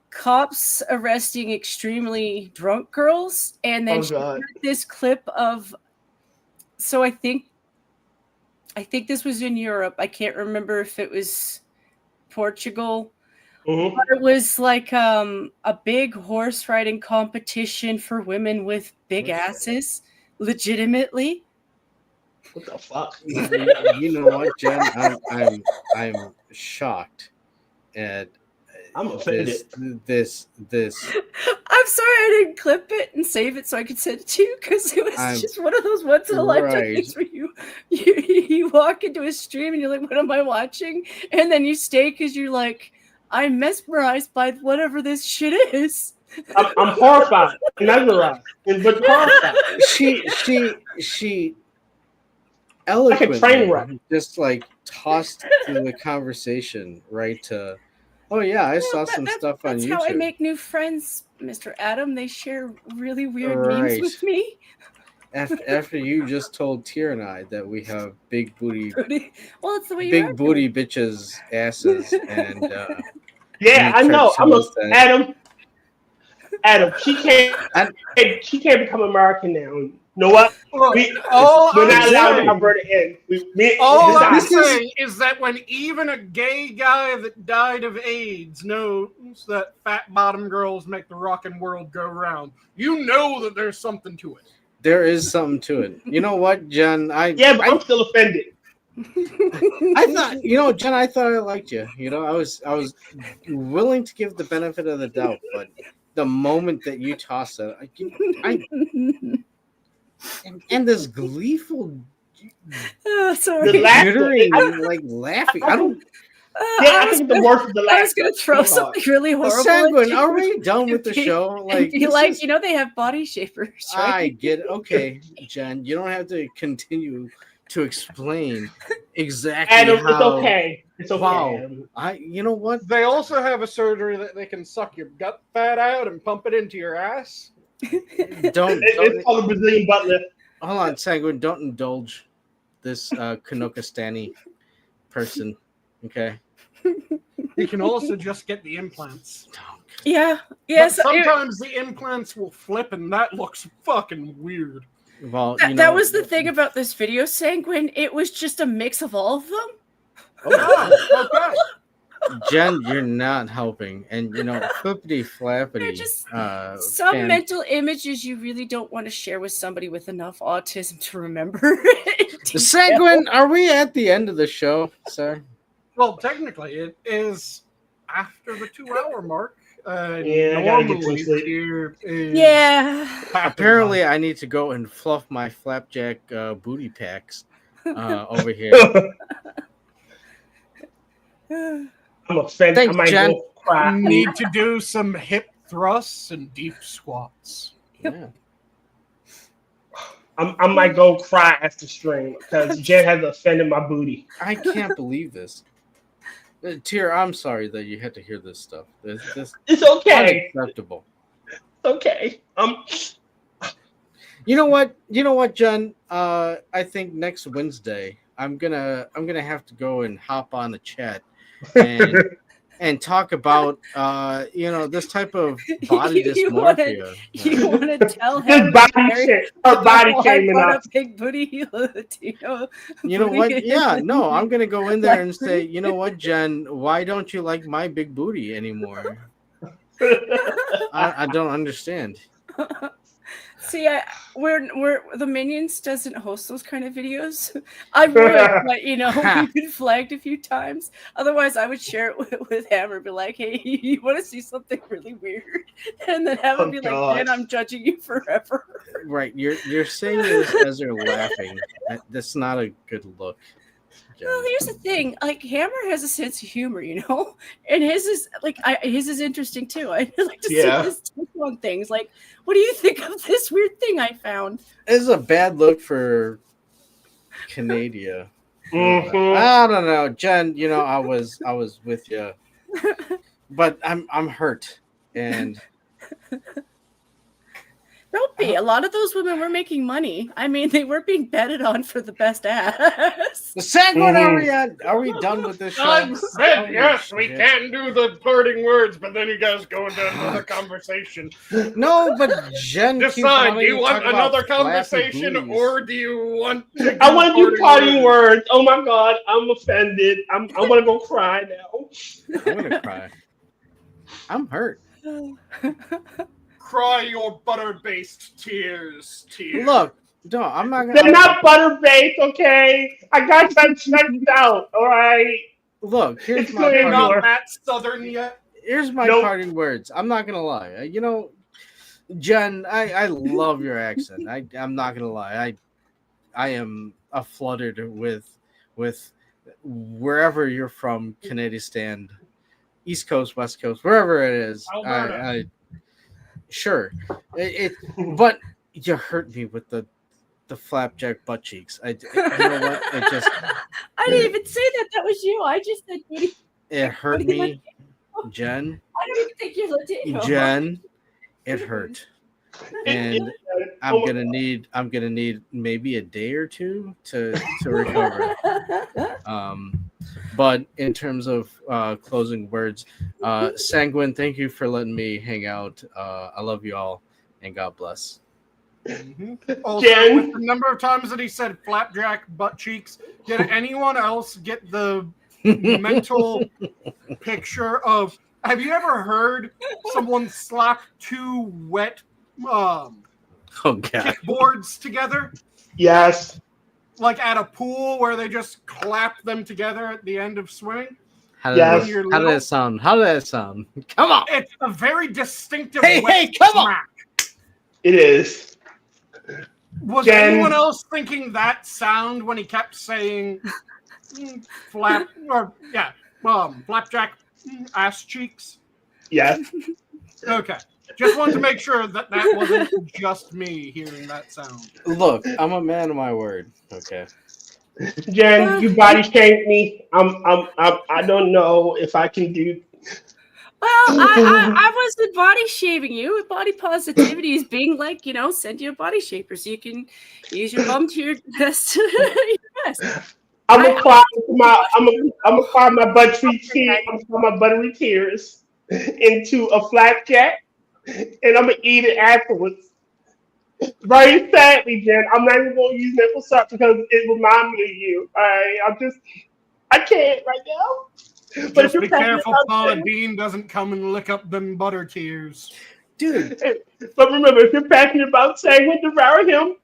cops arresting extremely drunk girls, and then she heard this clip of. So I think this was in Europe. I can't remember if it was Portugal. Mm-hmm. But it was like a big horse riding competition for women with big asses, legitimately. What the fuck? You know what, Jen? I'm shocked at I'm offended. This. I'm sorry I didn't clip it and save it so I could send it to you because it was just one of those once in a lifetime things where you walk into a stream and you're like, what am I watching? And then you stay because you're like, I'm mesmerized by whatever this shit is. I'm horrified, mesmerized, but horrified. She Like a train wreck. eloquently just like tossed the conversation right to, oh yeah, I saw some stuff on That's YouTube. how I make new friends, Mr. Adam. They share really weird memes Right. with me. After you just told Tier and I that we have big booty, Well, it's the way you big booty bitches asses, and Yeah, I you know. tried to tell us that- Adam, she can't become American now. You know what? Look, We're all not I'm allowed to saying- have her in. All I'm decide. saying is that when even a gay guy that died of AIDS knows that fat bottom girls make the rockin' world go round, you know that there's something to it. there is something to it. You know what, Jen? Yeah, but I'm still offended. I thought, you know, Jen, I thought I liked you. You know, I was willing to give the benefit of the doubt, but the moment that you toss it, and this gleeful, Oh, sorry. The laugh- jittering, like laughing. I don't. Yeah, I think the worst of the I last. was gonna throw something really horrible. Sanguine, at you. are we done with the Be- show? Like, Be this like, is- you know, they have body shapers, right? I get it. Okay, Jen, you don't have to continue to explain exactly Adam, how. it's okay. It's okay. Wow. Adam. You know what? They also have a surgery that they can suck your gut fat out and pump it into your ass. Don't It's called a Brazilian butt lift. hold on, Sanguine. Don't indulge this Kanokastani person. Okay. You can also just get the implants. Yeah. But Yes. sometimes the implants will flip, and that looks fucking weird. Well, That was the thing about this video, Sanguine. It was just a mix of all of them. Oh, okay. Jen, you're not helping, and you know, flippity flappity. They're just some fan- mental images you really don't want to share with somebody with enough autism to remember. Sanguine, are we at the end of the show, sir? Well, technically, it is after the 2-hour mark. Yeah, I gotta get some normally sleep. here is Yeah. Apparently, I need to go and fluff my flapjack booty packs over here. I'm offended. Thanks, I might Jen. go cry. need to do some hip thrusts and deep squats. Yeah. I might go cry after stream because Jen has offended my booty. I can't believe this. Tier, I'm sorry that you had to hear this stuff. This It's okay. unacceptable. It's okay. You know what, Jen? I think next Wednesday I'm gonna have to go and hop on the chat and talk about this type of body dysmorphia. You want to tell This him body shit. Her body shaming brought us. up big booty Latino. You know what? booty. Yeah, no, I'm gonna go in there and say, you know what, Jen? Why don't you like my big booty anymore? I don't understand. See, we're the Minions doesn't host those kind of videos. I would, but we've been flagged a few times. Otherwise, I would share it with Hammer, be like, "Hey, you want to see something really weird?" And then Hammer be like, "Man, I'm judging you forever." Right, you're saying this as you're laughing. That's not a good look. Jen. Well, here's the thing: like Hammer has a sense of humor, and his is his is interesting too. I like to see his take on things. Like, what do you think of this weird thing I found? This is a bad look for Canada. Mhm. I don't know, Jen. I was with you, but I'm hurt, and Don't be. A lot of those women were making money. I mean, they were being betted on for the best ass. the Sanguine, are we done with this show? I said yes, we Yeah. can do the parting words, but then you guys go into another conversation. No, but Jen, keeps Decide, do wanting you to want talk about another flappy conversation booties. or do you want to I want to do parting words. Oh my god, I'm offended. I want to go cry now. I'm gonna cry. I'm hurt. Cry your butter-based tears? Look, no, I'm not They're gonna. not butter based, okay? I got that checked out. All right. Look, here's It's my clear You're parting, not that southern yet? here's my Nope. parting words. I'm not gonna lie. Jen, I love your accent. I'm not gonna lie. I am fluttered with wherever you're from, Canadian, East Coast, West Coast, wherever it is. Alberta. Sure, but you hurt me with the flapjack butt cheeks. You know what? It just I didn't even say that. That was you. I just said, it hurt me, Jen. I don't even think you're Latino. Jen, it hurt, and I'm gonna need maybe a day or two to recover. But in terms of closing words, Sanguine, thank you for letting me hang out. I love you all, and God bless. Also, Jen? with the number of times that he said flapjack butt cheeks, did anyone else get the mental picture of? Have you ever heard someone slap two wet Oh God! kickboards together? Yes. Like at a pool where they just clap them together at the end of swimming? How Yes. did that sound? How did that sound? Come on! It's a very distinctive Hey, come on! smack. It is. Was Jen. anyone else thinking that sound when he kept saying flapjack ass cheeks? Yes. Okay. Just wanted to make sure that wasn't just me hearing that sound. Look, I'm a man of my word. Okay. Jen, you body shamed me. I don't know if I can do. Well, I wasn't body shaming you. Body positivity is being like, send you a body shaper so you can use your bum to your best. I'm gonna cry my buttery tears. I'm gonna cry my buttery tears into a flapjack, and I'm gonna eat it afterwards. Very sadly, Jen. I'm not even gonna use maple syrup because it reminds me of you. I can't right now. But Just be careful Paula Dean doesn't come and lick up them butter tears. Dude. But remember, if you're passionate about Sanguine, devour him.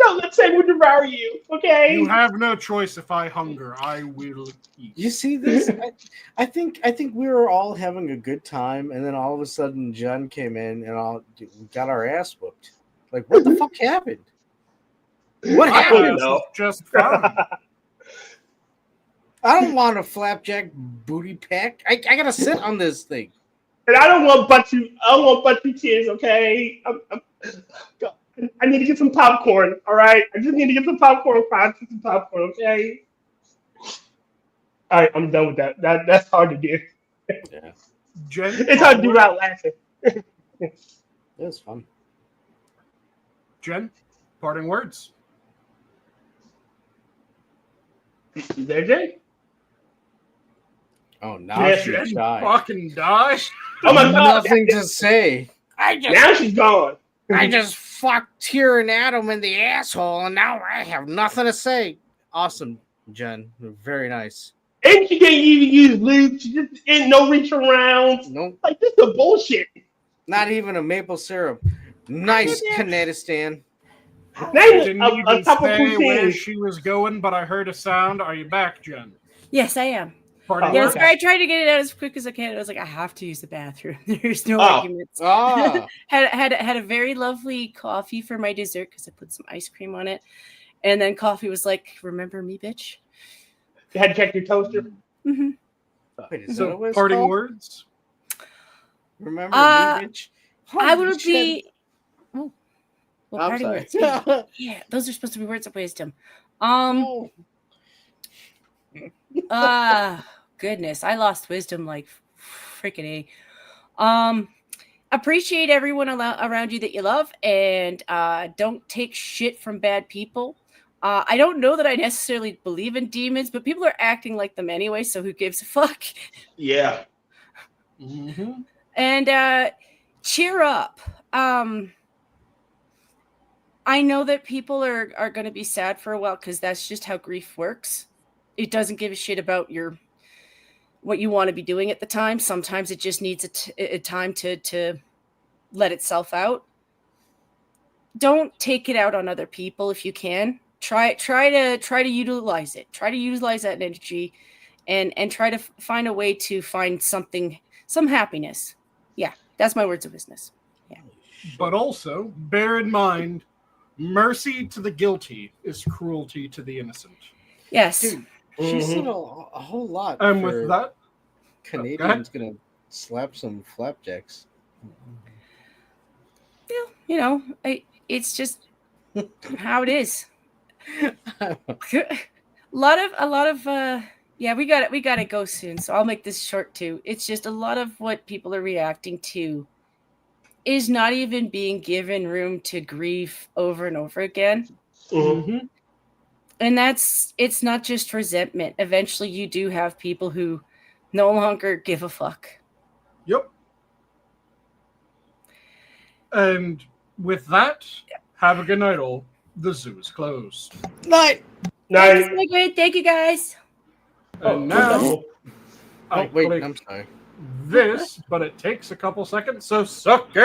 Don't let Sanguine devour you, okay? You have no choice. If I hunger, I will eat. You see this? I think we were all having a good time, and then all of a sudden, Jen came in and we got our ass whooped. Like, what the fuck happened? What happened? Just fun. I don't want a flapjack booty pack. I gotta sit on this thing. And I don't want buttery tears, okay? I need to get some popcorn, all right? I just need to get some popcorn, some popcorn, okay? All right, I'm done with that. That's hard to do. Yeah. Jen, it's hard to do without laughing. It was fun. Jen, parting words. You there, Jay? Oh, now she's shy. Fucking die. Oh my God. Nothing to say. Now she's gone. I just fucked Tyr and Adam in the asshole, and now I have nothing to say. Awesome, Jen. Very nice. And she didn't even use lube. She just didn't no reach around. Nope. Like, this is bullshit. Not even a maple syrup. Nice Canadistan. Didn't even say where she was going, but I heard a sound. Are you back, Jen? Yes, I am. Yeah, sorry, I tried to get it out as quick as I can. I was like, I have to use the bathroom. There's no arguments. Had a very lovely coffee for my dessert because I put some ice cream on it. And then coffee was like, remember me, bitch? You had to check your toaster? Mm-hmm. Wait, is so parting words? Remember me, bitch? I would be... Oh. Well, I'm parting sorry. words. Yeah, those are supposed to be words of wisdom. Goodness, I lost wisdom like freaking A. Appreciate everyone around you that you love, and don't take shit from bad people. I don't know that I necessarily believe in demons, but people are acting like them anyway, so who gives a fuck? Yeah. Mm-hmm. And cheer up. I know that people are going to be sad for a while because that's just how grief works. It doesn't give a shit about what you want to be doing at the time. Sometimes it just needs a time to let itself out. Don't take it out on other people if you can. Try to utilize it. Try to utilize that energy, and try to find a way to find some happiness. Yeah, that's my words of business. Yeah. But also bear in mind, mercy to the guilty is cruelty to the innocent. Yes. Dude, she said a whole lot. And with that, Canadians gonna slap some flapjacks. you know, it's just how it is. a lot of yeah, we gotta go soon, so I'll make this short too. It's just a lot of what people are reacting to is not even being given room to grieve over and over again. Mhm. And it's not just resentment. Eventually you do have people who no longer give a fuck. Yep. And with that, have a good night, all. The zoo is closed. Night. Night. Thank you guys. And now Oh I wait, click I'm sorry. this, but it takes a couple seconds, so suck it!